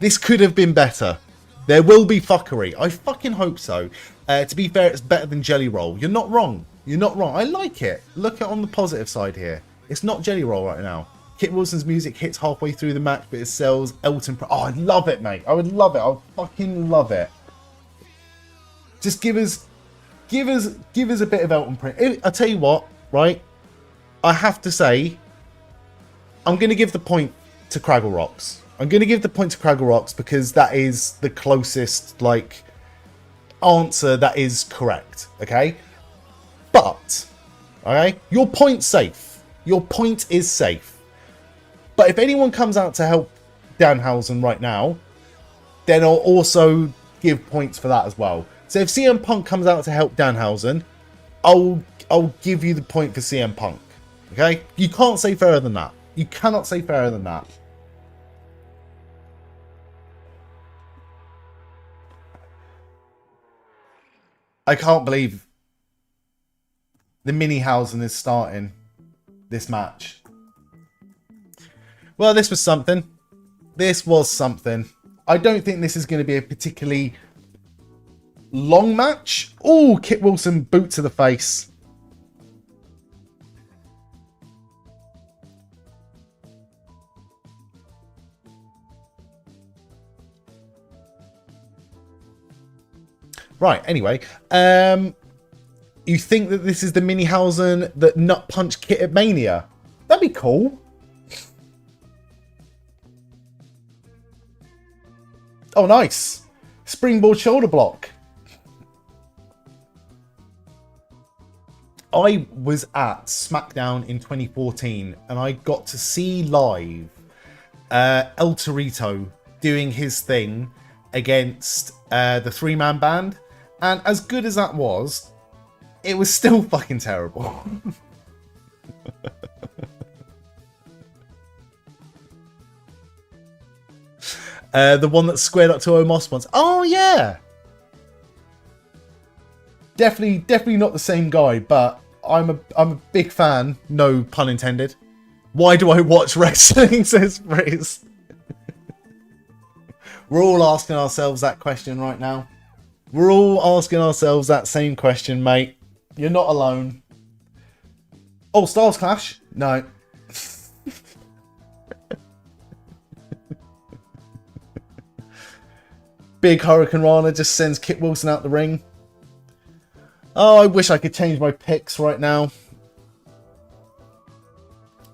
This could have been better. There will be fuckery. I fucking hope so. To be fair, it's better than Jelly Roll. You're not wrong. You're not wrong. I like it. Look at on the positive side here. It's not Jelly Roll right now. Kit Wilson's music hits halfway through the match, but it sells Elton. Oh, I'd love it, mate. I would love it. I would fucking love it. Just give us a bit of Elton print. I tell you what, right? I have to say, I'm going to give the point to Craggle Rocks. I'm going to give the point to Craggle Rocks because that is the closest, like, answer that is correct. Okay, but okay, your point's safe. Your point is safe. But if anyone comes out to help Danhausen right now, then I'll also give points for that as well. So if CM Punk comes out to help Danhausen, I'll give you the point for CM Punk. Okay? You can't say fairer than that. You cannot say fairer than that. I can't believe the Minihausen is starting this match. Well, this was something. This was something. I don't think this is going to be a particularly long match. Oh, Kit Wilson boot to the face. Right, anyway. You think that this is the Minihausen that nut punched Kit at Mania? That'd be cool. Oh, nice. Springboard shoulder block. I was at SmackDown in 2014 and I got to see live El Torito doing his thing against the three-man band. And as good as that was, it was still fucking terrible. The one that squared up to Omos once. Oh, yeah. Definitely not the same guy, but I'm a big fan. No pun intended. Why do I watch wrestling, says Frizz. We're all asking ourselves that question right now. We're all asking ourselves that same question, mate. You're not alone. Oh, Stars Clash? No. Big Hurricane Rana just sends Kit Wilson out the ring. Oh, I wish I could change my picks right now.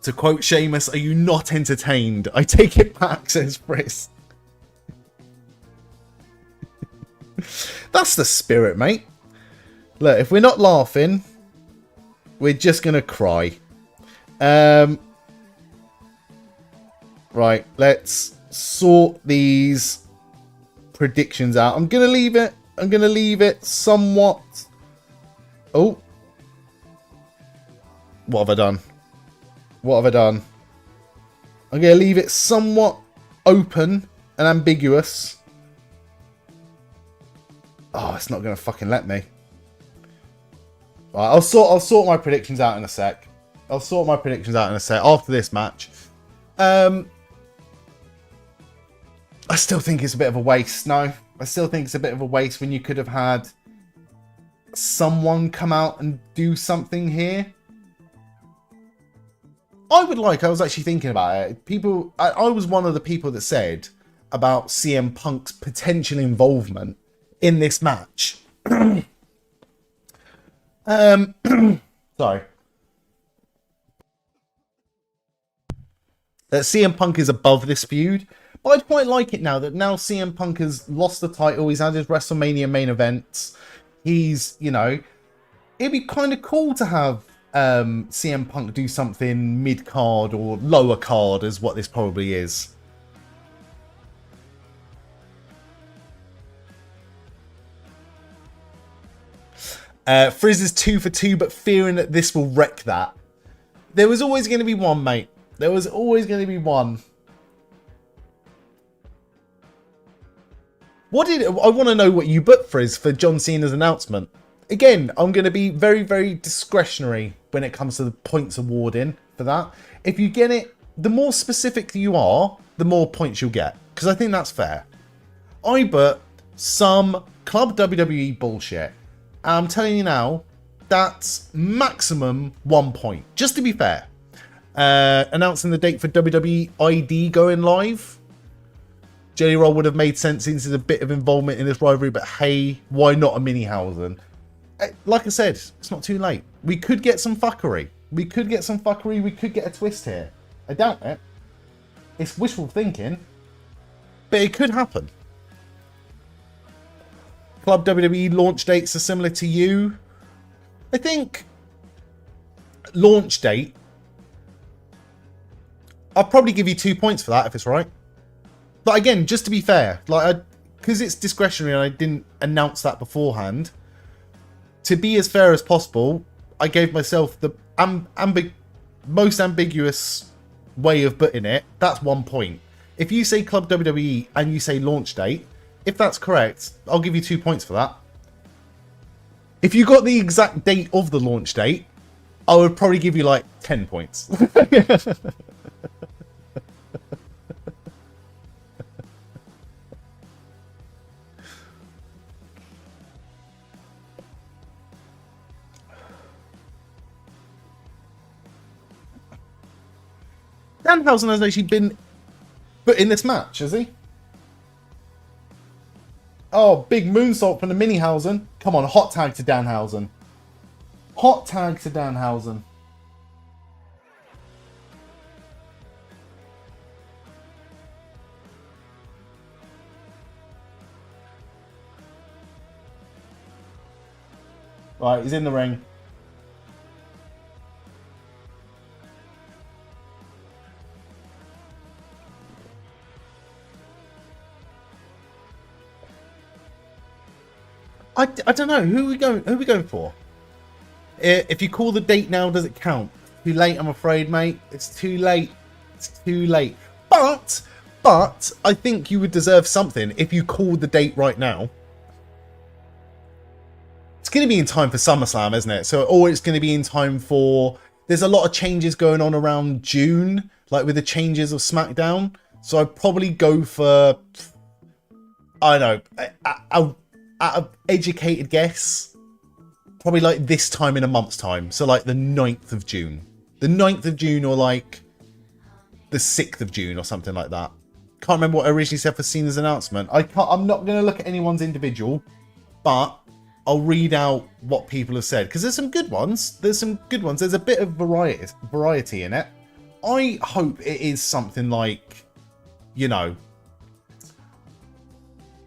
To quote Sheamus, are you not entertained? I take it back, says Frizz. That's the spirit, mate. Look, if we're not laughing, we're just going to cry. Right, let's sort these predictions out. I'm going to leave it somewhat. Oh. What have I done? What have I done? I'm going to leave it somewhat open and ambiguous. Oh, it's not going to fucking let me. Right, I'll sort my predictions out in a sec. After this match. I still think it's a bit of a waste. No, I still think it's a bit of a waste when you could have had someone come out and do something here. I was actually thinking about it. I was one of the people that said about CM Punk's potential involvement in this match. Sorry. That CM Punk is above this feud. But I'd quite like it now that CM Punk has lost the title. He's had his WrestleMania main events. He's, it'd be kind of cool to have CM Punk do something mid-card or lower card as what this probably is. Frizz is 2 for 2, but fearing that this will wreck that. There was always going to be one, mate. There was always going to be one. I want to know what you booked, Frizz, for John Cena's announcement. Again, I'm going to be very, very discretionary when it comes to the points awarding for that. If you get it the more specific you are, the more points you'll get. Because I think that's fair. I put some Club WWE bullshit. I'm telling you now, that's maximum 1 point. Just to be fair. Announcing the date for WWE ID going live. Jelly Roll would have made sense since there's a bit of involvement in this rivalry, but hey, why not a Minihausen? Like I said, it's not too late. We could get some fuckery. We could get a twist here. I doubt it. It's wishful thinking, but it could happen. Club WWE launch dates are similar to you. I think launch date, I'll probably give you 2 points for that if it's right. But again, just to be fair, like, because it's discretionary and I didn't announce that beforehand, to be as fair as possible, I gave myself the most ambiguous way of putting it. That's 1 point. If you say Club WWE and you say launch date, if that's correct, I'll give you 2 points for that. If you got the exact date of the launch date, I would probably give you like 10 points. Danhausen has actually been put in this match, has he? Oh, big moonsault from the Minihausen. Come on, hot tag to Danhausen. Hot tag to Danhausen. Right, he's in the ring. I don't know. Who are we going for? If you call the date now, does it count? Too late, I'm afraid, mate. It's too late. It's too late. But I think you would deserve something if you called the date right now. It's going to be in time for SummerSlam, isn't it? So, or it's going to be in time for... There's a lot of changes going on around June, like with the changes of SmackDown. So I'd probably go for... I don't know. At an educated guess, probably like this time in a month's time. So like the 9th of June. The 9th of June or like the 6th of June or something like that. Can't remember what I originally said for Cena's announcement. I'm not going to look at anyone's individual, but I'll read out what people have said. Because there's some good ones. There's a bit of variety in it. I hope it is something like, you know,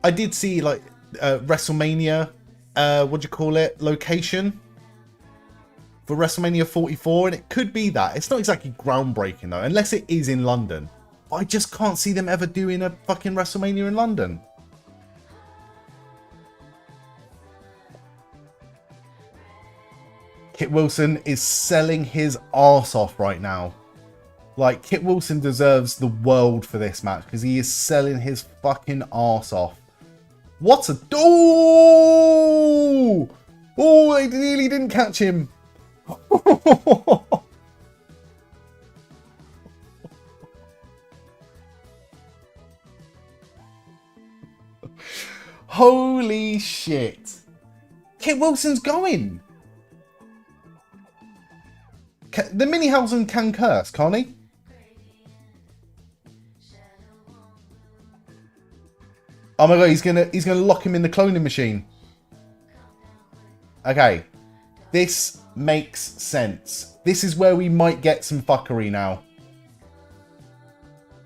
I did see like WrestleMania, what do you call it, location for WrestleMania 44, and it could be that. It's not exactly groundbreaking though, unless it is in London. I just can't see them ever doing a fucking WrestleMania in London. Kit Wilson is selling his arse off right now. Like, Kit Wilson deserves the world for this match because he is selling his fucking arse off. What a... Oh! Oh, they nearly didn't catch him. Holy shit. Kit Wilson's going. The Minihausen can curse, can't he? Oh my god, he's gonna lock him in the cloning machine. Okay. This makes sense. This is where we might get some fuckery now.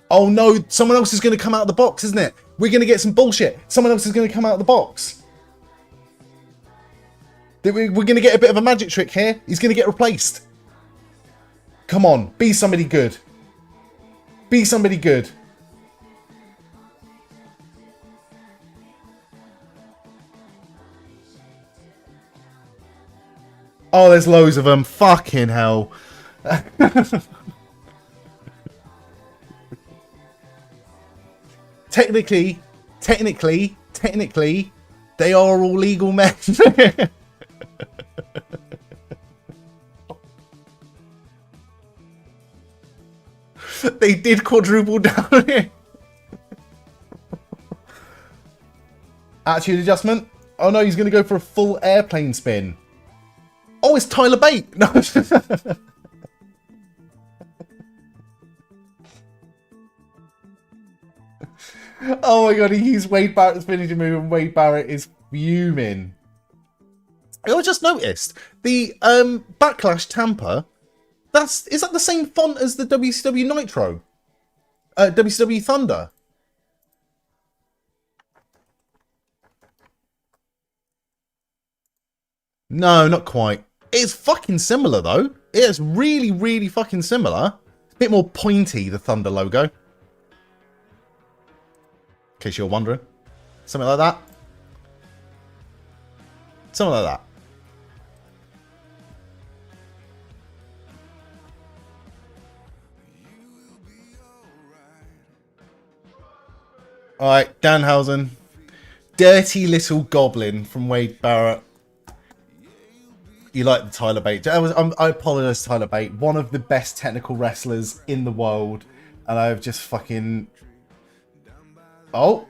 Oh no, someone else is gonna come out of the box, isn't it? We're gonna get some bullshit. Someone else is gonna come out of the box. We're gonna get a bit of a magic trick here. He's gonna get replaced. Come on, be somebody good. Be somebody good. Oh, there's loads of them. Fucking hell. Technically, they are all legal men. They did quadruple down here. Attitude adjustment. Oh no, he's going to go for a full airplane spin. Oh, it's Tyler Bate. No. Oh my god, he used Wade Barrett's finishing move and Wade Barrett is fuming. I just noticed the Backlash Tampa, is that the same font as the WCW Nitro? WCW Thunder? No, not quite. It's fucking similar though. It's really, really fucking similar. A bit more pointy, the Thunder logo. In case you're wondering. Something like that. Something like that. Alright, Danhausen. Dirty little goblin from Wade Barrett. You like the Tyler Bate. I apologise, Tyler Bate. One of the best technical wrestlers in the world. And I've just fucking... Oh.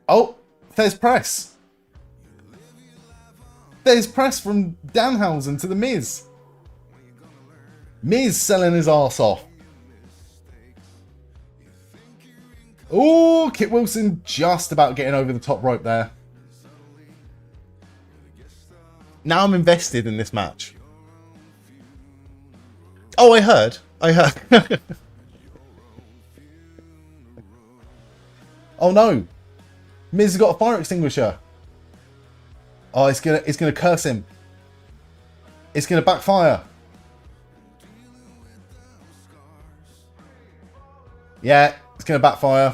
Oh. There's press. There's press from Danhausen to the Miz. Miz selling his arse off. Oh, Kit Wilson just about getting over the top rope there. Now I'm invested in this match. Oh, I heard. Oh no. Miz has got a fire extinguisher. Oh, it's gonna curse him. It's gonna backfire. Yeah, it's gonna backfire.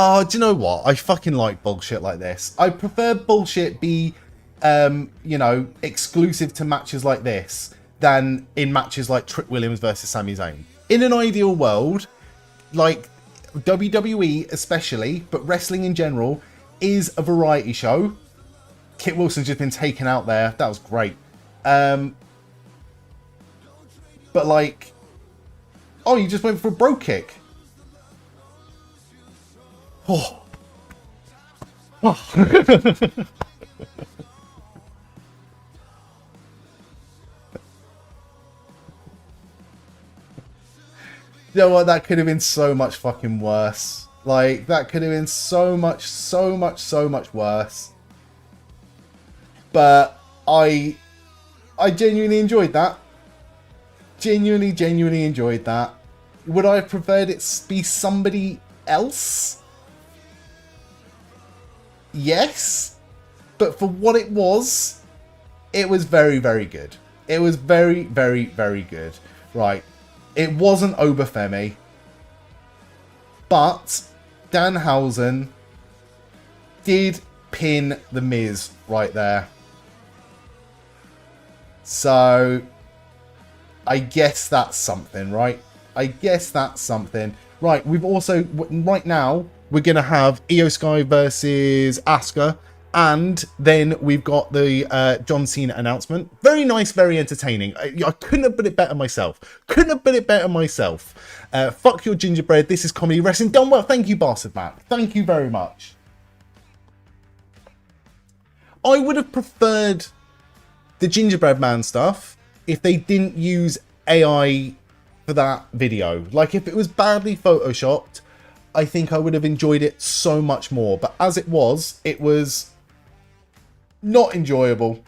Oh, do you know what? I fucking like bullshit like this. I prefer bullshit be, you know, exclusive to matches like this than in matches like Trick Williams versus Sami Zayn. In an ideal world, like WWE especially, but wrestling in general, is a variety show. Kit Wilson's just been taken out there. That was great. But like, oh, you just went for a bro kick. Oh. Oh. You know what? That could have been so much fucking worse. Like, that could have been so much worse. But I genuinely enjoyed that. Genuinely enjoyed that. Would I have preferred it be somebody else? Yes. But for what it was very, very good. It was very, very, very good. Right. It wasn't Obafemi. But Danhausen did pin the Miz right there. So I guess that's something, right? I guess that's something. Right, we've also, right now, we're going to have Iyo Sky versus Asuka. And then we've got the John Cena announcement. Very nice, very entertaining. I couldn't have put it better myself. Fuck your gingerbread. This is comedy wrestling. Done well. Thank you, Bastard Matt. Thank you very much. I would have preferred the gingerbread man stuff if they didn't use AI for that video. Like, if it was badly photoshopped, I think I would have enjoyed it so much more. But as it was not enjoyable.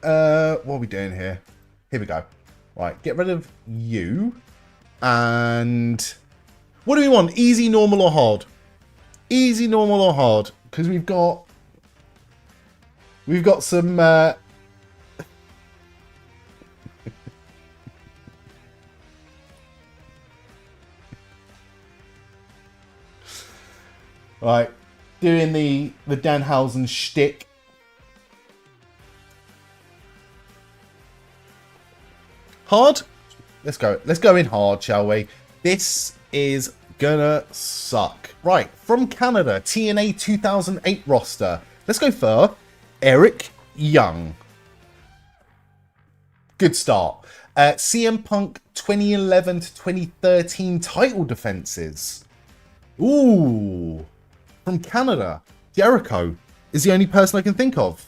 What are we doing here? Here we go. Right, get rid of you. And what do we want? Easy, normal, or hard? Easy, normal, or hard? Because we've got some right, doing the Danhausen shtick. Hard? Let's go in hard, shall we? This is gonna suck. Right, from Canada, TNA 2008 roster. Let's go for Eric Young. Good start. CM Punk 2011 to 2013 title defenses. Ooh. From Canada, Jericho is the only person I can think of.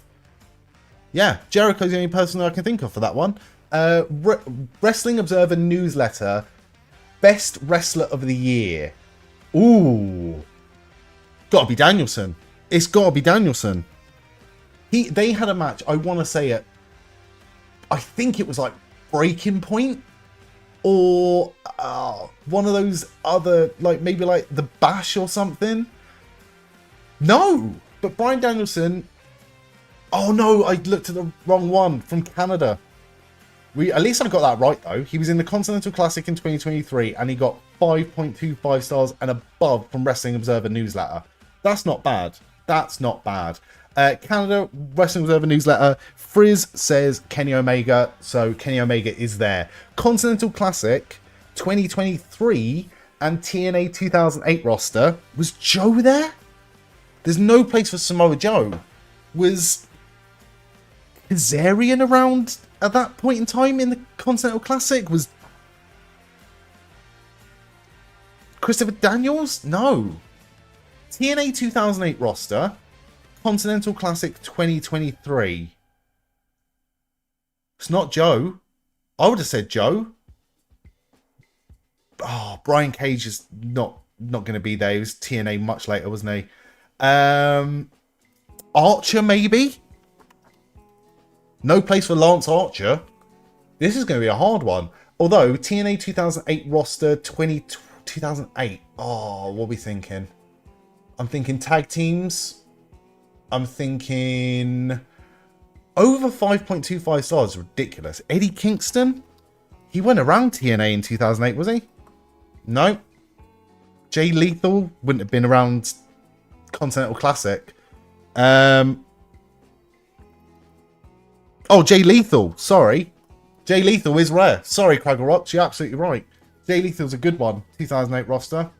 Yeah, Jericho's the only person I can think of for that one. Wrestling Observer Newsletter, Best Wrestler of the Year. Ooh. Gotta be Danielson. It's gotta be Danielson. They had a match, I want to say it, I think it was like Breaking Point, or one of those other, like maybe like The Bash or something. No, but Bryan Danielson. Oh no, I looked at the wrong one. From Canada. At least I got that right though. He was in the Continental Classic in 2023 and he got 5.25 stars and above from Wrestling Observer Newsletter. That's not bad. That's not bad. Canada Wrestling Observer Newsletter, Frizz says Kenny Omega, so Kenny Omega is there. Continental Classic 2023 and TNA 2008 roster, was Joe there? There's no place for Samoa Joe. Was Kazarian around at that point in time in the Continental Classic? Was Christopher Daniels? No. TNA 2008 roster, Continental Classic 2023. It's not Joe. I would have said Joe. Oh, Brian Cage is not going to be there. He was TNA much later, wasn't he? Archer, maybe? No place for Lance Archer. This is going to be a hard one. Although, TNA 2008 roster 2008. Oh, what are we thinking? I'm thinking tag teams. I'm thinking over 5.25 stars. Ridiculous. Eddie Kingston? He went around TNA in 2008, was he? No. Jay Lethal wouldn't have been around Continental Classic. Oh, Jay Lethal. Sorry. Jay Lethal is rare. Sorry, Craggle Rocks. You're absolutely right. Jay Lethal's a good one. 2008 roster.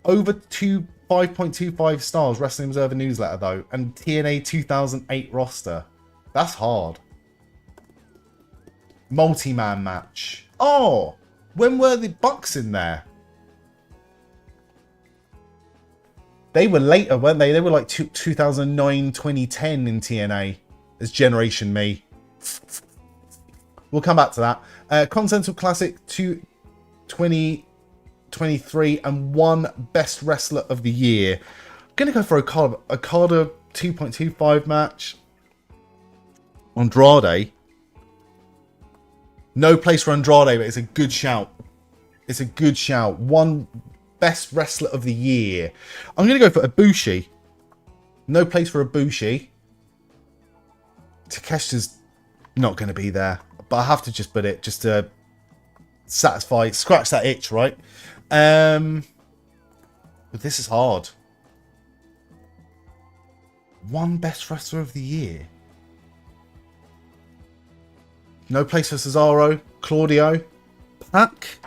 Over 5.25 stars, Wrestling Observer Newsletter, though. And TNA 2008 roster. That's hard. Multi-man match. Oh! When were the Bucks in there? They were later, weren't they? They were like 2009, 2010 in TNA as Generation Me. We'll come back to that. Continental Classic 2023 and one Best Wrestler of the Year. I'm going to go for Okada 2.25 match. Andrade. No place for Andrade, but it's a good shout. It's a good shout. One Best Wrestler of the Year. I'm going to go for Ibushi. No place for Ibushi. Takeshita's not going to be there. But I have to just put it just to scratch that itch, right? But this is hard. One Best Wrestler of the Year. No place for Cesaro. Claudio. Pac.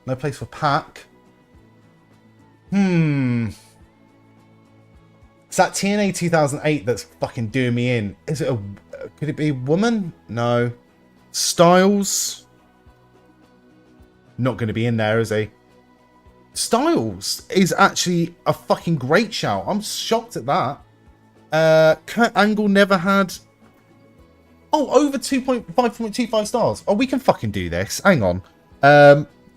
No place for Pac. It's that TNA 2008 that's fucking doing me in. Is it could it be a woman? No. Styles. Not going to be in there, is he? Styles is actually a fucking great shout. I'm shocked at that. Kurt Angle never had... Oh, over 5.25 stars. Oh, we can fucking do this. Hang on.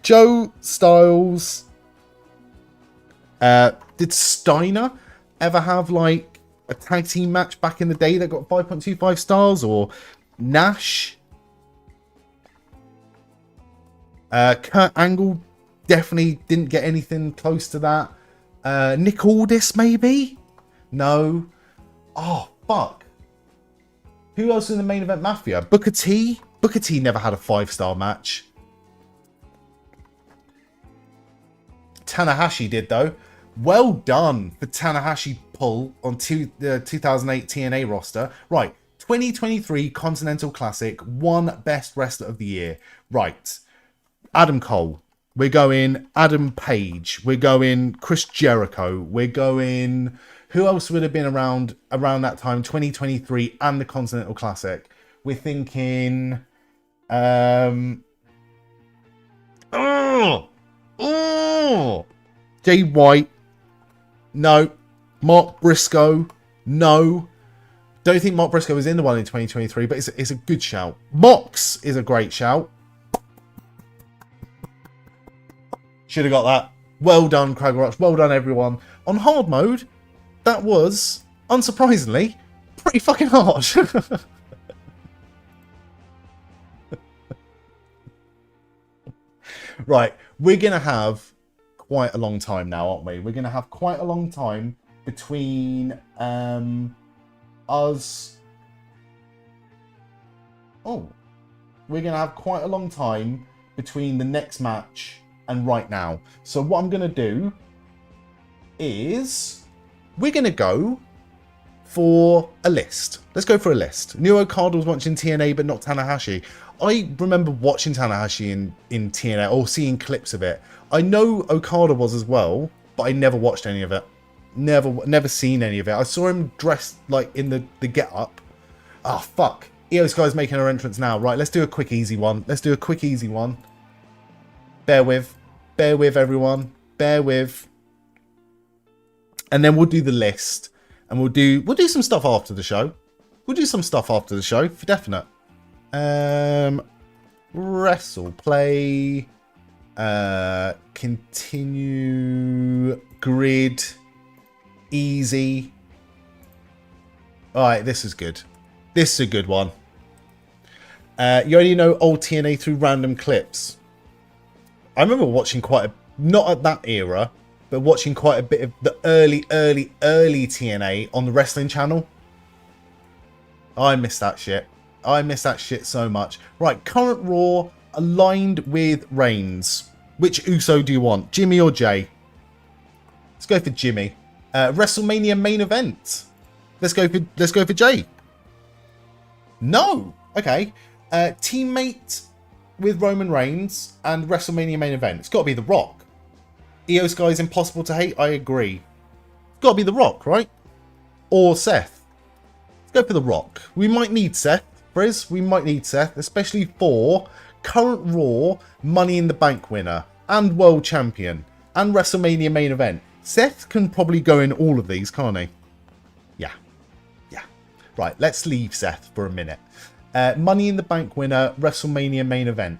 Joe Styles. Did Steiner ever have like a tag team match back in the day that got 5.25 stars? Or Nash? Kurt Angle definitely didn't get anything close to that. Nick Aldis, maybe? No. Oh, fuck. Who else in the main event Mafia? Booker T? Booker T never had a 5-star match. Tanahashi did, though. Well done for Tanahashi pull on the 2008 TNA roster. Right, 2023 Continental Classic, one Best Wrestler of the Year. Right, Adam Cole. We're going Adam Page. We're going Chris Jericho. We're going... Who else would have been around that time? 2023 and the Continental Classic. We're thinking... Jay White. No. Mark Briscoe. No. Don't think Mark Briscoe was in the one in 2023, but it's a good shout. Mox is a great shout. Should have got that. Well done, Crag Rush. Well done, everyone. On hard mode, that was, unsurprisingly, pretty fucking hard. Right, we're going to have quite a long time now, aren't we? We're going to have quite a long time between us... Oh. We're going to have quite a long time between the next match and right now. So what I'm going to do is we're going to go for a list. Let's go for a list. New Okada was watching TNA, but not Tanahashi. I remember watching Tanahashi in TNA or seeing clips of it. I know Okada was as well, but I never watched any of it. Never seen any of it. I saw him dressed like in the get-up. Oh, fuck. Iyo Sky's making her entrance now. Right, let's do a quick, easy one. Let's do a quick, easy one. Bear with, everyone. Bear with. And then we'll do the list. And we'll do some stuff after the show. We'll do some stuff after the show, for definite. Wrestle, play, continue, grid, easy. Alright, this is good. This is a good one. You only know old TNA through random clips. I remember watching quite a... Not at that era, but watching quite a bit of the early TNA on the Wrestling Channel. I miss that shit. I miss that shit so much. Right, current Raw aligned with Reigns. Which Uso do you want? Jimmy or Jay? Let's go for Jimmy. WrestleMania main event. Let's go for Jay. No. Okay. Teammate with Roman Reigns and WrestleMania main event. It's got to be The Rock. Iyo Sky is impossible to hate. I agree. It's got to be The Rock, right? Or Seth. Let's go for The Rock. We might need Seth, Briz. We might need Seth, especially for current Raw Money in the Bank winner and World Champion and WrestleMania main event. Seth can probably go in all of these, can't he? Yeah. Right, let's leave Seth for a minute. Money in the Bank winner, WrestleMania main event.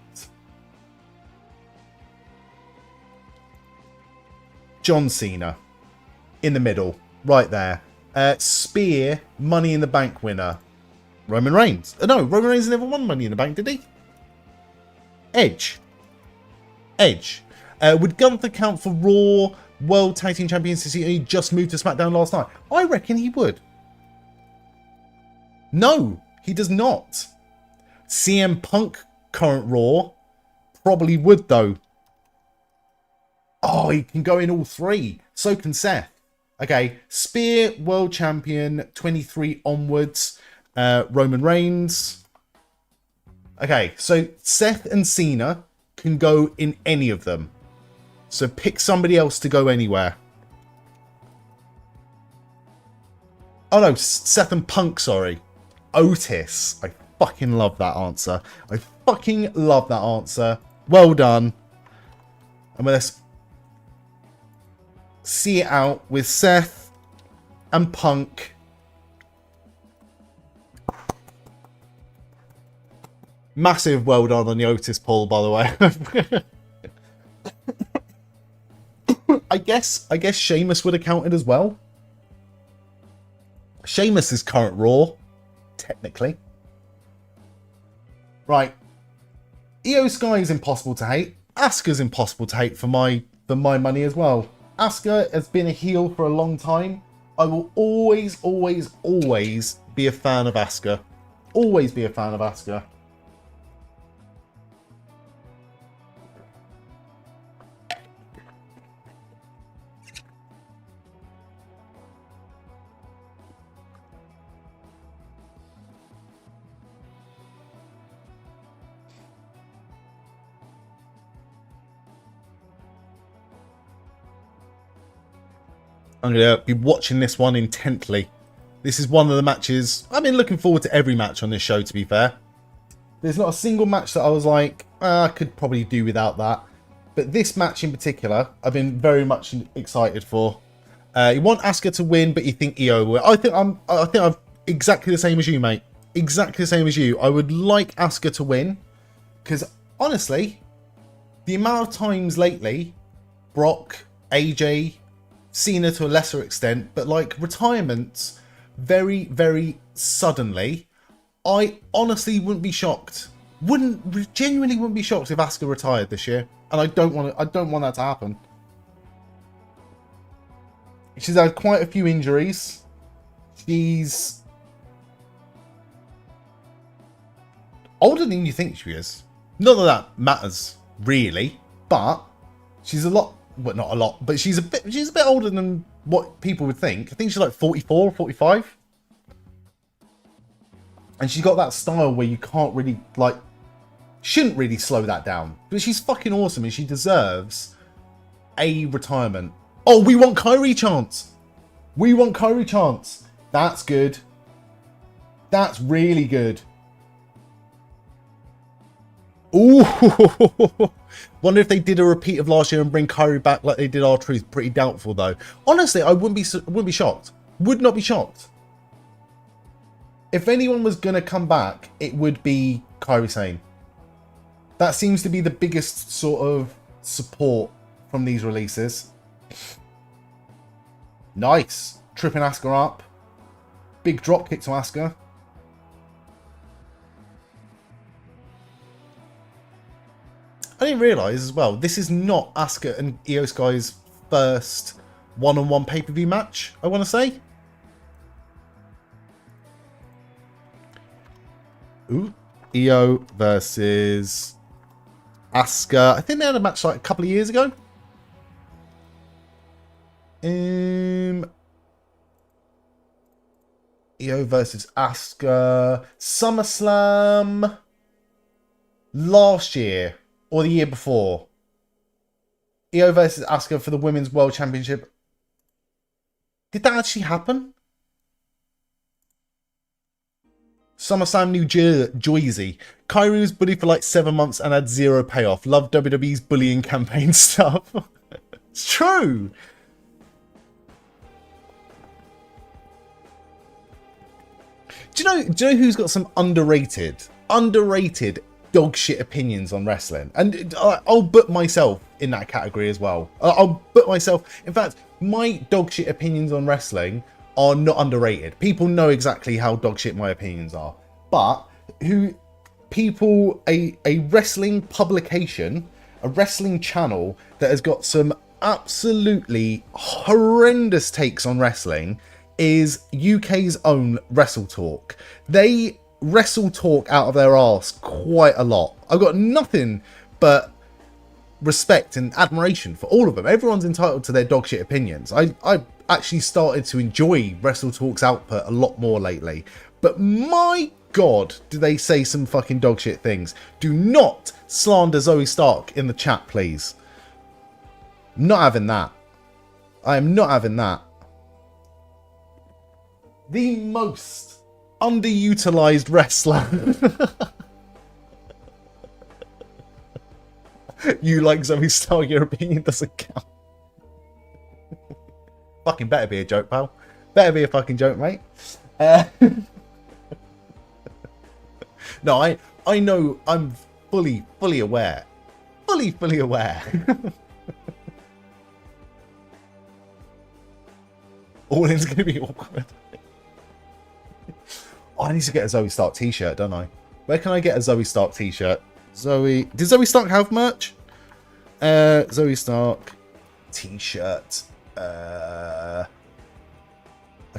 John Cena. In the middle. Right there. Spear, Money in the Bank winner. Roman Reigns. No, Roman Reigns never won Money in the Bank, did he? Edge. Would Gunther count for Raw World Tag Team Champions since he just moved to SmackDown last night? I reckon he would. No, he does not. CM Punk, current Raw, probably would though. Oh, he can go in all three. So can Seth. Okay, Spear, World Champion, 23 onwards. Roman Reigns. Okay, so Seth and Cena can go in any of them. So pick somebody else to go anywhere. Oh no, Seth and Punk, sorry. Otis. I fucking love that answer. I fucking love that answer. Well done. And let's see it out with Seth and Punk. Massive well done on the Otis poll, by the way. I guess Sheamus would have counted as well. Sheamus is current Raw, technically. Right. Iyo Sky is impossible to hate. Asuka's impossible to hate for my money as well. Asuka has been a heel for a long time. I will always be a fan of Asuka. Always be a fan of Asuka. I'm going to be watching this one intently. This is one of the matches. I've been looking forward to every match on this show, to be fair. There's not a single match that I was like, I could probably do without that. But this match in particular, I've been very much excited for. You want Asuka to win, but you think Iyo will. I think I'm exactly the same as you, mate. Exactly the same as you. I would like Asuka to win. Because, honestly, the amount of times lately, Brock, AJ, Cena to a lesser extent, but like retirements very, very suddenly, I honestly wouldn't be shocked. Genuinely wouldn't be shocked if Asuka retired this year. And I don't want that to happen. She's had quite a few injuries. She's older than you think she is. Not that that matters really, but she's a lot. Well, not a lot, but she's a bit older than what people would think. I think she's like 44, 45. And she's got that style where you can't really, like, shouldn't really slow that down. But she's fucking awesome and she deserves a retirement. Oh, we want Kyrie chance. We want Kyrie chance. That's good. That's really good. Ooh. Wonder if they did a repeat of last year and bring Kyrie back like they did R-Truth. Pretty doubtful though. Honestly, I wouldn't be shocked. Would not be shocked. If anyone was gonna come back, it would be Kyrie Sane. That seems to be the biggest sort of support from these releases. Nice. Tripping Asuka up. Big drop kick to Asuka. I didn't realise as well, this is not Asuka and Iyo Sky's first one-on-one pay-per-view match, I want to say. Ooh. Iyo versus Asuka. I think they had a match like a couple of years ago. Iyo versus Asuka. SummerSlam last year. Or the year before. Iyo versus Asuka for the Women's World Championship. Did that actually happen? SummerSlam New Jersey. Kyrie was bullied for like 7 months and had zero payoff. Love WWE's bullying campaign stuff. It's true. Do you know who's got some underrated dog shit opinions on wrestling? And I'll put myself in that category as well. I'll put myself, in fact, my dog shit opinions on wrestling are not underrated. People know exactly how dog shit my opinions are. But a wrestling publication, a wrestling channel that has got some absolutely horrendous takes on wrestling is UK's own Wrestle Talk. They Wrestle Talk out of their arse quite a lot. I've got nothing but respect and admiration for all of them. Everyone's entitled to their dog shit opinions. I actually started to enjoy Wrestle Talk's output a lot more lately. But my God, do they say some fucking dog shit things. Do not slander Zoe Stark in the chat, please. Not having that. I am not having that. The most underutilized wrestler. You like Zoe Stark, your opinion doesn't count. Fucking better be a joke, pal. Better be a fucking joke, mate. No, I know, I'm fully aware. Fully aware. All in's going to be awkward. Oh, I need to get a Zoe Stark t-shirt, don't I? Where can I get a Zoe Stark t-shirt? Did Zoe Stark have merch? Zoe Stark t-shirt. I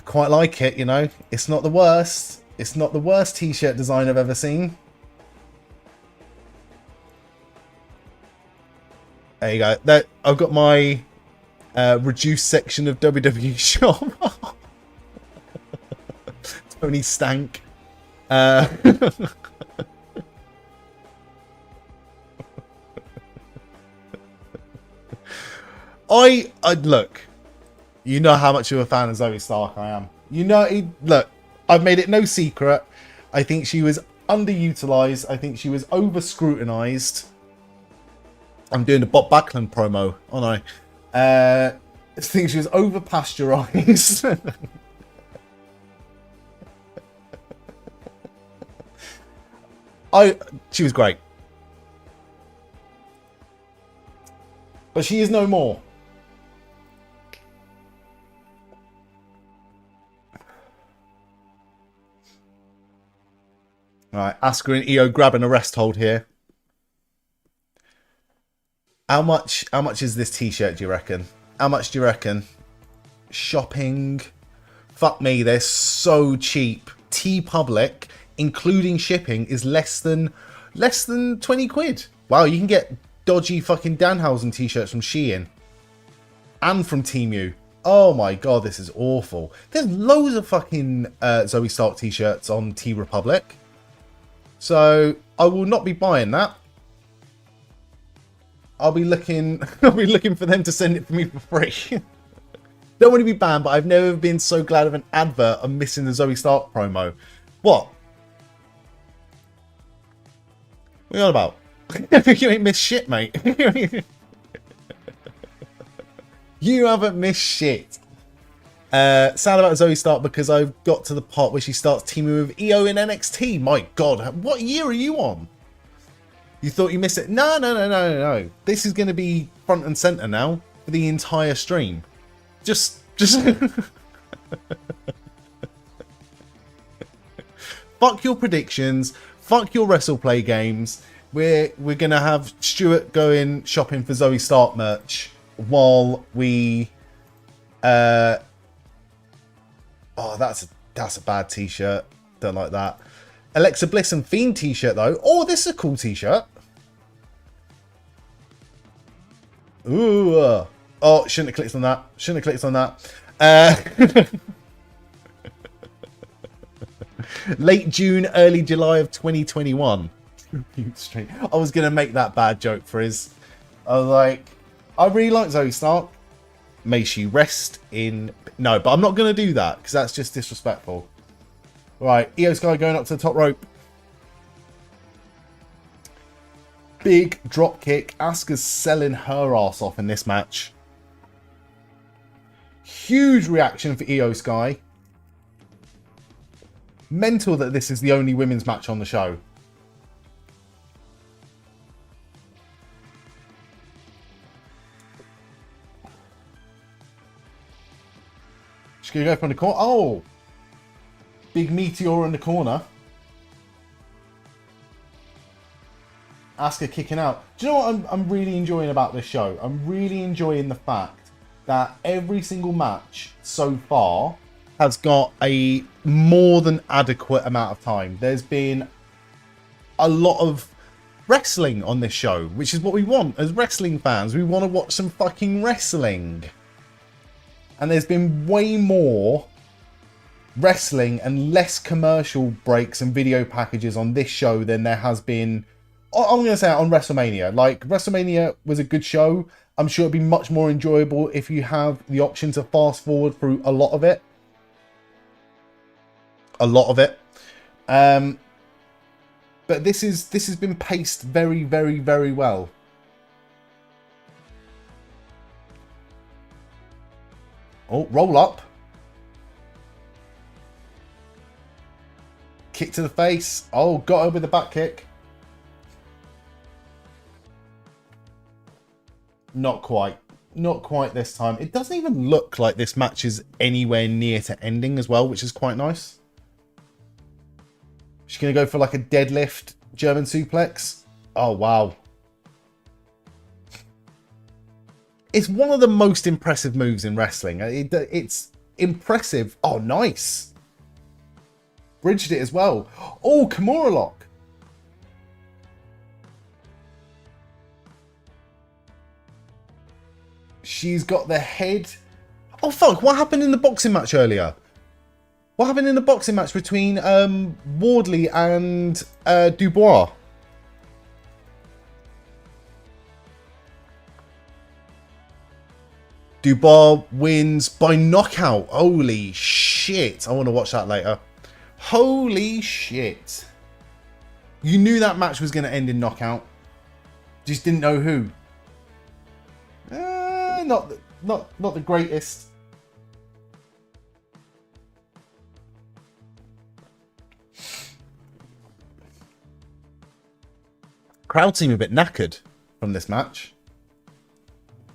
quite like it, you know. It's not the worst. It's not the worst t-shirt design I've ever seen. There you go. I've got my reduced section of WWE shop. Tony Stank. I look. You know how much of a fan of Zoe Stark I am. You know, look, I've made it no secret. I think she was underutilized. I think she was over-scrutinized. I'm doing the Bob Backlund promo, aren't I? I think she was over-pasteurized. She was great. But she is no more. Alright, Asuka and Iyo grabbing a rest hold here. How much is this t-shirt, do you reckon? How much do you reckon? Shopping. Fuck me, they're so cheap. TeePublic, including shipping, is less than 20 quid. Wow, you can get dodgy fucking Danhausen t-shirts from Shein. And from Temu. Oh my god, this is awful. There's loads of fucking Zoe Stark t-shirts on TeePublic. So I will not be buying that. I'll be looking for them to send it for me for free. Don't want to be banned, but I've never been so glad of an advert on missing the Zoe Stark promo. What? What are you on about? You ain't missed shit, mate. You haven't missed shit. Sad about Zoe Stark because I've got to the part where she starts teaming with Iyo in NXT. My god, what year are you on? You thought you missed it? No. This is going to be front and center now for the entire stream. Just fuck your predictions. Fuck your WrestlePlay games. We're gonna have Stuart going shopping for Zoe Stark merch while we. Oh, that's a bad t-shirt. Don't like that. Alexa Bliss and Fiend t-shirt though. Oh, this is a cool t-shirt. Ooh. Oh, shouldn't have clicked on that. Shouldn't have clicked on that. Late June, early July of 2021. I was going to make that bad joke for his. I was like, I really like Zoe Stark. May she rest in... No, but I'm not going to do that because that's just disrespectful. Right, Iyo Sky going up to the top rope. Big drop kick. Asuka's selling her ass off in this match. Huge reaction for Iyo Sky. Mental that this is the only women's match on the show. She's going to go from the corner. Oh! Big meteor in the corner. Asuka kicking out. Do you know what I'm really enjoying about this show? I'm really enjoying the fact that every single match so far has got a more than adequate amount of time. There's been a lot of wrestling on this show, which is what we want as wrestling fans. We want to watch some fucking wrestling. And there's been way more wrestling and less commercial breaks and video packages on this show than there has been, I'm going to say, on WrestleMania. Like, WrestleMania was a good show. I'm sure it'd be much more enjoyable if you have the option to fast forward through a lot of it. But this has been paced very, very, very well. Oh, roll up. Kick to the over. Oh, got her with the back kick. Not quite. Not quite this time. It doesn't even look like this match is anywhere near to ending as well, which is quite nice. She's going to go for like a deadlift German suplex. Oh, wow. It's one of the most impressive moves in wrestling. It's impressive. Oh, nice. Bridged it as well. Oh, Kimura lock. She's got the head. Oh, fuck. What happened in the boxing match earlier? What happened in the boxing match between Wardley and Dubois? Dubois wins by knockout. Holy shit. I want to watch that later. Holy shit. You knew that match was going to end in knockout. Just didn't know who. Not the greatest. Crowd seem a bit knackered from this match.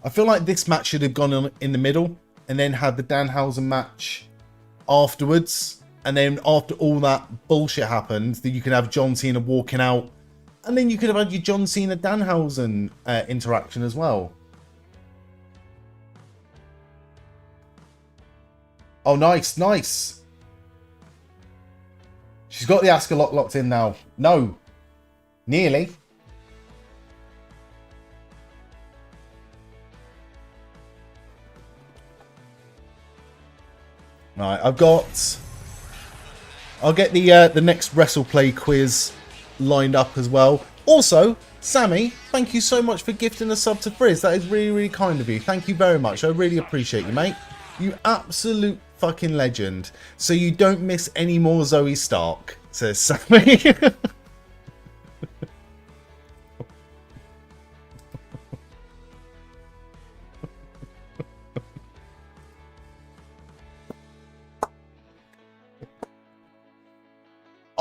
I feel like this match should have gone on in the middle and then had the Danhausen match afterwards. And then after all that bullshit happened, then you could have John Cena walking out. And then you could have had your John Cena Danhausen interaction as well. Oh, nice, nice. She's got the Asuka locked in now. No. Nearly. Right, I'll get the next WrestlePlay quiz lined up as well. Also, Sami, thank you so much for gifting a sub to Frizz. That is really, really kind of you. Thank you very much. I really appreciate you, mate. You absolute fucking legend. So you don't miss any more Zoe Stark, says Sami.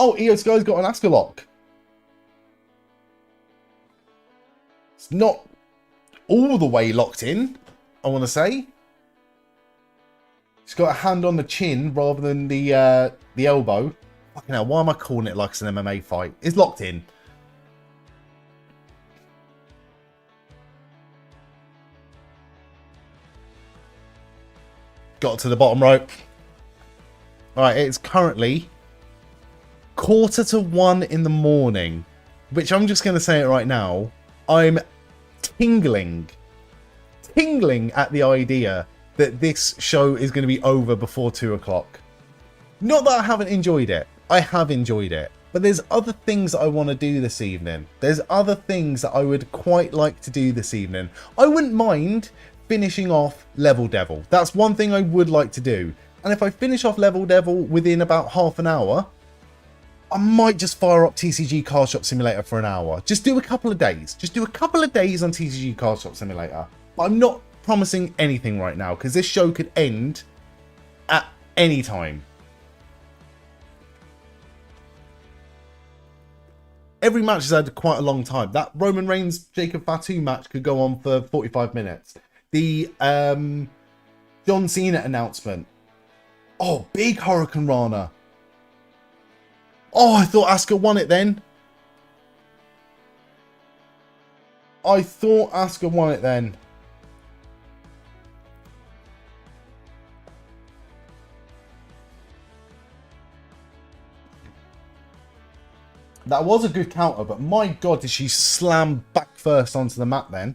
Oh, Iyo Sky's got an Asuka lock. It's not all the way locked in, I want to say. She's got a hand on the chin rather than the elbow. Fucking hell, why am I calling it like it's an MMA fight? It's locked in. Got to the bottom rope. Alright, it's currently 1:45 in the morning, which I'm just going to say it right now. I'm tingling at the idea that this show is going to be over before 2 o'clock. Not that I haven't enjoyed it. I have enjoyed it. But there's other things that I want to do this evening. There's other things that I would quite like to do this evening. I wouldn't mind finishing off Level Devil. That's one thing I would like to do. And if I finish off Level Devil within about half an hour, I might just fire up TCG Car Shop Simulator for an hour. Just do a couple of days. Just do a couple of days on TCG Car Shop Simulator. But I'm not promising anything right now, because this show could end at any time. Every match has had quite a long time. That Roman Reigns Jacob Fatu match could go on for 45 minutes. The John Cena announcement. Oh, big Hurricane Rana. Oh, I thought Asuka won it then. I thought Asuka won it then. That was a good counter, but my God, did she slam back first onto the mat then?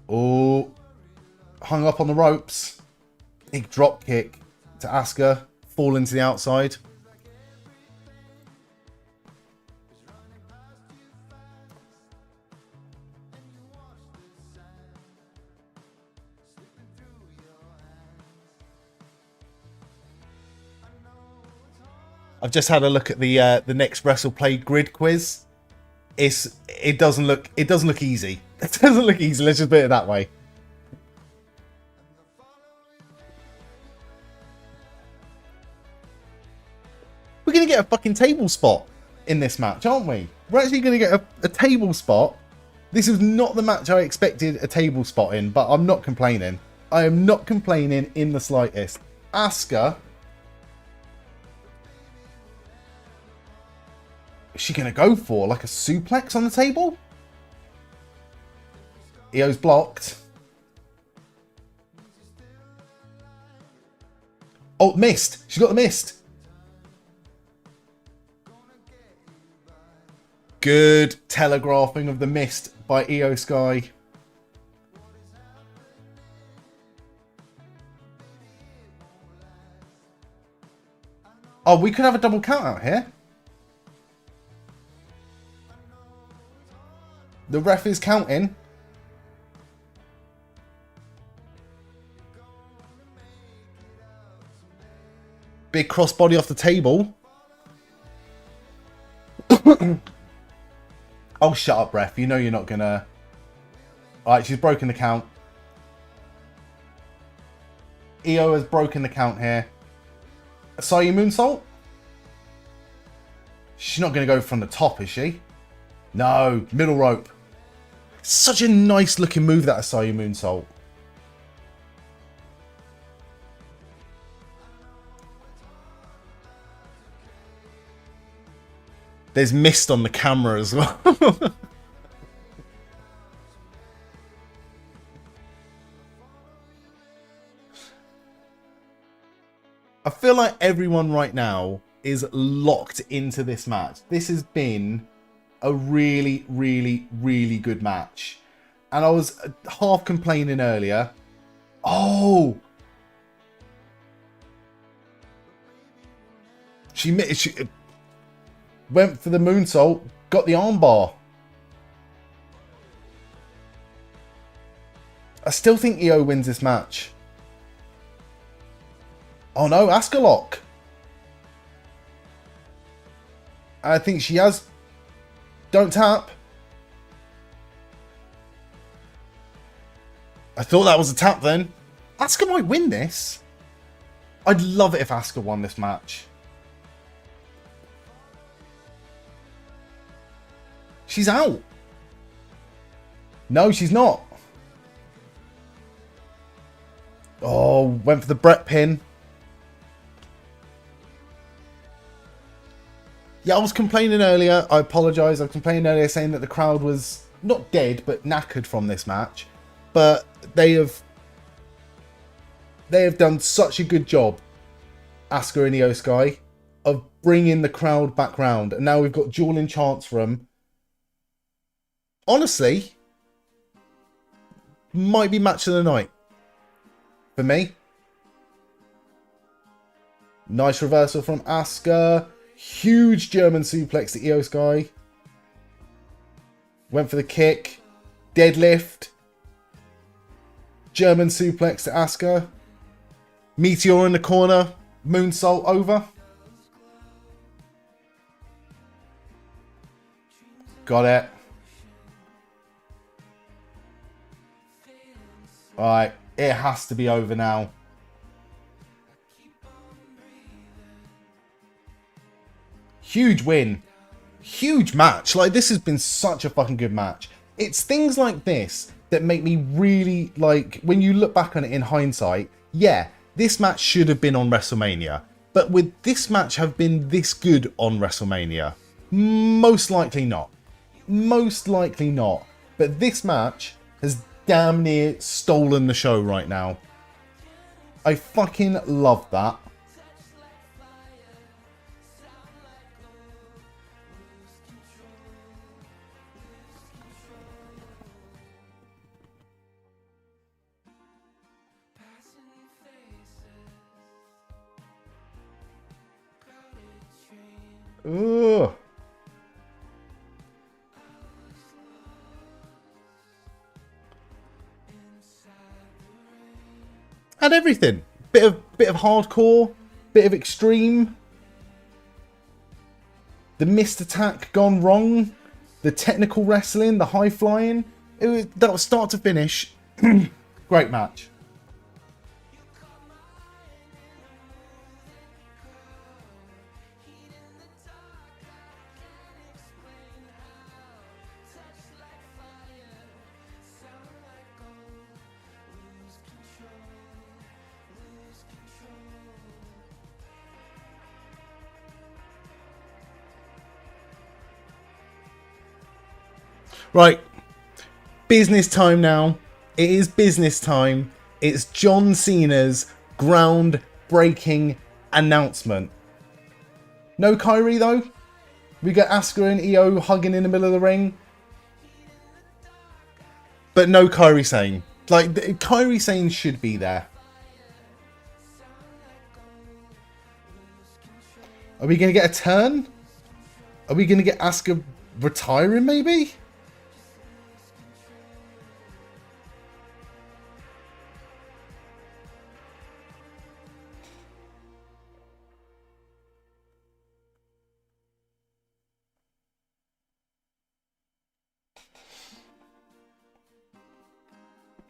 Oh, hung up on the ropes. Big drop kick to Asuka, fall into the outside. I've just had a look at the next WrestlePlay grid quiz. It doesn't look easy. It doesn't look easy. Let's just put it that way. We're going to get a fucking table spot in this match, aren't we? We're actually going to get a table spot. This is not the match I expected a table spot in, but I'm not complaining. I am not complaining in the slightest. Asuka. Is she going to go for like a suplex on the table? Iyo's blocked. Oh, missed. She's got the missed. Good telegraphing of the mist by Iyo Sky. Oh, we could have a double count out here. The ref is counting. Big crossbody off the table. Oh, shut up, ref. You know you're not going to... Alright, she's broken the count. Iyo has broken the count here. Asai moonsault? She's not going to go from the top, is she? No, middle rope. Such a nice looking move, that Asai moonsault. There's mist on the camera as well. I feel like everyone right now is locked into this match. This has been a really, really, really good match. And I was half complaining earlier. Oh! She went for the moonsault, got the armbar. I still think Iyo wins this match. Oh no, Asuka lock. I think she has. Don't tap. I thought that was a tap then. Asuka might win this. I'd love it if Asuka won this match. She's out. No, she's not. Oh, went for the Brett pin. Yeah, I was complaining earlier. I apologise. I was complaining earlier saying that the crowd was not dead, but knackered from this match. But they have done such a good job, Asuka and Iyo Sky, of bringing the crowd back round. And now we've got dueling chants for them. Honestly, might be match of the night for me. Nice reversal from Asuka. Huge German suplex to Iyo Sky. Went for the kick. Deadlift. German suplex to Asuka. Meteor in the corner. Moonsault over. Got it. Alright, it has to be over now. Huge win. Huge match. Like, this has been such a fucking good match. It's things like this that make me really, like, when you look back on it in hindsight, yeah, this match should have been on WrestleMania. But would this match have been this good on WrestleMania? Most likely not. Most likely not. But this match has damn near stolen the show right now. I fucking love that. Ugh. Had everything. Bit of hardcore, bit of extreme. The missed attack gone wrong. The technical wrestling, the high flying. That was start to finish. Great match. Right, business time now. It is business time. It's John Cena's groundbreaking announcement. No Kyrie though. We get Asuka and Iyo hugging in the middle of the ring. But no Kyrie Sane. Like, Kyrie Sane should be there. Are we going to get a turn? Are we going to get Asuka retiring maybe?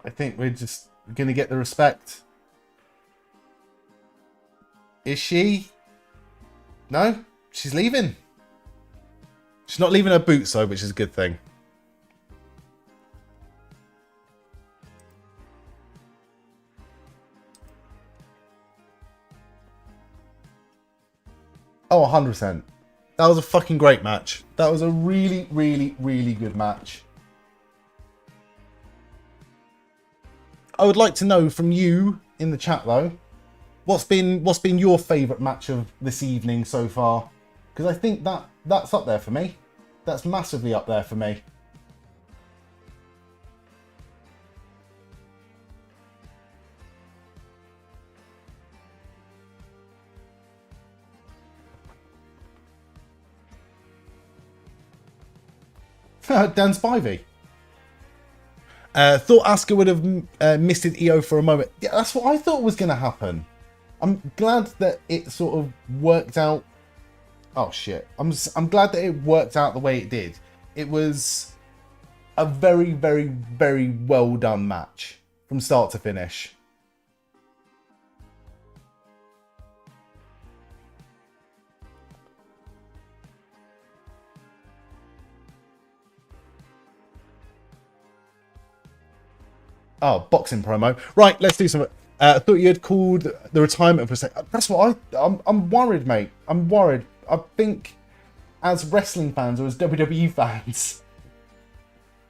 I think we're just going to get the respect. Is she? No, she's leaving. She's not leaving her boots though, which is a good thing. Oh, 100%. That was a fucking great match. That was a really, really, really good match. I would like to know from you in the chat though, what's been your favourite match of this evening so far? Because I think that's up there for me. That's massively up there for me. Dan Spivey. Thought Asuka would have misted Iyo for a moment. Yeah, that's what I thought was going to happen. I'm glad that it sort of worked out. Oh shit! I'm glad that it worked out the way it did. It was a very, very, very well done match from start to finish. Oh, boxing promo. Right, let's do some. I thought you had called the retirement for a second. That's what I'm worried, mate. I'm worried. I think as wrestling fans or as WWE fans,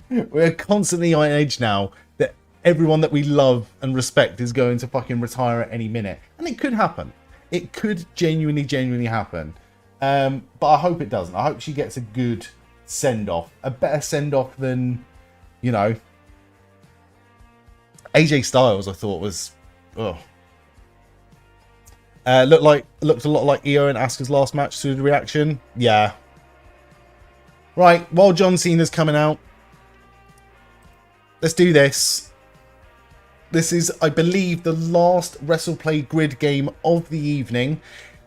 we're constantly on edge now that everyone that we love and respect is going to fucking retire at any minute. And it could happen. It could genuinely happen. But I hope it doesn't. I hope she gets a good send-off. A better send-off than, you know, AJ Styles, I thought was, looked a lot like Iyo and Asuka's last match through the reaction. Yeah. Right, while John Cena's coming out, let's do this. This is, I believe, the last WrestlePlay grid game of the evening.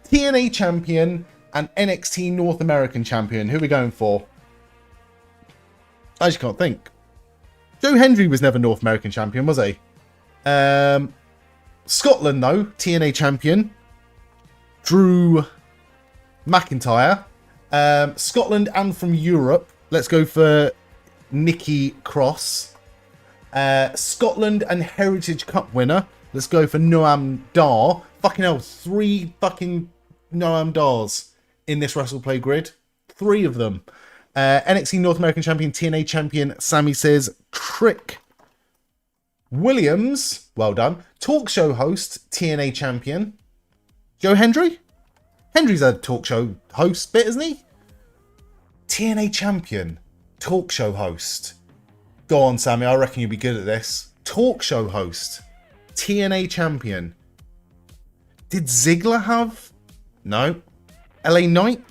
TNA champion and NXT North American champion. Who are we going for? I just can't think. Joe Hendry was never North American champion, was he? Scotland, though, TNA champion. Drew McIntyre. Scotland and from Europe. Let's go for Nikki Cross. Scotland and Heritage Cup winner. Let's go for Noam Dar. Fucking hell, 3 fucking Noam Dars in this WrestlePlay grid. 3 of them. NXT North American champion, TNA champion, Sami says, Trick Williams, well done. Talk show host, TNA champion, Joe Hendry. Hendry's a talk show host bit, isn't he? TNA champion, talk show host. Go on, Sami, I reckon you'll be good at this. Talk show host, TNA champion. Did Ziggler have? No. LA Knight?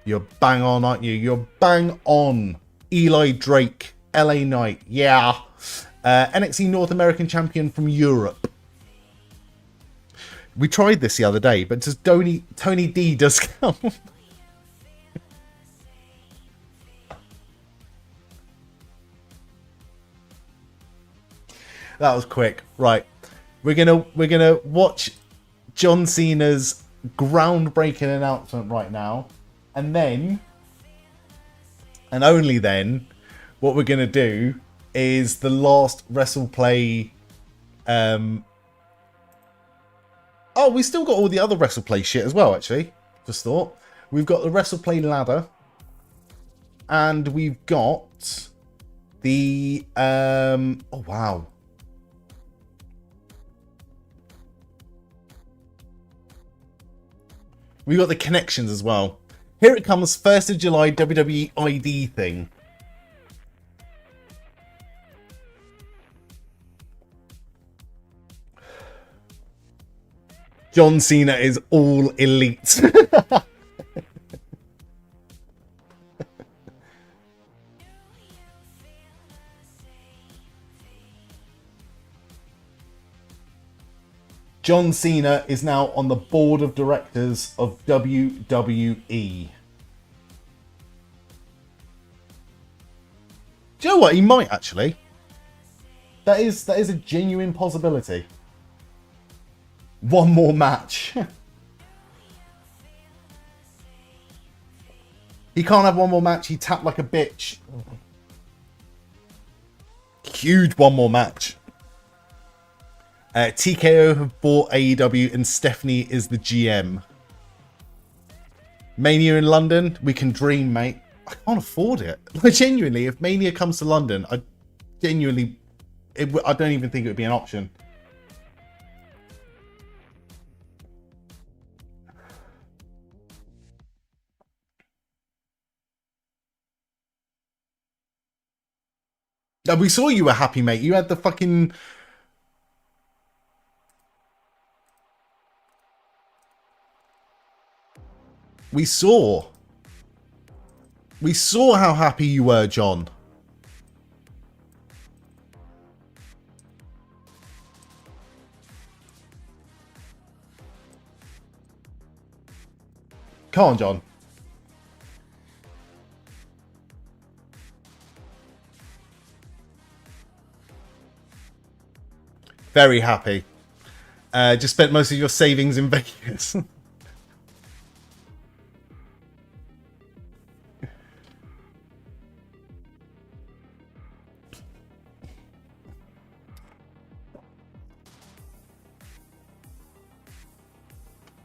You're bang on, aren't you? You're bang on. Eli Drake, LA Knight. Yeah. NXT North American champion from Europe. We tried this the other day, but does Tony D does count? That was quick. Right. We're gonna watch John Cena's groundbreaking announcement right now. And then, and only then, what we're going to do is the last WrestlePlay. Oh, we still got all the other WrestlePlay shit as well, actually. Just thought. We've got the WrestlePlay ladder. And we've got the... oh, wow. We've got the connections as well. Here it comes, 1st of July WWE ID thing. John Cena is all elite. John Cena is now on the board of directors of WWE. Do you know what? He might actually. That is a genuine possibility. One more match. He can't have one more match. He tapped like a bitch. Huge one more match. TKO have bought AEW and Stephanie is the GM. Mania in London, we can dream, mate. I can't afford it. Like, genuinely, if Mania comes to London, I don't even think it would be an option. Now, we saw you were happy, mate. You had the fucking... We saw how happy you were, John. Come on, John. Very happy. Just spent most of your savings in Vegas.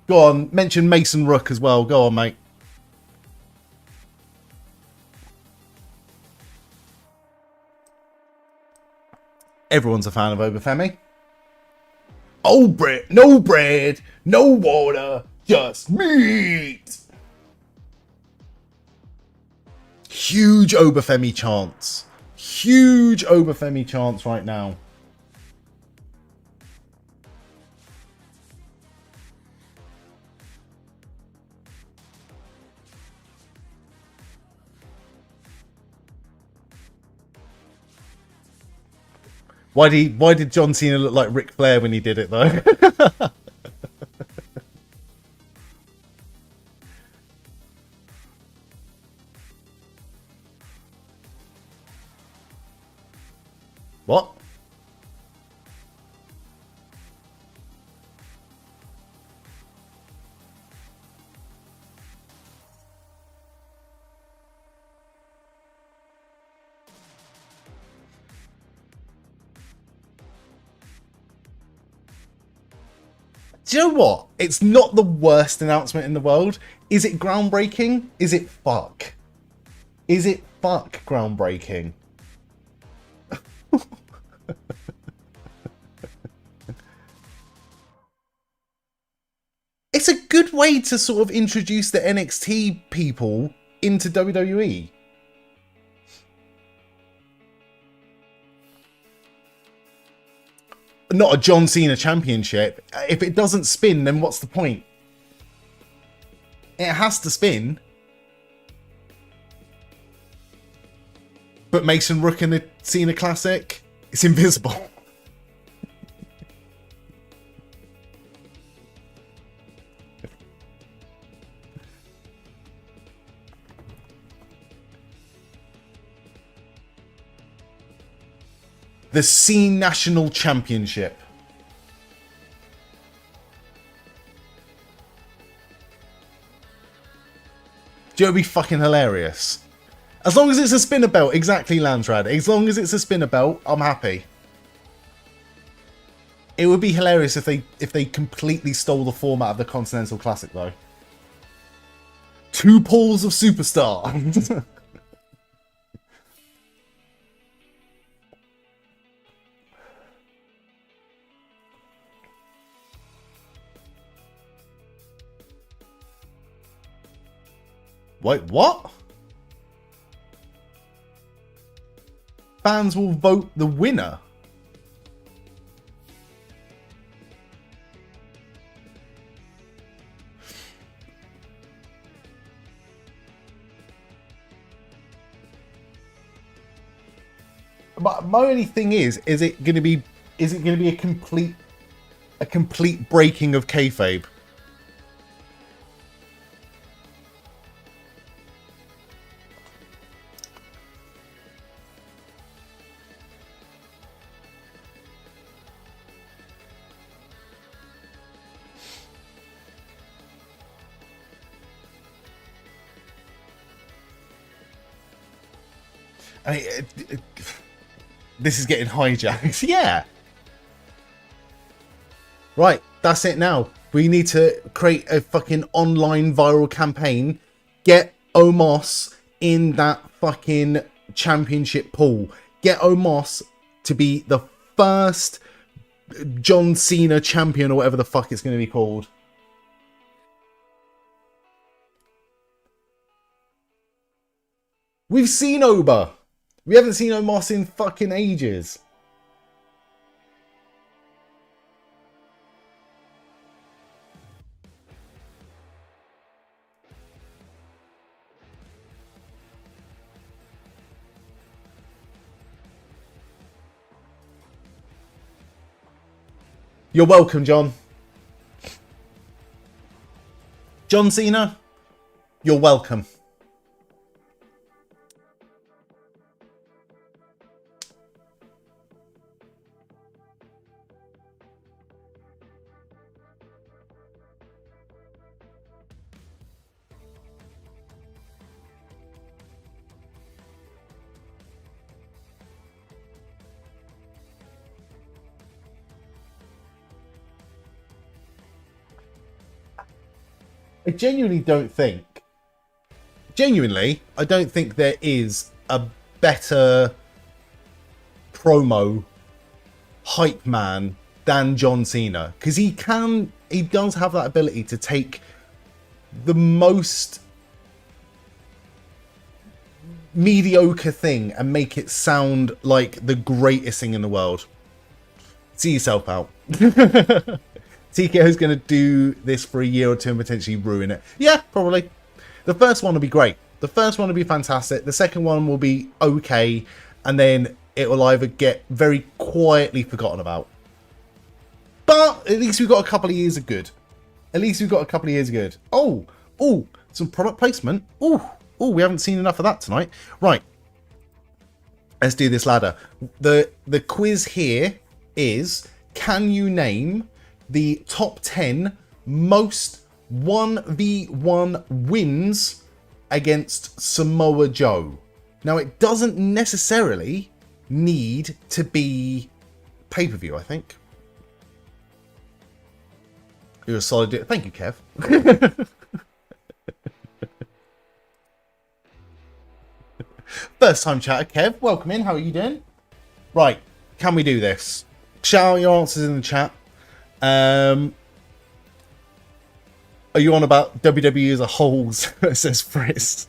Go on, mention Mason Rook as well. Go on, mate. Everyone's a fan of Obafemi. Oh, bread, no water, just meat. Huge Obafemi chance. Huge Obafemi chance right now. Why did John Cena look like Ric Flair when he did it, though? What? Do you know what? It's not the worst announcement in the world. Is it groundbreaking? Is it fuck? Is it fuck groundbreaking? It's a good way to sort of introduce the NXT people into WWE. Not a John Cena championship. If it doesn't spin, then what's the point? It has to spin. But Mason Rook in the Cena Classic, it's invisible. The C National Championship. Do you know, it'd be fucking hilarious. As long as it's a spinner belt, exactly, Landsrad. As long as it's a spinner belt, I'm happy. It would be hilarious if they completely stole the format of the Continental Classic, though. 2 pools of Superstar. Wait, what? Fans will vote the winner. But my only thing is it going to be a complete breaking of kayfabe? I mean, this is getting hijacked. Yeah. Right, that's it now. We need to create a fucking online viral campaign. Get Omos in that fucking championship pool. Get Omos to be the first John Cena champion or whatever the fuck it's going to be called. We've seen Oba. We haven't seen Omos in fucking ages. You're welcome, John. John Cena, you're welcome. I genuinely don't think there is a better promo hype man than John Cena, because he does have that ability to take the most mediocre thing and make it sound like the greatest thing in the world. See yourself out. TKO's going to do this for a year or two and potentially ruin it. Yeah, probably. The first one will be great. The first one will be fantastic. The second one will be okay. And then it will either get very quietly forgotten about. But at least we've got a couple of years of good. Oh, some product placement. Oh, we haven't seen enough of that tonight. Right. Let's do this ladder. The quiz here is, can you name the top 10 most 1v1 wins against Samoa Joe? Now, it doesn't necessarily need to be pay-per-view, I think. You're a solid dude. Thank you, Kev. First time chatter, Kev. Welcome in. How are you doing? Right. Can we do this? Shout out your answers in the chat. Are you on about WWE as a whole? Says Frizz.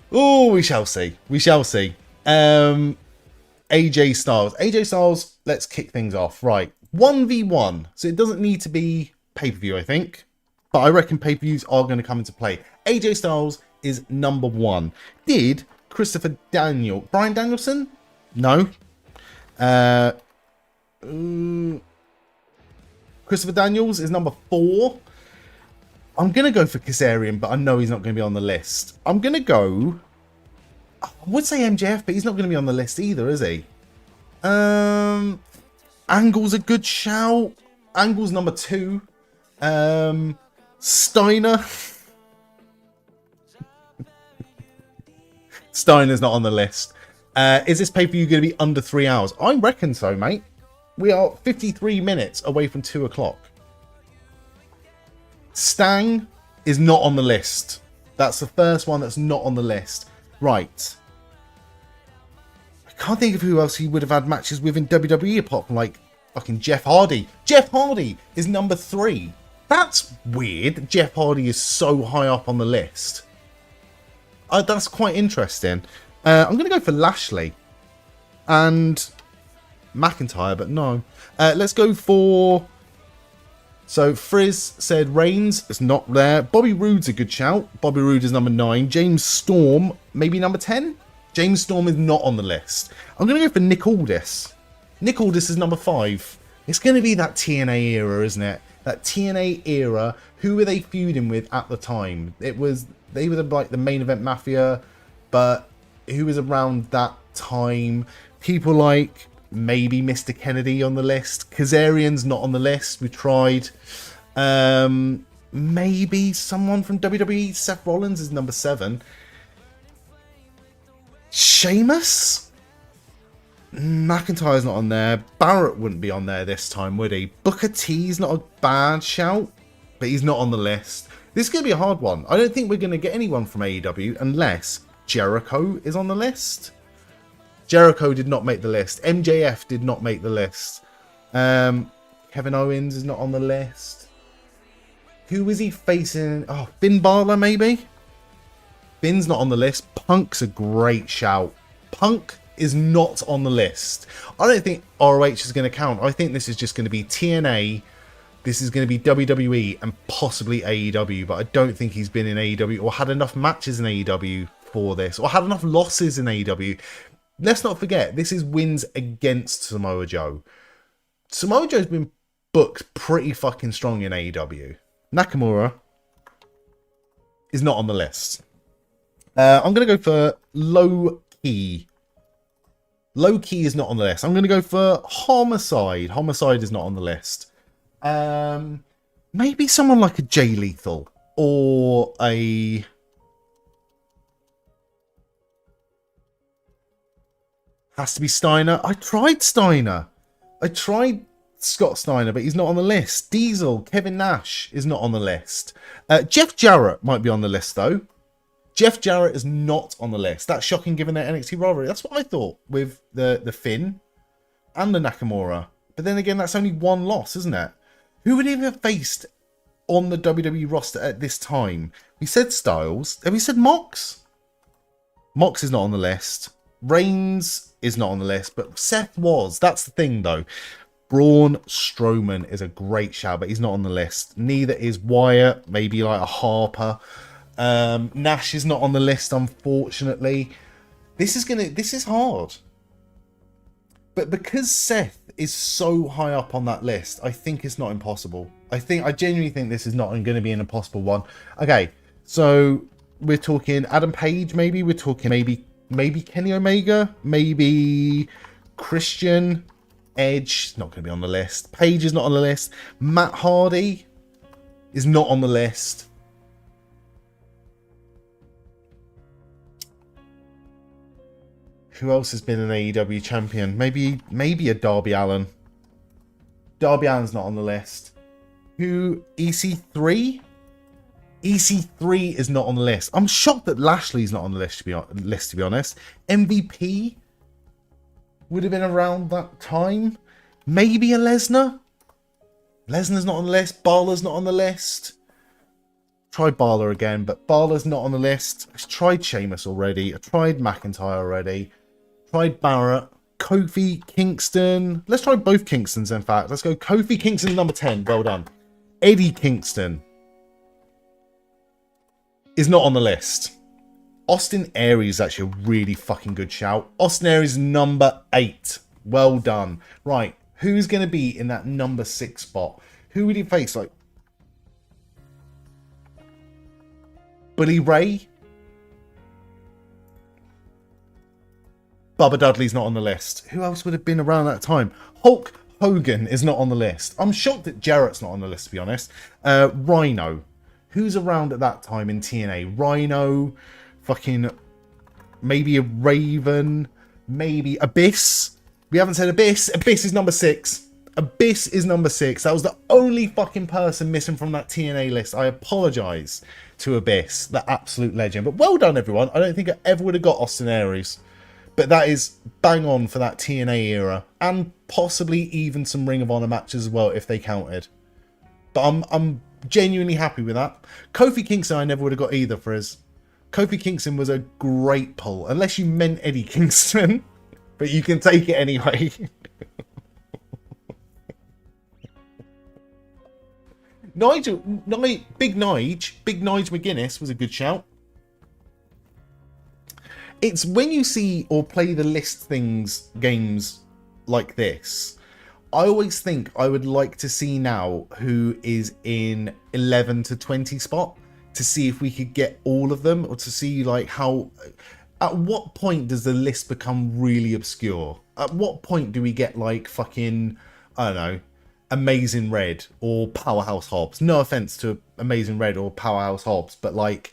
Oh, we shall see. AJ Styles. Let's kick things off. Right. 1v1. So it doesn't need to be pay-per-view, I think. But I reckon pay-per-views are going to come into play. AJ Styles is number 1. Did Brian Danielson? No. Christopher Daniels is number 4. I'm going to go for Kazarian, but I know he's not going to be on the list. I'm going to go... I would say MJF, but he's not going to be on the list either, is he? Angle's a good shout. Angle's number 2. Steiner. Steiner's not on the list. Is this pay-per-view going to be under 3 hours? I reckon so, mate. We are 53 minutes away from 2 o'clock. Stang is not on the list. That's the first one that's not on the list. Right. I can't think of who else he would have had matches with in WWE apart from, like, fucking Jeff Hardy. Jeff Hardy is number 3. That's weird. Jeff Hardy is so high up on the list. That's quite interesting. I'm going to go for Lashley and McIntyre, but no. Let's go for... So, Frizz said Reigns. It's not there. Bobby Roode's a good shout. Bobby Roode is number 9. James Storm, maybe number 10? James Storm is not on the list. I'm going to go for Nick Aldis. Nick Aldis is number 5. It's going to be that TNA era, isn't it? That TNA era. Who were they feuding with at the time? They were like the main event mafia, but who was around that time? People like maybe Mr. Kennedy on the list. Kazarian's not on the list. We tried. Maybe someone from WWE. Seth Rollins is number 7. Sheamus? McIntyre's not on there. Barrett wouldn't be on there this time, would he? Booker T's not a bad shout, but he's not on the list. This is going to be a hard one. I don't think we're going to get anyone from AEW unless Jericho is on the list. Jericho did not make the list. MJF did not make the list. Kevin Owens is not on the list. Who is he facing? Oh, Finn Balor maybe? Finn's not on the list. Punk's a great shout. Punk is not on the list. I don't think ROH is going to count. I think this is just going to be TNA. This is going to be WWE and possibly AEW, but I don't think he's been in AEW or had enough matches in AEW for this, or had enough losses in AEW. Let's not forget, this is wins against Samoa Joe. Samoa Joe's been booked pretty fucking strong in AEW. Nakamura is not on the list. I'm going to go for Low Key. Low Key is not on the list. I'm going to go for Homicide. Homicide is not on the list. Maybe someone like a Jay Lethal or a... Has to be Steiner. I tried Steiner. I tried Scott Steiner, but he's not on the list. Diesel, Kevin Nash is not on the list. Jeff Jarrett might be on the list, though. Jeff Jarrett is not on the list. That's shocking given their NXT rivalry. That's what I thought with the Finn and the Nakamura. But then again, that's only one loss, isn't it? Who would he have faced on the WWE roster at this time? We said Styles. Have we said Mox? Mox is not on the list. Reigns is not on the list, but Seth was. That's the thing, though. Braun Strowman is a great shout, but he's not on the list. Neither is Wyatt, maybe like a Harper. Nash is not on the list, unfortunately. This is hard. But because Seth is so high up on that list, I think it's not impossible. I genuinely think this is not going to be an impossible one. Okay, so we're talking Adam Page, maybe. We're talking maybe Kenny Omega, maybe Christian. Edge not going to be on the list. Page is not on the list. Matt Hardy is not on the list. Who else has been an AEW champion? Maybe a Darby Allin. Darby Allin's not on the list. Who? EC3? EC3 is not on the list. I'm shocked that Lashley's not on the list, to be honest. MVP would have been around that time. Maybe a Lesnar. Lesnar's not on the list. Balor's not on the list. Tried Balor again, but Balor's not on the list. I've tried Sheamus already. I tried McIntyre already. Tried Barrett. Kofi Kingston. Let's try both Kingstons, in fact. Let's go Kofi Kingston, number 10. Well done. Eddie Kingston is not on the list. Austin Aries is actually a really fucking good shout. Austin Aries number 8. Well done. Right, who's going to be in that number 6 spot? Who would he face? Like Bully Ray? Bubba Dudley's not on the list. Who else would have been around that time? Hulk Hogan is not on the list. I'm shocked that Jarrett's not on the list, to be honest. Rhino. Who's around at that time in TNA? Rhino... Fucking maybe a Raven, maybe Abyss. We haven't said Abyss. Abyss is number 6. Abyss is number 6. That was the only fucking person missing from that TNA list. I apologise to Abyss, the absolute legend. But well done, everyone. I don't think I ever would have got Austin Aries. But that is bang on for that TNA era. And possibly even some Ring of Honor matches as well, if they counted. But I'm genuinely happy with that. Kofi Kingston I never would have got either for his... Kofi Kingston was a great pull, unless you meant Eddie Kingston, but you can take it anyway. Big Nige McGuinness was a good shout. It's when you see or play the list games like this, I always think I would like to see now who is in 11 to 20 spot. To see if we could get all of them, or to see like how, at what point does the list become really obscure? At what point do we get like fucking, I don't know, Amazing Red or Powerhouse Hobbs? No offense to Amazing Red or Powerhouse Hobbs, but like,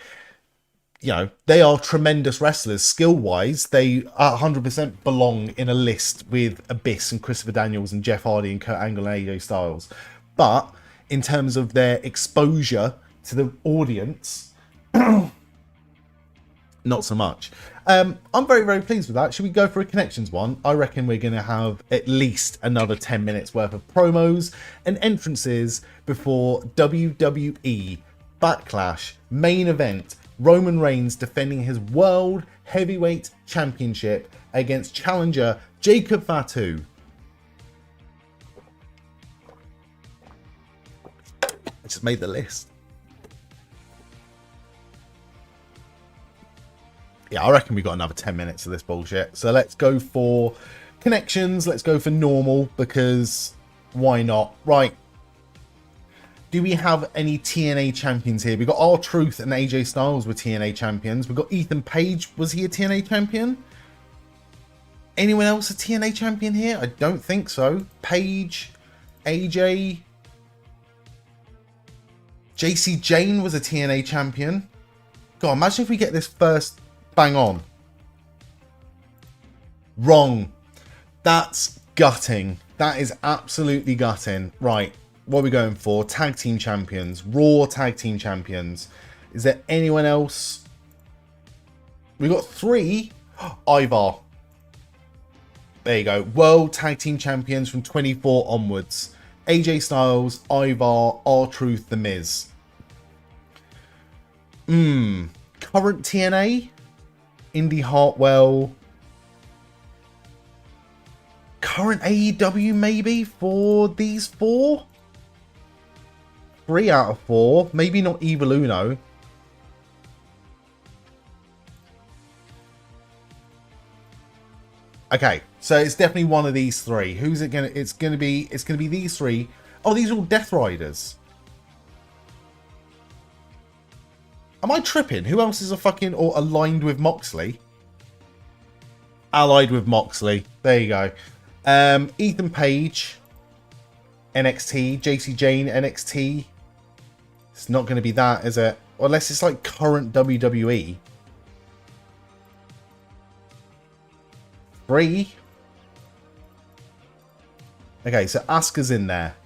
you know, they are tremendous wrestlers. Skill-wise, they 100% belong in a list with Abyss and Christopher Daniels and Jeff Hardy and Kurt Angle and AJ Styles. But in terms of their exposure to the audience, not so much. I'm very, very pleased with that. Should we go for a connections one? I reckon we're going to have at least another 10 minutes worth of promos and entrances before WWE Backlash main event. Roman Reigns defending his World Heavyweight Championship against challenger Jacob Fatu. I just made the list. Yeah, I reckon we got another 10 minutes of this bullshit. So let's go for connections. Let's go for normal, because why not? Right. Do we have any TNA champions here? We got R-Truth and AJ Styles were TNA champions. We got Ethan Page. Was he a TNA champion? Anyone else a TNA champion here? I don't think so. Page, AJ, JC Jane was a TNA champion. God, imagine if we get this first bang on. Wrong. That's gutting. That is absolutely gutting. Right. What are we going for? Tag team champions. Raw tag team champions. Is there anyone else? We got 3. Ivar. There you go. World tag team champions from 24 onwards. AJ Styles, Ivar, R-Truth, The Miz. Current TNA? Indy Hartwell. Current AEW maybe for these 4? 3 out of 4. Maybe not Evil Uno. Okay, so it's definitely one of these 3. Who's it gonna? It's gonna be these 3. Oh, these are all Death Riders. Am I tripping? Who else is a fucking or aligned with Moxley? Allied with Moxley. There you go. Ethan Page, NXT. JC Jane, NXT. It's not going to be that, is it? Or unless it's like current WWE. 3. Okay, so Asuka's in there.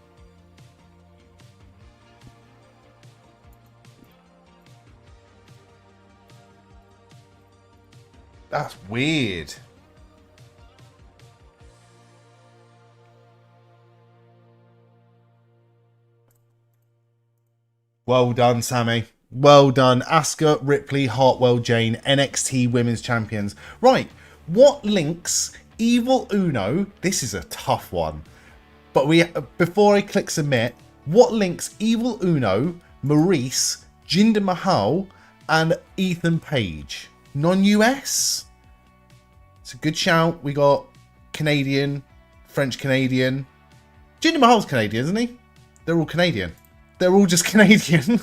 That's weird. Well done, Sami. Well done. Asuka, Ripley, Hartwell, Jane, NXT Women's Champions. Right. What links Evil Uno? This is a tough one. But before I click submit, what links Evil Uno, Maurice, Jinder Mahal, and Ethan Page? Non-US? It's a good shout. We got Canadian, French Canadian. Jinder Mahal's Canadian, isn't he? They're all Canadian. They're all just Canadian.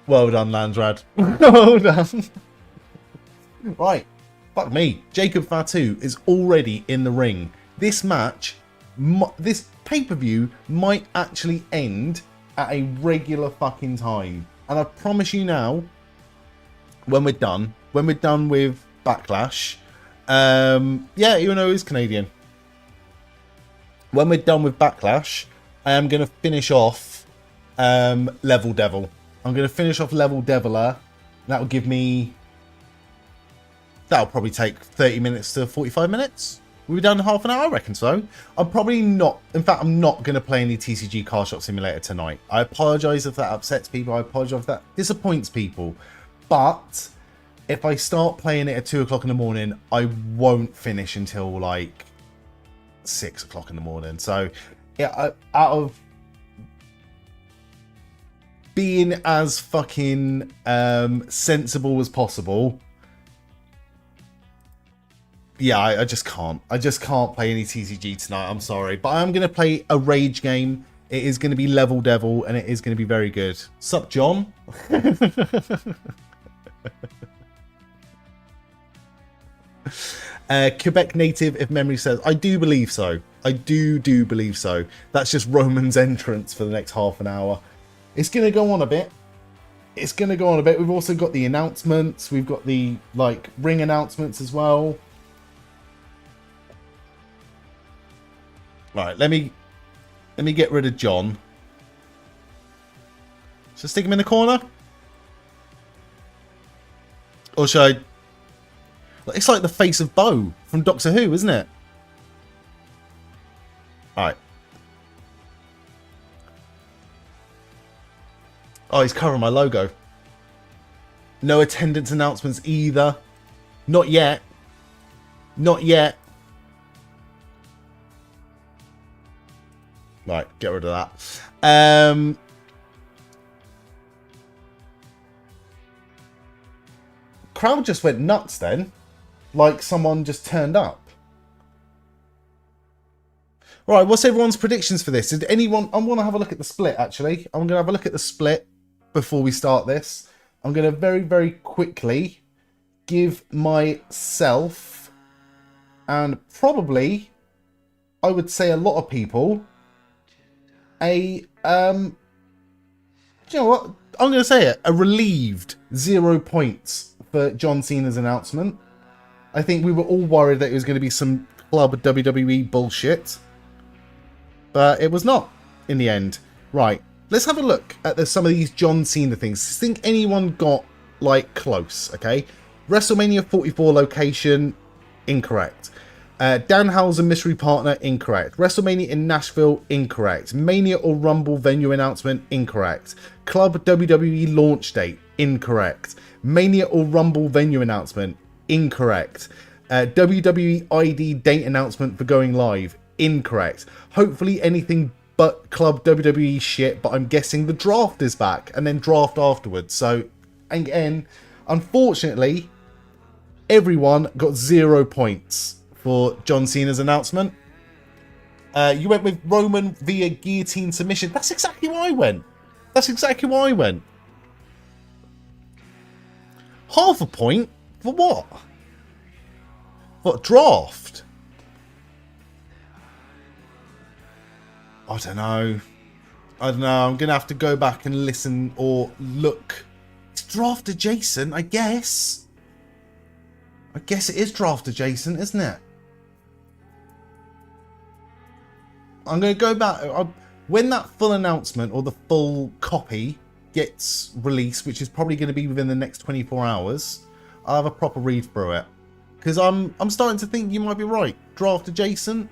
Well done, Landsrad. Well done. Right. Fuck me. Jacob Fatu is already in the ring. This match, this pay-per-view might actually end at a regular fucking time. And I promise you now, when we're done with Backlash, yeah, even though he's Canadian. When we're done with Backlash, I am going to finish off Level Devil. I'm going to finish off Level Deviler. That will give me... That'll probably take 30 minutes to 45 minutes. We'll be done in half an hour, I reckon so. I'm probably not... In fact, I'm not going to play any TCG Car Shop Simulator tonight. I apologise if that upsets people. I apologise if that disappoints people. But if I start playing it at 2 o'clock in the morning, I won't finish until like 6 o'clock in the morning. So, yeah, out of being as fucking sensible as possible, yeah, I just can't. I just can't play any TCG tonight. I'm sorry. But I'm going to play a rage game. It is going to be Level Devil, and it is going to be very good. Sup, John? Quebec native, if memory serves. I do believe so. I do believe so. That's just Roman's entrance for the next half an hour. It's going to go on a bit. It's going to go on a bit. We've also got the announcements. We've got the, like, ring announcements as well. Right, let me get rid of John. Should I stick him in the corner? Or should I... It's like the face of Bo from Doctor Who, isn't it? Alright. Oh, he's covering my logo. No attendance announcements either. Not yet. Not yet. Right, get rid of that. Crowd just went nuts then. Like someone just turned up. Right, what's everyone's predictions for this? Did anyone... I want to have a look at the split, actually. I'm going to have a look at the split before we start this. I'm going to very, very quickly give myself, and probably, I would say a lot of people, a... you know what? I'm going to say it. A relieved 0 points for John Cena's announcement. I think we were all worried that it was going to be some club WWE bullshit. But it was not, in the end. Right, let's have a look at some of these John Cena things. Think anyone got, like, close, okay? WrestleMania 44 location, incorrect. Danhausen mystery partner, incorrect. WrestleMania in Nashville, incorrect. Mania or Rumble venue announcement, incorrect. Club WWE launch date, incorrect. Mania or Rumble venue announcement, incorrect. WWE ID date announcement for going live, incorrect. Hopefully anything but Club WWE shit, but I'm guessing the draft is back and then draft afterwards. So, again, unfortunately, everyone got 0 points for John Cena's announcement. You went with Roman via guillotine submission. That's exactly why I went. That's exactly why I went. Half a point? For what? What, draft? I don't know. I'm going to have to go back and listen or look. It's draft adjacent, I guess. I guess it is draft adjacent, isn't it? I'm going to go back. When that full announcement or the full copy gets released, which is probably going to be within the next 24 hours, I'll have a proper read through it. Because I'm starting to think you might be right. Draft adjacent.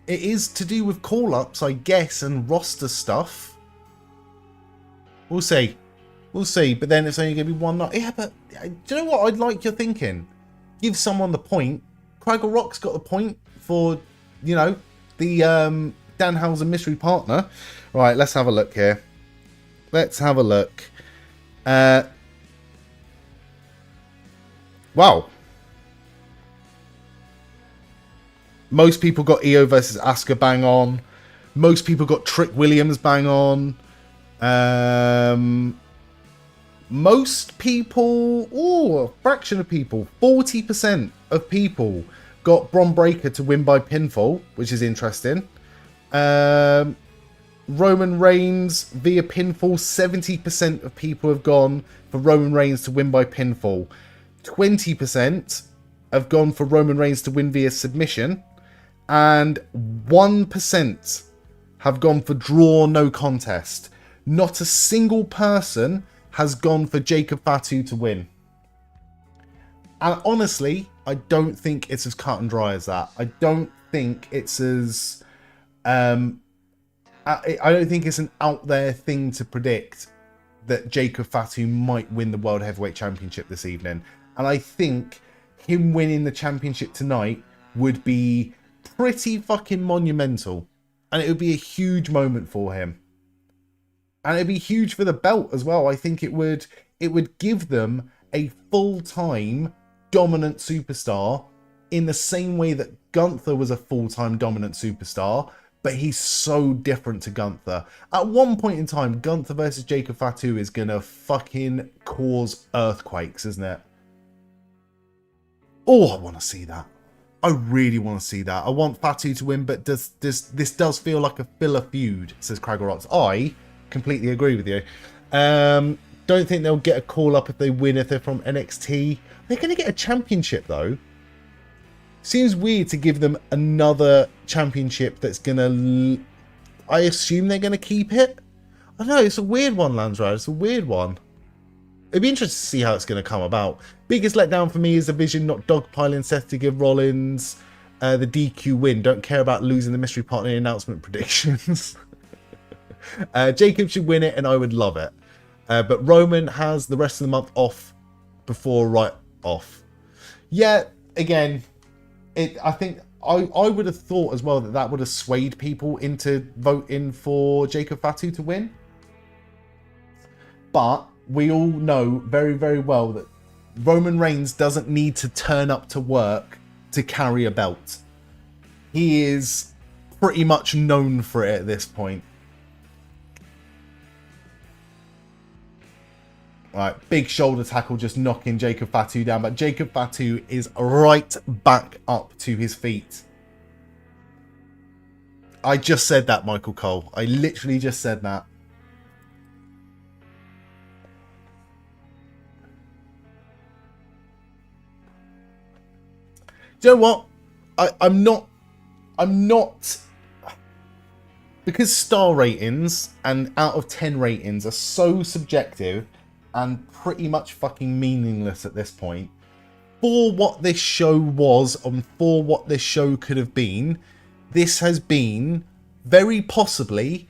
It is to do with call-ups, I guess, and roster stuff. We'll see. We'll see. But then it's only going to be one night. Yeah, but do you know what I'd like your thinking? Give someone the point. Craigle Rock's got the point for, you know, the Danhausen mystery partner. Right, let's have a look here. Let's have a look. Wow. Most people got Iyo versus Asuka bang on. Most people got Trick Williams bang on. Most people, a fraction of people, 40% of people got Bron Breakker to win by pinfall, which is interesting. Roman Reigns via pinfall, 70% of people have gone for Roman Reigns to win by pinfall. 20% have gone for Roman Reigns to win via submission. And 1% have gone for draw, no contest. Not a single person has gone for Jacob Fatu to win. And honestly, I don't think it's as cut and dry as that. I don't think it's as... I don't think it's an out there thing to predict that Jacob Fatu might win the World Heavyweight Championship this evening. And I think him winning the championship tonight would be pretty fucking monumental. And it would be a huge moment for him. And it'd be huge for the belt as well. I think it would give them a full-time dominant superstar in the same way that Gunther was a full-time dominant superstar, but he's so different to Gunther. At one point in time, Gunther versus Jacob Fatu is gonna fucking cause earthquakes, isn't it? Oh, I want to see that. I really want to see that. I want Fatu to win, but this does feel like a filler feud, says Craggle Rocks. I completely agree with you. Don't think they'll get a call up if they win if they're from NXT. They're going to get a championship though. Seems weird to give them another championship that's going to... I assume they're going to keep it. I don't know, it's a weird one, Landsrad. It's a weird one. It'd be interesting to see how it's going to come about. Biggest letdown for me is the Vision not dogpiling Seth to give Rollins the DQ win. Don't care about losing the mystery partner announcement predictions. Jacob should win it and I would love it. But Roman has the rest of the month off before right off. Yeah, again, I think I would have thought as well that would have swayed people into voting for Jacob Fatu to win. But we all know very, very well that Roman Reigns doesn't need to turn up to work to carry a belt. He is pretty much known for it at this point. Right, big shoulder tackle just knocking Jacob Fatu down, but Jacob Fatu is right back up to his feet. I just said that, Michael Cole. I literally just said that. Do you know what? I'm not... Because star ratings and out of 10 ratings are so subjective and pretty much fucking meaningless at this point. For what this show was and for what this show could have been, this has been very possibly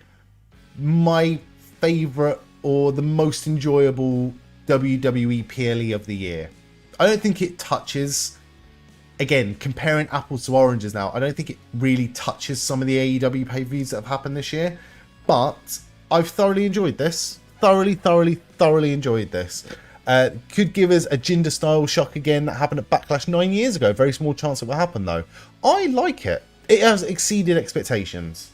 my favourite or the most enjoyable WWE PLE of the year. I don't think it touches, again, comparing apples to oranges now, I don't think it really touches some of the AEW pay-per-views that have happened this year, but I've thoroughly enjoyed this. Thoroughly enjoyed this. Could give us a Jinder style shock again that happened at Backlash 9 years ago. Very small chance it will happen though. I like it. It has exceeded expectations.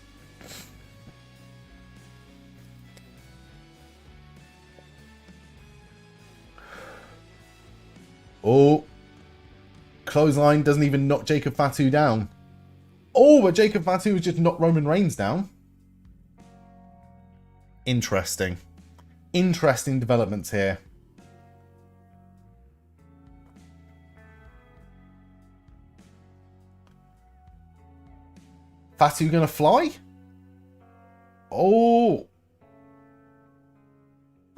Oh, clothesline doesn't even knock Jacob Fatu down. Oh, but Jacob Fatu has just knocked Roman Reigns down. Interesting. Interesting developments here. Fatu gonna fly? Oh.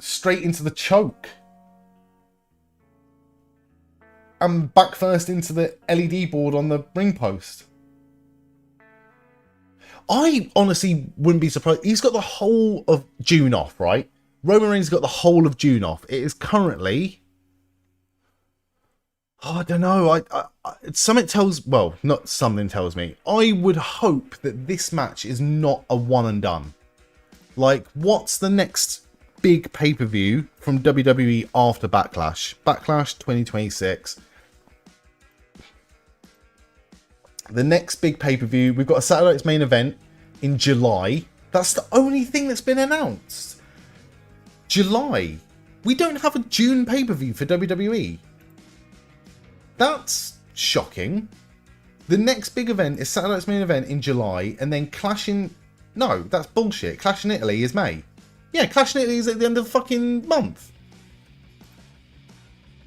Straight into the choke. And back first into the LED board on the ring post. I honestly wouldn't be surprised. He's got the whole of June off, right? Roman Reigns got the whole of June off. It is currently... Oh, I don't know. Something tells... Well, not something tells me. I would hope that this match is not a one and done. Like, what's the next big pay-per-view from WWE after Backlash? Backlash 2026. The next big pay-per-view, we've got a Saturday's main event in July. That's the only thing that's been announced. July. We don't have a June pay-per-view for WWE. That's shocking. The next big event is Saturday's main event in July, and then Clash in... No, that's bullshit. Clash in Italy is May. Yeah, Clash in Italy is at the end of the fucking month.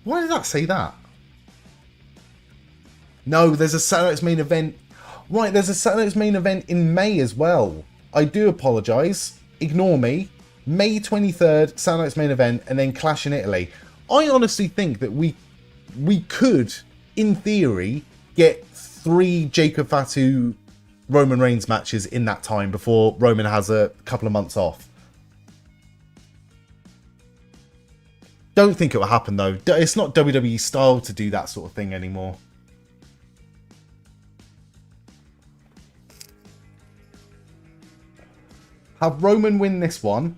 Why did that say that? No, there's a Saturday's main event. Right, there's a Saturday's main event in May as well. I do apologise. Ignore me. May 23rd, Saturday's main event, and then Clash in Italy. I honestly think that we could, in theory, get 3 Jacob Fatu Roman Reigns matches in that time before Roman has a couple of months off. Don't think it will happen though. It's not WWE style to do that sort of thing anymore. Have Roman win this one.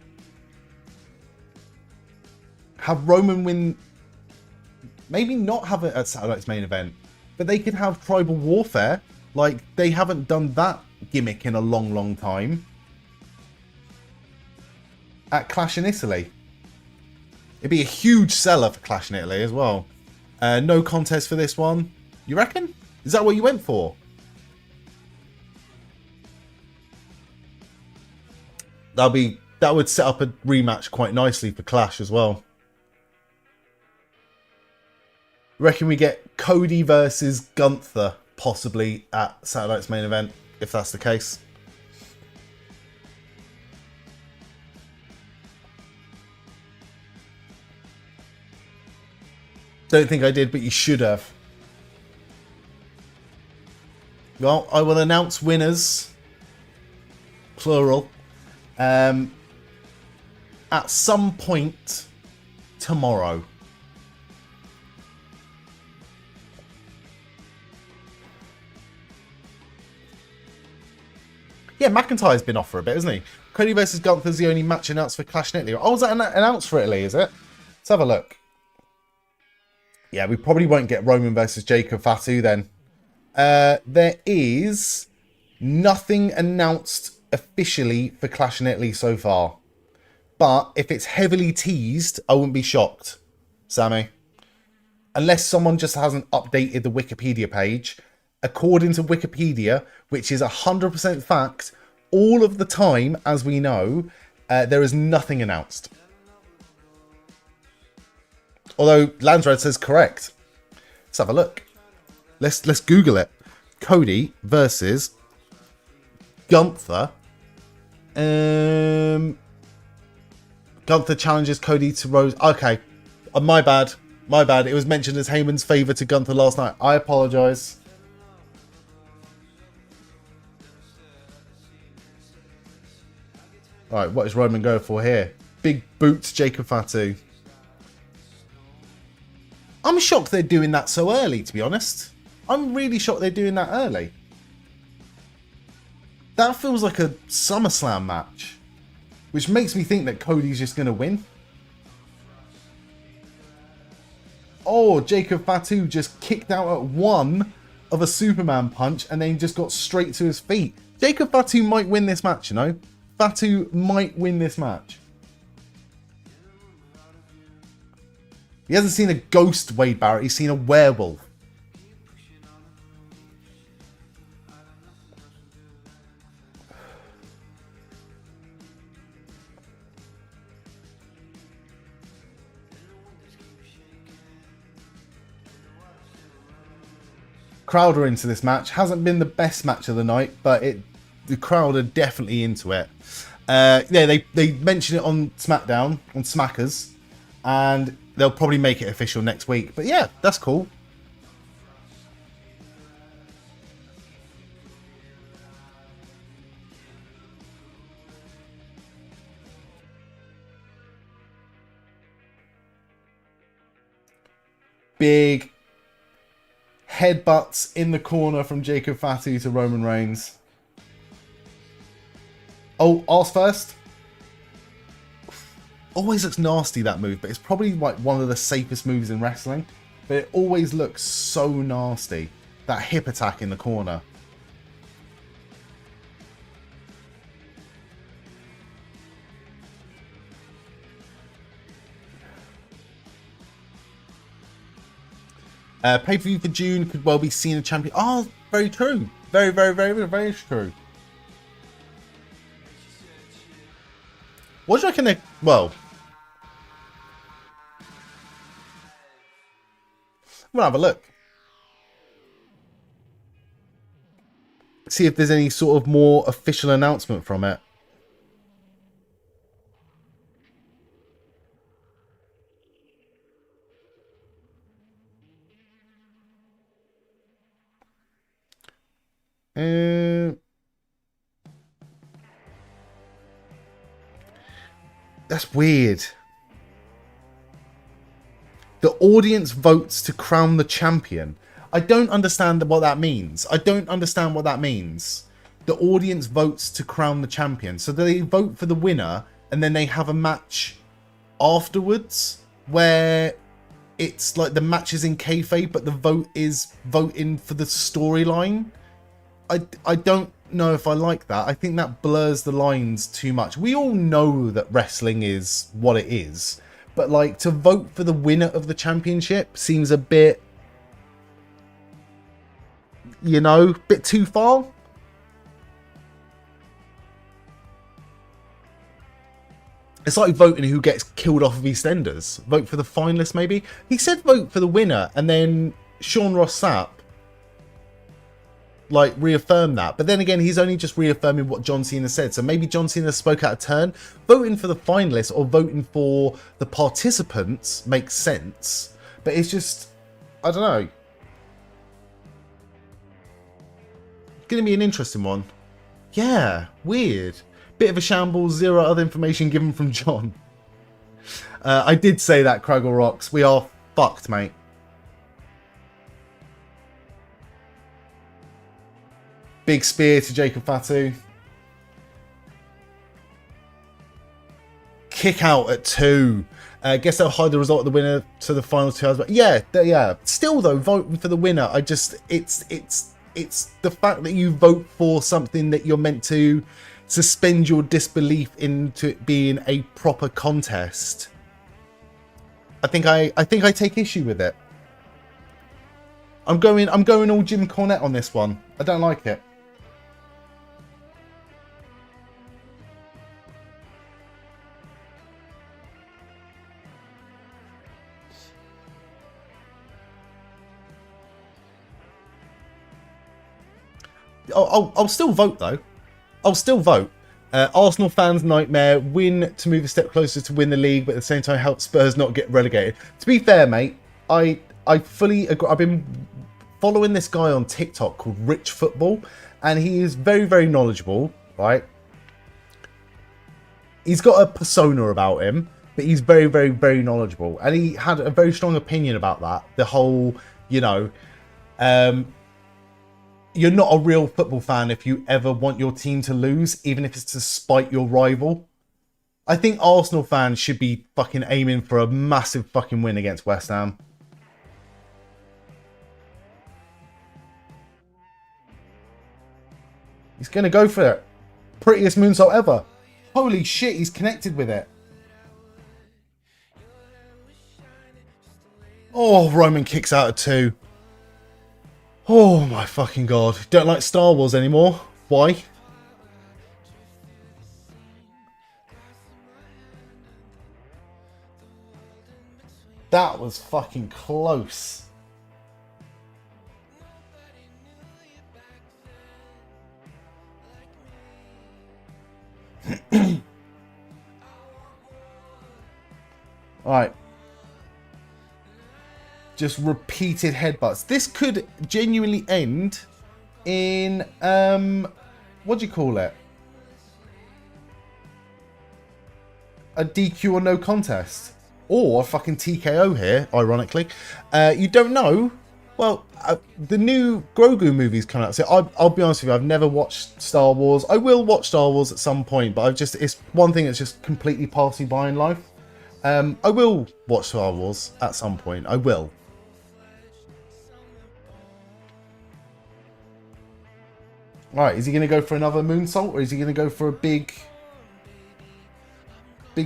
Have Roman win... Maybe not have it at Saturday's main event. But they could have Tribal Warfare. Like, they haven't done that gimmick in a long time. At Clash in Italy. It'd be a huge seller for Clash in Italy as well. No contest for this one. You reckon? Is that what you went for? That would set up a rematch quite nicely for Clash as well. Reckon we get Cody versus Gunther possibly at Saturday Night's Main Event, if that's the case. Don't think I did, but you should have. Well, I will announce winners, plural, at some point tomorrow. Yeah, McIntyre's been off for a bit, hasn't he? Cody versus Gunther's the only match announced for Clash in Italy. Oh, was that announced for Italy, is it? Let's have a look. Yeah, we probably won't get Roman versus Jacob Fatu then. There is nothing announced officially for Clash in Italy so far. But if it's heavily teased, I wouldn't be shocked, Sami. Unless someone just hasn't updated the Wikipedia page. According to Wikipedia, which is 100% fact, all of the time, as we know, there is nothing announced. Although Landsred says correct. Let's have a look. Let's Google it. Cody versus Gunther. Gunther challenges Cody to Rhodes. Okay, my bad. My bad. It was mentioned as Heyman's favour to Gunther last night. I apologise. Alright, what is Roman going for here? Big boots, Jacob Fatu. I'm shocked they're doing that so early, to be honest. I'm really shocked they're doing that early. That feels like a SummerSlam match. Which makes me think that Cody's just going to win. Oh, Jacob Fatu just kicked out at one of a Superman punch and then just got straight to his feet. Jacob Fatu might win this match, you know. Fatu might win this match. He hasn't seen a ghost Wade Barrett, he's seen a werewolf. Crowd are into this match. Hasn't been the best match of the night, but the crowd are definitely into it. Yeah, they mentioned it on SmackDown, on Smackers, and they'll probably make it official next week. But yeah, that's cool. Big headbutts in the corner from Jacob Fatu to Roman Reigns. Oh, arse first. Always looks nasty, that move, but it's probably like one of the safest moves in wrestling. But it always looks so nasty. That hip attack in the corner. Pay-per-view for June could well be Cena champion. Oh, very true. Very, very, very, very true. What do you reckon they... Well... We'll have a look. See if there's any sort of more official announcement from it. That's weird. The audience votes to crown the champion. I don't understand what that means. I don't understand what that means. The audience votes to crown the champion. So they vote for the winner and then they have a match afterwards where it's like the match is in kayfabe, but the vote is voting for the storyline. I don't know if I like that. I think that blurs the lines too much. We all know that wrestling is what it is, but like to vote for the winner of the championship seems a bit you know, bit too far. It's like voting who gets killed off of EastEnders. Vote for the finalists, maybe. He said vote for the winner, and then Sean Ross Sapp like reaffirmed that. But then again, he's only just reaffirming what John Cena said. So maybe John Cena spoke out of turn. Voting for the finalists or voting for the participants makes sense. But it's just, I don't know. It's going to be an interesting one. Yeah, weird. Bit of a shambles, zero other information given from John. I did say that, Craggle Rocks. We are fucked, mate. Big spear to Jacob Fatu. Kick out at 2. Guess they'll hide the result of the winner to the final 2 hours. But yeah. Still though, voting for the winner. It's the fact that you vote for something that you're meant to suspend your disbelief into it being a proper contest. I think I take issue with it. I'm going all Jim Cornette on this one. I don't like it. I'll still vote though. I'll still vote. Arsenal fans' nightmare. Win to move a step closer to win the league, but at the same time help Spurs not get relegated. To be fair, mate, I fully agree. I've been following this guy on TikTok called Rich Football, and he is very, very knowledgeable, right? He's got a persona about him, but he's very, very, very knowledgeable. And he had a very strong opinion about that. The whole, you know, you're not a real football fan if you ever want your team to lose, even if it's to spite your rival. I think Arsenal fans should be fucking aiming for a massive fucking win against West Ham. He's going to go for it. Prettiest moonsault ever. Holy shit, he's connected with it. Oh, Roman kicks out at 2. Oh my fucking god. Don't like Star Wars anymore. Why? That was fucking close. Alright. Just repeated headbutts. This could genuinely end in what do you call it? A DQ or no contest, or a fucking TKO here. Ironically, you don't know. Well, the new Grogu movie's coming out. So I'll be honest with you. I've never watched Star Wars. I will watch Star Wars at some point, but it's one thing that's just completely passed me by in life. I will watch Star Wars at some point. I will. Right, is he going to go for another moonsault, or is he going to go for a big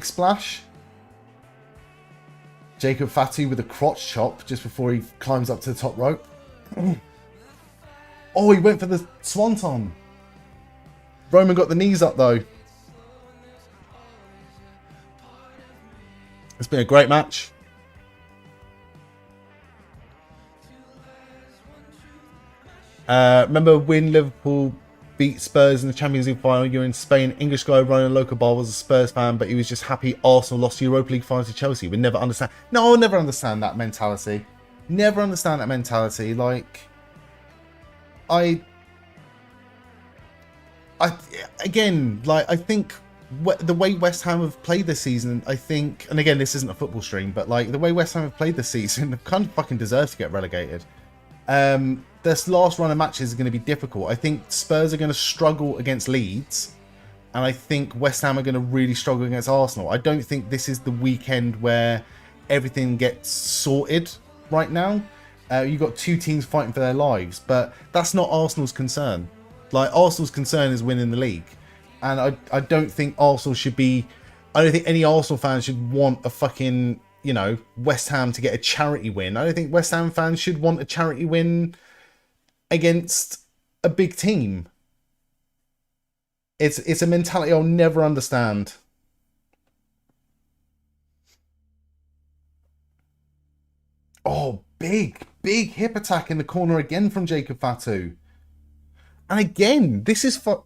splash? Jacob Fatu with a crotch chop just before he climbs up to the top rope. Oh, he went for the swanton. Roman got the knees up though. It's been a great match. Remember when Liverpool beat Spurs in the Champions League final? You're in Spain. English guy running a local bar was a Spurs fan, but he was just happy Arsenal lost the Europa League final to Chelsea. We never understand. No, I'll never understand that mentality. Never understand that mentality. Like, I again, like, I think the way West Ham have played this season, I think, and again, this isn't a football stream, but like the way West Ham have played this season, they kind of fucking deserve to get relegated. This last run of matches are going to be difficult. I think Spurs are going to struggle against Leeds, and I think West Ham are going to really struggle against Arsenal. I don't think this is the weekend where everything gets sorted right now. You've got two teams fighting for their lives, but that's not Arsenal's concern. Like, Arsenal's concern is winning the league, and I don't think Arsenal should be. I don't think any Arsenal fans should want a fucking, you know, West Ham to get a charity win. I don't think West Ham fans should want a charity win against a big team. It's a mentality I'll never understand. Oh, big hip attack in the corner again from Jacob Fatu. And again, this is for...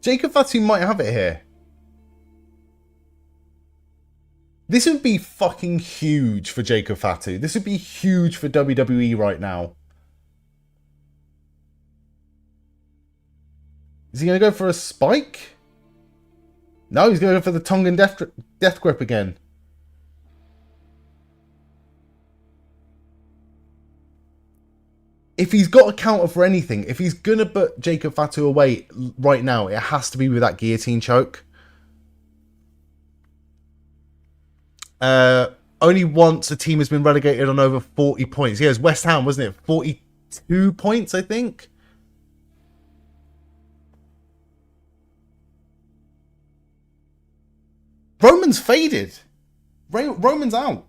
Jacob Fatu might have it here. This would be fucking huge for Jacob Fatu. This would be huge for WWE right now. Is he going to go for a spike? No, he's going to go for the Tongan death grip again. If he's got a counter for anything, if he's going to put Jacob Fatu away right now, it has to be with that guillotine choke. Only once a team has been relegated on over 40 points. Yeah, it was West Ham, wasn't it? 42 points, I think. Roman's faded. Roman's out.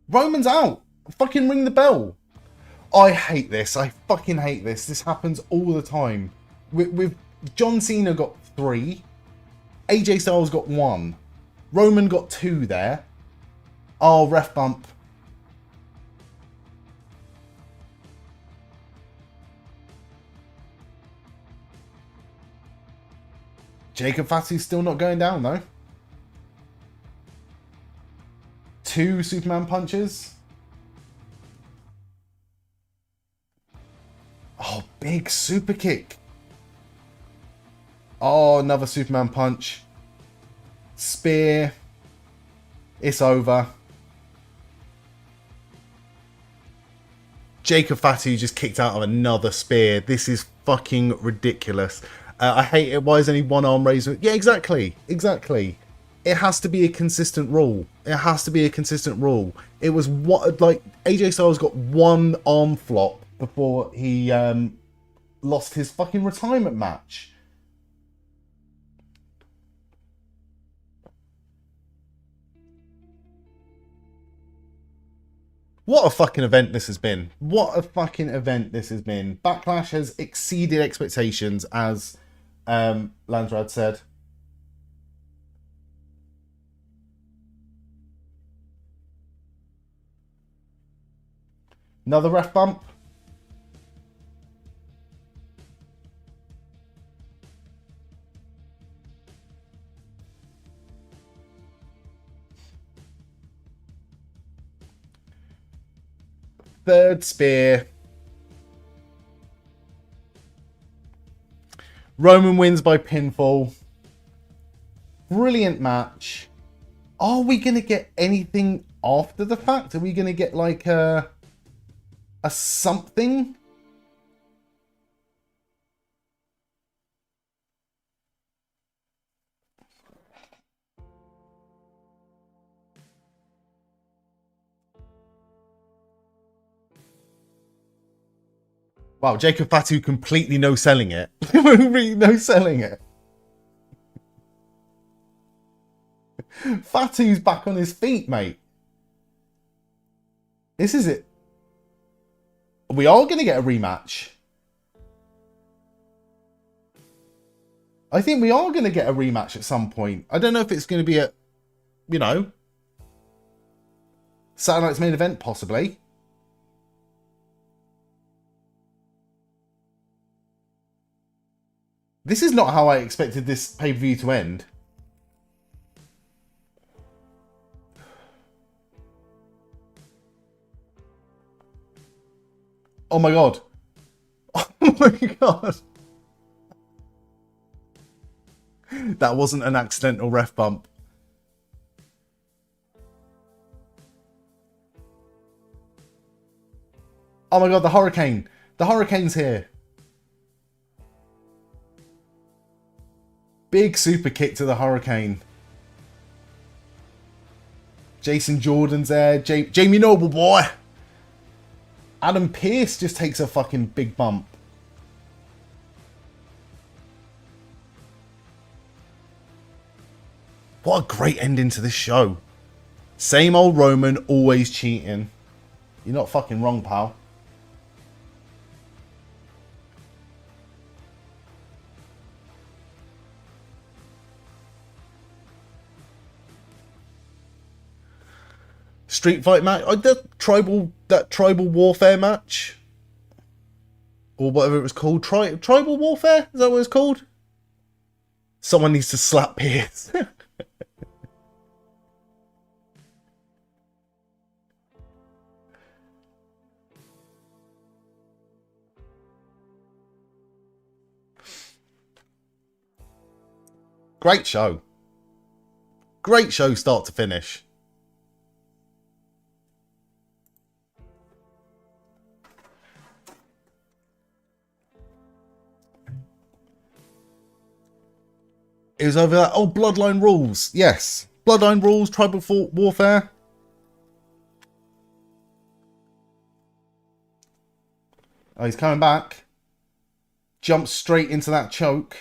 Roman's out. Fucking ring the bell. I hate this. I fucking hate this. This happens all the time. With John Cena got 3. AJ Styles got 1. Roman got 2 there. Oh, ref bump. Jacob Fatu's still not going down though. 2 Superman punches. Oh, big super kick. Oh, another Superman punch. Spear. It's over. Jacob Fatu just kicked out of another spear. This is fucking ridiculous. I hate it. Why is only one arm raised? Yeah, exactly. Exactly. It has to be a consistent rule. It has to be a consistent rule. It was what, like, AJ Styles got 1 arm flop before he lost his fucking retirement match. What a fucking event this has been. What a fucking event this has been. Backlash has exceeded expectations, as Landrad said. Another ref bump. Third spear. Roman wins by pinfall. Brilliant match. Are we going to get anything after the fact? Are we going to get like a something? Wow, Jacob Fatu completely no-selling it. Really no-selling it. Fatu's back on his feet, mate. This is it. We are going to get a rematch. I think we are going to get a rematch at some point. I don't know if it's going to be a, you know, Saturday Night's Main Event, possibly. This is not how I expected this pay-per-view to end. Oh my god. Oh my god. That wasn't an accidental ref bump. Oh my god, the Hurricane. The Hurricane's here. Big super kick to the Hurricane. Jason Jordan's there. Jamie Noble, boy. Adam Pearce just takes a fucking big bump. What a great ending to this show. Same old Roman, always cheating. You're not fucking wrong, pal. Street fight match. That tribal warfare match. Or whatever it was called. Tribal warfare? Is that what it's called? Someone needs to slap Pierce. Great show. Great show start to finish. It was over that. Oh, Bloodline rules. Yes. Bloodline rules, tribal warfare. Oh, he's coming back. Jumps straight into that choke.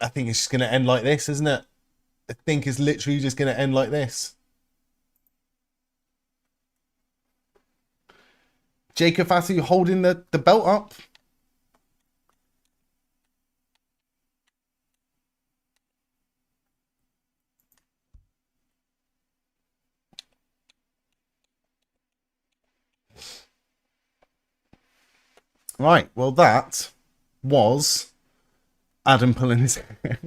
I think it's just going to end like this, isn't it? I think it's literally just going to end like this. Jacob Fatu holding the belt up. Right, well that was Adam pulling his hair.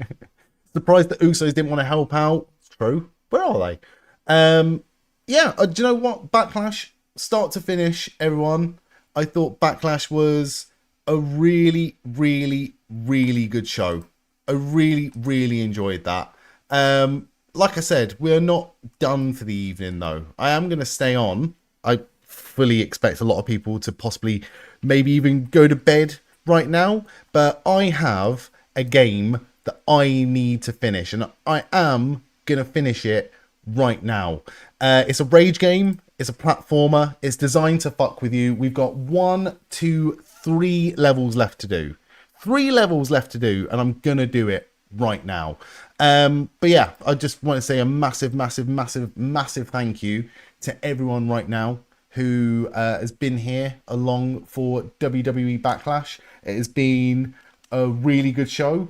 Surprised the Usos didn't want to help out. It's true. Where are they? Yeah, do you know what? Backlash, start to finish, everyone. I thought Backlash was a really, really, really good show. I really, really enjoyed that. Like I said, we're not done for the evening, though. I am going to stay on. I fully expect a lot of people to possibly maybe even go to bed right now. But I have a game that I need to finish, and I am going to finish it right now. It's a rage game. It's a platformer. It's designed to fuck with you. We've got 1, 2, 3 levels left to do. 3 levels left to do, and I'm going to do it right now. But yeah, I just want to say a massive, massive, massive, massive thank you to everyone right now who has been here along for WWE Backlash. It has been a really good show.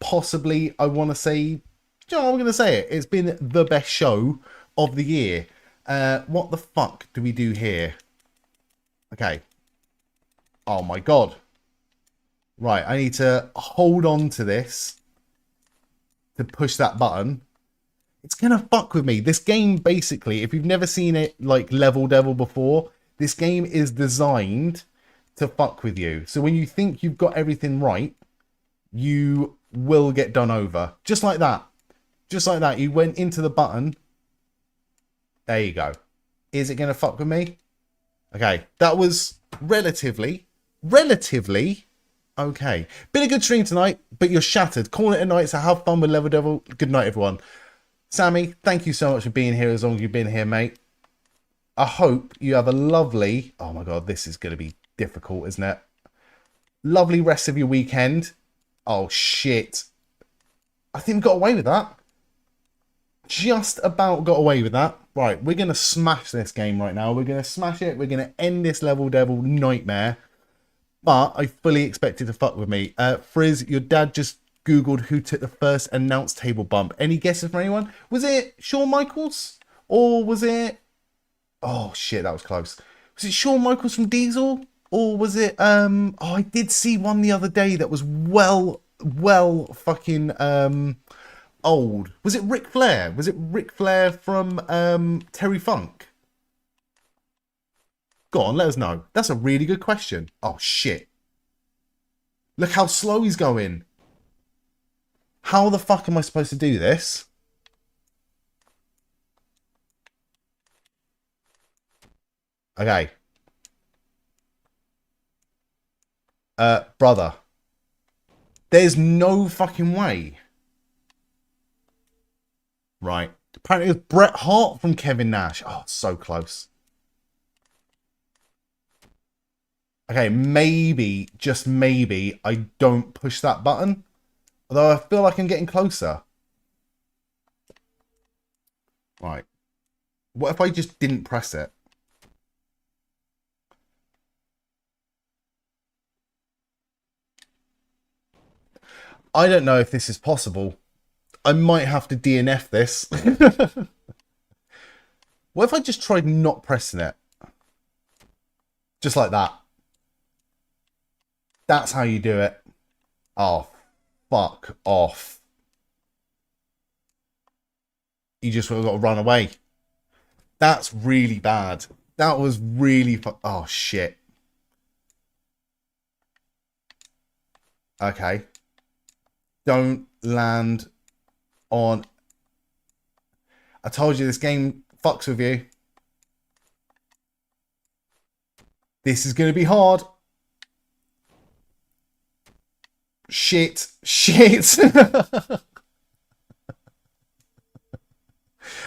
Possibly, I want to say, you know, I'm going to say it. It's been the best show of the year. What the fuck do we do here? Okay. Oh my god. Right, I need to hold on to this to push that button. It's going to fuck with me. This game, basically, if you've never seen it like Level Devil before, this game is designed to fuck with you. So when you think you've got everything right, you will get done over. Just like that. Just like that. You went into the button. There you go. Is it going to fuck with me? Okay. That was relatively okay. Been a good stream tonight, but you're shattered. Call it a night, so have fun with Level Devil. Good night, everyone. Sammy, thank you so much for being here as long as you've been here, mate. I hope you have a lovely... Oh my god, this is going to be difficult, isn't it? Lovely rest of your weekend. Oh, shit. I think we got away with that. Just about got away with that. Right, we're going to smash this game right now. We're going to smash it. We're going to end this Level Devil nightmare. But I fully expected to fuck with me. Frizz, your dad just Googled who took the first announced table bump. Any guesses from anyone? Was it Shawn Michaels? Or was it... Oh, shit, that was close. Was it Shawn Michaels from Diesel? Or was it... Oh, I did see one the other day that was well fucking old. Was it Ric Flair? Was it Ric Flair from Terry Funk? Go on, let us know. That's a really good question. Oh, shit. Look how slow he's going. How the fuck am I supposed to do this? Okay. Brother. There's no fucking way. Right. Apparently it was Bret Hart from Kevin Nash. Oh, so close. Okay, maybe, just maybe, I don't push that button. Although I feel like I'm getting closer. Right. What if I just didn't press it? I don't know if this is possible. I might have to DNF this. What if I just tried not pressing it? Just like that. That's how you do it. Oh, fuck off. You just got to run away. That's really bad. That was really... Oh, shit. Okay. Don't land on... I told you this game fucks with you. This is going to be hard. Shit. Shit.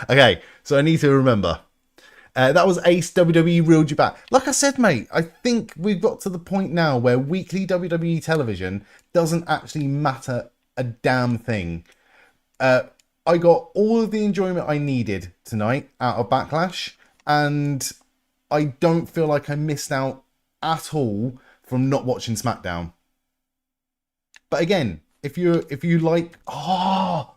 Okay, so I need to remember. That was Ace. WWE reeled you back. Like I said, mate, I think we've got to the point now where weekly WWE television doesn't actually matter a damn thing. I got all of the enjoyment I needed tonight out of Backlash, and I don't feel like I missed out at all from not watching SmackDown. But again, if you like... Oh,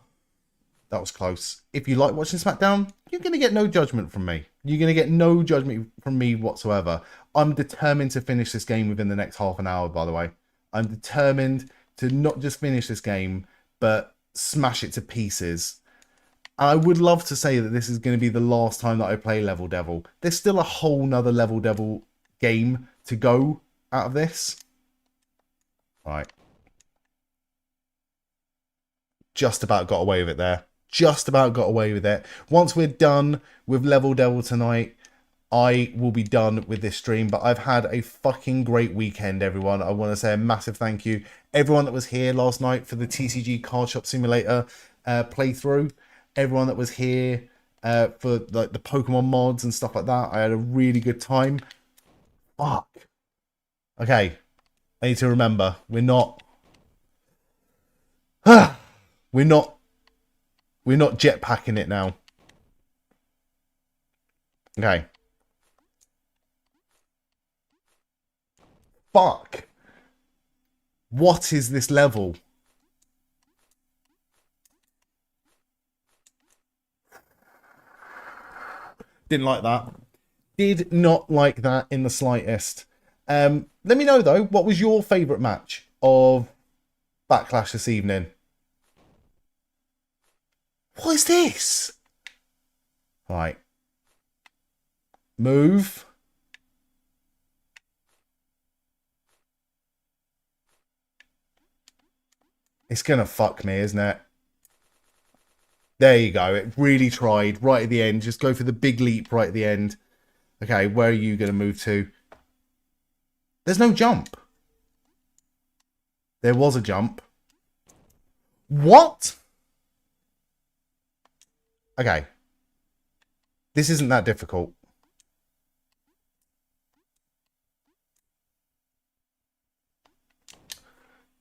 that was close. If you like watching SmackDown, you're going to get no judgment from me. You're going to get no judgment from me whatsoever. I'm determined to finish this game within the next half an hour, by the way. I'm determined to not just finish this game, but smash it to pieces. I would love to say that this is going to be the last time that I play Level Devil. There's still a whole nother Level Devil game to go out of this. Right. Just about got away with it there. Just about got away with it. Once we're done with Level Devil tonight, I will be done with this stream. But I've had a fucking great weekend, everyone. I want to say a massive thank you. Everyone that was here last night for the TCG Card Shop Simulator playthrough. Everyone that was here for like the Pokemon mods and stuff like that. I had a really good time. Fuck. Okay. I need to remember. We're not jetpacking it now. Okay. Fuck. What is this level? Didn't like that. Did not like that in the slightest. Let me know, though, what was your favourite match of Backlash this evening? What is this? Right. Move. It's going to fuck me, isn't it? There you go. It really tried right at the end. Just go for the big leap right at the end. Okay, where are you going to move to? There's no jump. There was a jump. What? Okay. This isn't that difficult.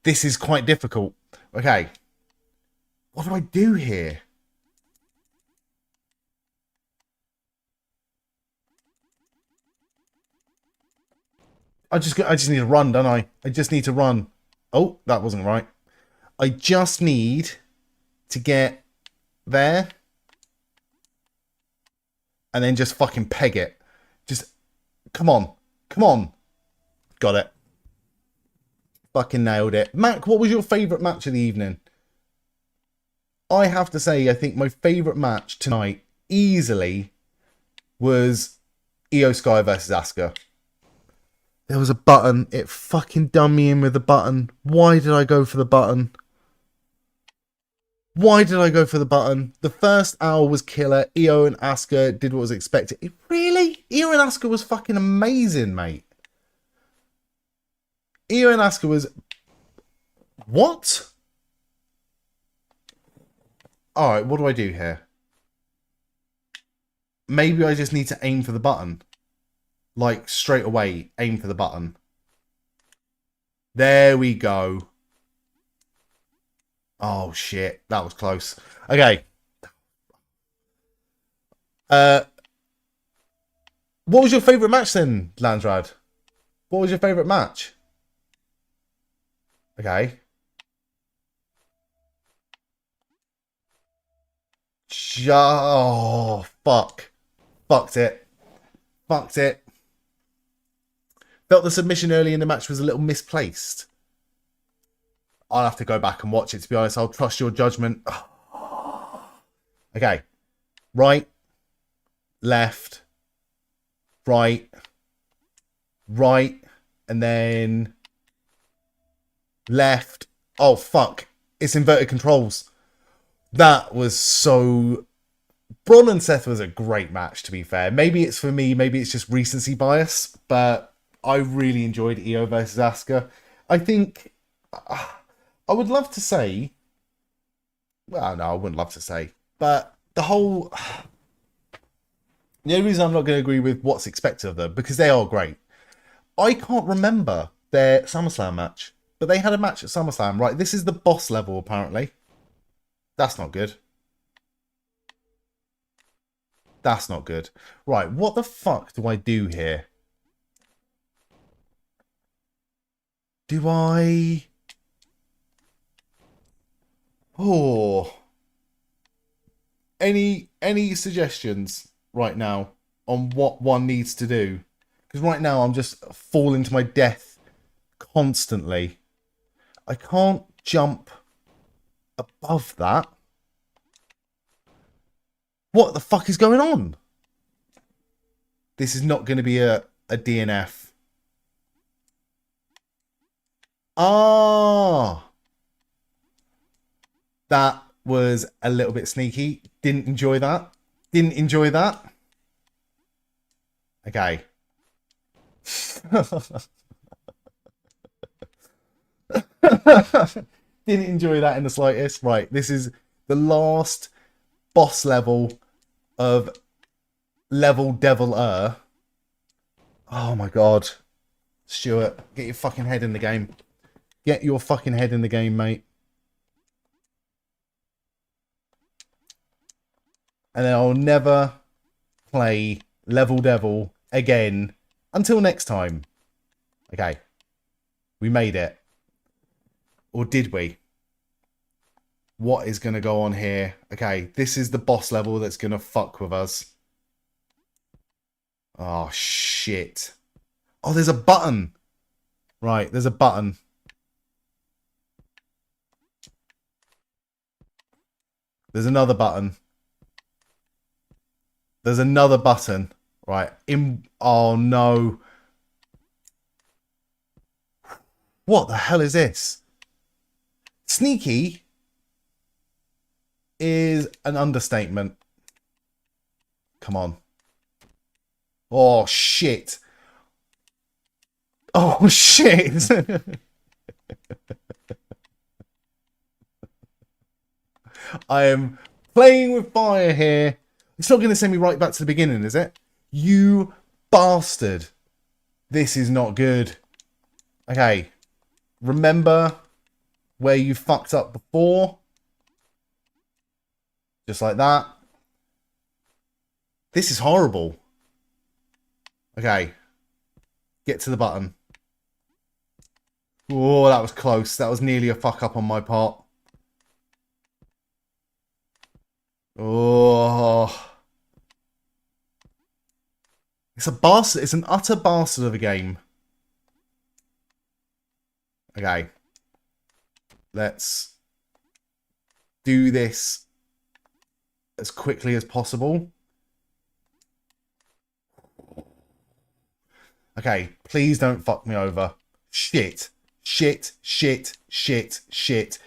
This is quite difficult. Okay. What do I do here? I just need to run, don't I? I just need to run. Oh, that wasn't right. I just need to get there. And then just fucking peg it. Just, come on. Come on. Got it. Fucking nailed it. Mac, what was your favourite match of the evening? I have to say, I think my favourite match tonight, easily, was Iyo Sky versus Asuka. There was a button. It fucking done me in with the button. Why did I go for the button? Why did I go for the button? The first hour was killer. Iyo and Asuka did what was expected. Really? Iyo and Asuka was fucking amazing, mate. Iyo and Asuka was... What? Alright, what do I do here? Maybe I just need to aim for the button. Like, straight away, aim for the button. There we go. Oh, shit. That was close. Okay. What was your favourite match then, Landrad? What was your favourite match? Okay. Oh, fuck. Fucked it. Fucked it. Felt the submission early in the match was a little misplaced. I'll have to go back and watch it, to be honest. I'll trust your judgment. Okay. Right. Left. Right. Right. And then left. Oh, fuck. It's inverted controls. That was so... Bron and Seth was a great match, to be fair. Maybe it's for me. Maybe it's just recency bias. But I really enjoyed Iyo versus Asuka. I think... I would love to say... Well, no, I wouldn't love to say. But the whole... The only reason I'm not going to agree with what's expected of them, because they are great. I can't remember their SummerSlam match. But they had a match at SummerSlam, right? This is the boss level, apparently. That's not good. That's not good. Right, what the fuck do I do here? Do I... Oh... Any suggestions right now on what one needs to do? Because right now I'm just falling to my death constantly. I can't jump above that. What the fuck is going on? This is not going to be a DNF. Ah. That was a little bit sneaky. Didn't enjoy that. Didn't enjoy that. Okay. Didn't enjoy that in the slightest. Right, this is the last boss level of level devil-er. Oh my god. Stuart, get your fucking head in the game. Get your fucking head in the game, mate. And then I'll never play Level Devil again until next time. Okay. We made it. Or did we? What is going to go on here? Okay, this is the boss level that's going to fuck with us. Oh, shit. Oh, there's a button. Right, there's a button. There's another button. There's another button. Right. Oh, no. What the hell is this? Sneaky is an understatement. Come on. Oh, shit. Oh, shit. I am playing with fire here. It's not going to send me right back to the beginning, is it? You bastard. This is not good. Okay. Remember where you fucked up before. Just like that. This is horrible. Okay. Get to the button. Oh, that was close. That was nearly a fuck up on my part. Oh. It's a bastard. It's an utter bastard of a game. Okay. Let's do this as quickly as possible. Okay, please don't fuck me over. Shit. Shit, shit, shit, shit.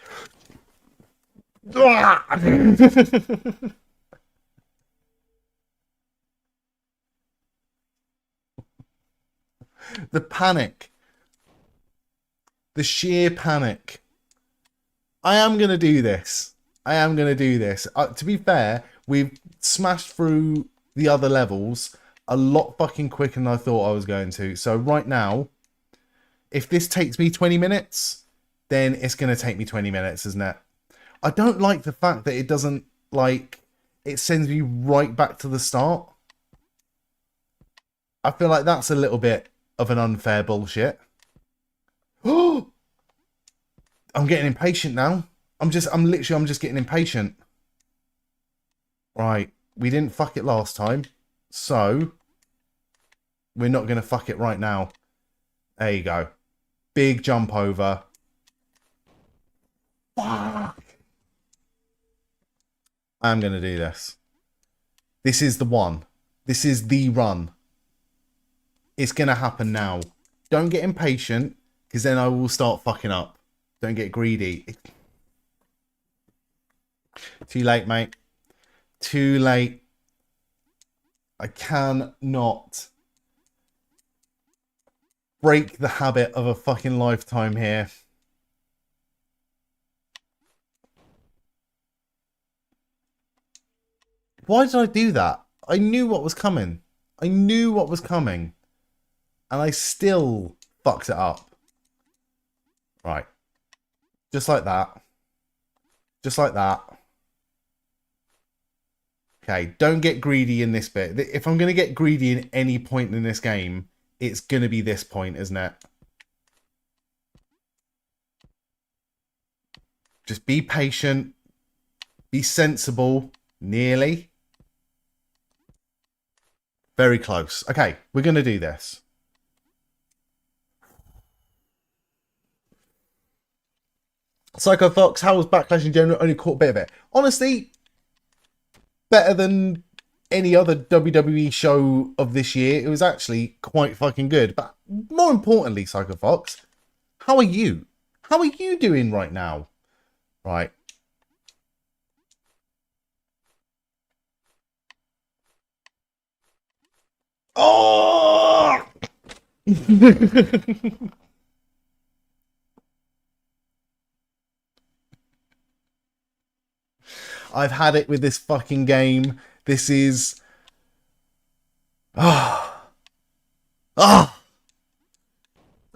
The panic. The sheer panic. I am going to do this. I am going to do this. To be fair, we've smashed through the other levels a lot fucking quicker than I thought I was going to. So right now, If this takes me 20 minutes, then it's going to take me 20 minutes, isn't it? I don't like the fact that it doesn't, like, it sends me right back to the start. I feel like that's a little bit of an unfair bullshit. Oh, I'm getting impatient now. I'm just getting impatient. Right. We didn't fuck it last time. So we're not going to fuck it right now. There you go. Big jump over. Fuck. I'm going to do this. This is the one. This is the run. It's going to happen now. Don't get impatient, because then I will start fucking up. Don't get greedy. Too late, mate. Too late. I cannot break the habit of a fucking lifetime here. Why did I do that? I knew what was coming. I knew what was coming. And I still fucked it up. Right. Just like that. Just like that. Okay, don't get greedy in this bit. If I'm going to get greedy in any point in this game, it's going to be this point, isn't it? Just be patient. Be sensible. Nearly. Very close. Okay, we're going to do this. Psycho Fox, how was Backlash in general? Only caught a bit of it. Honestly, better than any other WWE show of this year. It was actually quite fucking good. But more importantly, Psycho Fox, how are you? How are you doing right now? Right. Oh! I've had it with this fucking game. This is... Ah. Ah.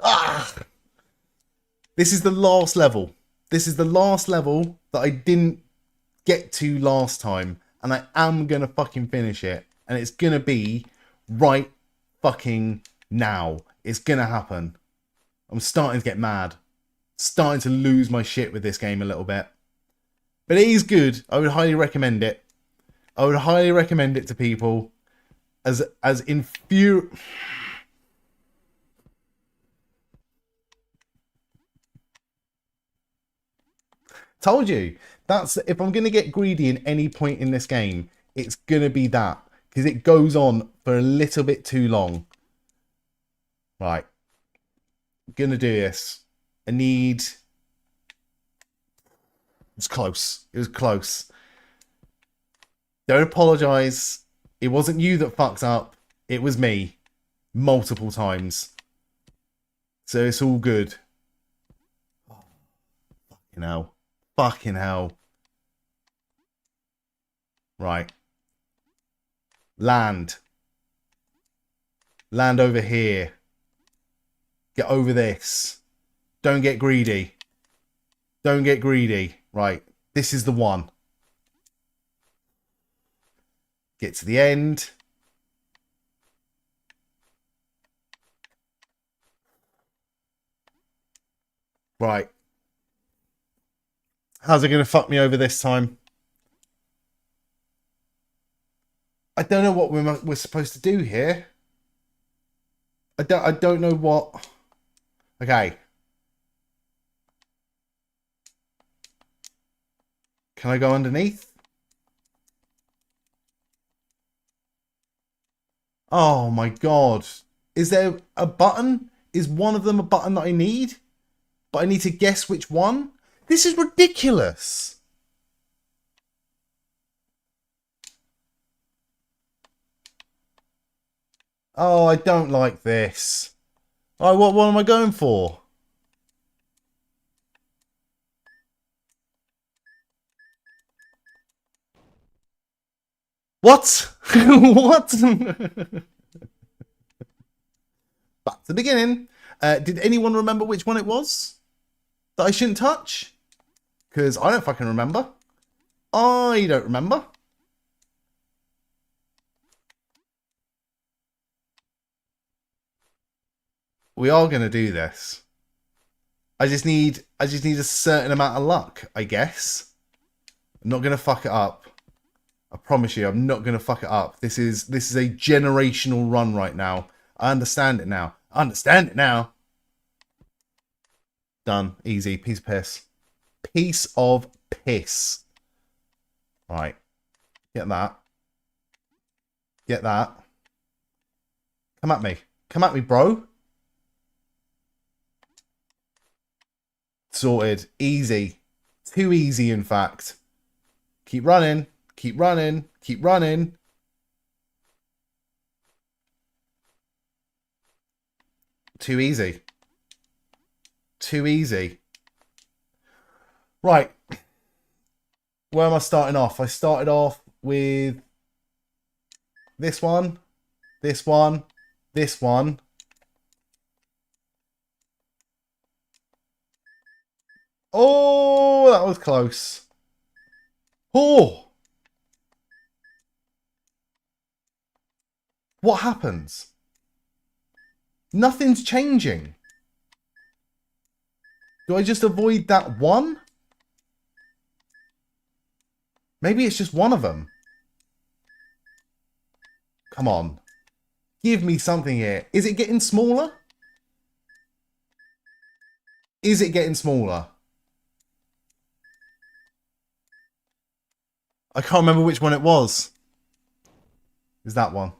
Ah. This is the last level. This is the last level that I didn't get to last time. And I am going to fucking finish it. And it's going to be right fucking now. It's going to happen. I'm starting to get mad. Starting to lose my shit with this game a little bit. But it is good. I would highly recommend it. I would highly recommend it to people. As infuriating. Told you. That's if I'm going to get greedy in any point in this game, it's going to be that. Because it goes on for a little bit too long. Right. I'm going to do this. I need... It was close. It was close. Don't apologise. It wasn't you that fucked up. It was me. Multiple times. So it's all good. Oh, fucking hell. Fucking hell. Right. Land. Land over here. Get over this. Don't get greedy. Don't get greedy. Right. This is the one. Get to the end. Right. How's it going to fuck me over this time? I don't know what we're supposed to do here. I don't know what... Okay. Can I go underneath? Oh my god. Is there a button? Is one of them a button that I need? But I need to guess which one? This is ridiculous. Oh, I don't like this. Oh, what am I going for? What? What? Back to the beginning. Did anyone remember which one it was that I shouldn't touch? Because I don't fucking remember. I don't remember. We are going to do this. I just need a certain amount of luck, I guess. I'm not going to fuck it up. I promise you, I'm not going to fuck it up. This is a generational run right now. I understand it now. I understand it now. Done. Easy. Piece of piss. Piece of piss. Right. Get that. Get that. Come at me. Come at me, bro. Sorted. Easy. Too easy, in fact. Keep running. Keep running. Keep running. Too easy. Too easy. Right. Where am I starting off? I started off with this one, this one, this one. Oh, that was close. Oh. What happens? Nothing's changing. Do I just avoid that one? Maybe it's just one of them. Come on. Give me something here. Is it getting smaller? Is it getting smaller? I can't remember which one it was. Is that one?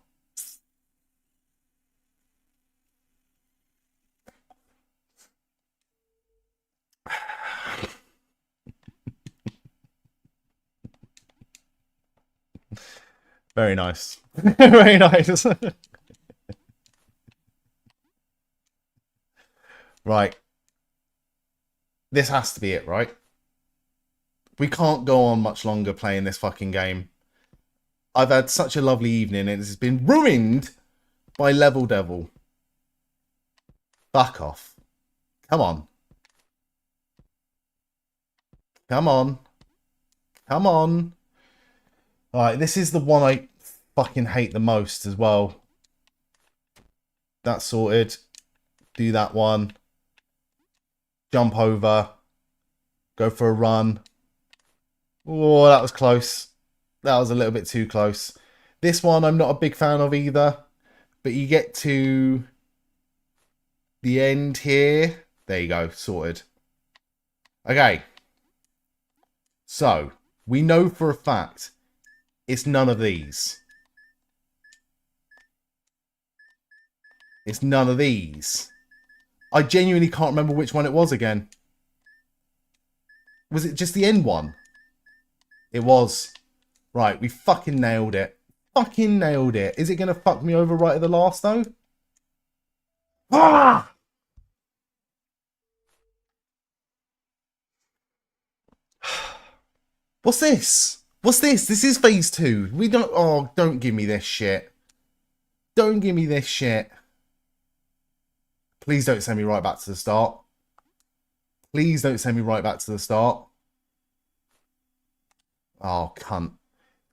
Very nice. Very nice. Right. This has to be it, right? We can't go on much longer playing this fucking game. I've had such a lovely evening and it's been ruined by Level Devil. Fuck off. Come on. Come on. Come on. Alright, this is the one I fucking hate the most as well. That's sorted. Do that one. Jump over. Go for a run. Oh, that was close. That was a little bit too close. This one I'm not a big fan of either. But you get to the end here. There you go. Sorted. Okay. So, we know for a fact it's none of these. It's none of these. I genuinely can't remember which one it was again. Was it just the end one? It was. Right, we fucking nailed it. Fucking nailed it. Is it going to fuck me over right at the last though? Ah! What's this? What's this? This is phase 2. We don't... Oh, don't give me this shit. Don't give me this shit. Please don't send me right back to the start. Please don't send me right back to the start. Oh, cunt.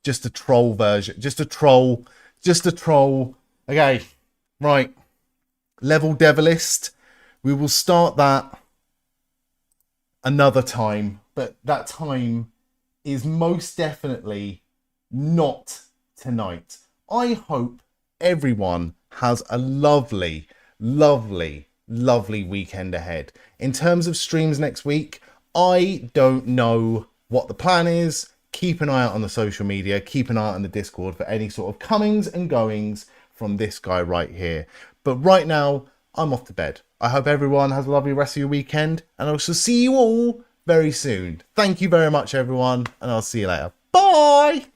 Just a troll version. Just a troll. Just a troll. Okay. Right. Level Devilist. We will start that another time. But that time is most definitely not tonight. I hope everyone has a lovely, lovely, lovely weekend ahead. In terms of streams next week, I don't know what the plan is. Keep an eye out on the social media. Keep an eye out on the Discord for any sort of comings and goings from this guy right here. But right now, I'm off to bed. I hope everyone has a lovely rest of your weekend. And I shall see you all very soon. Thank you very much, everyone. And I'll see you later. Bye!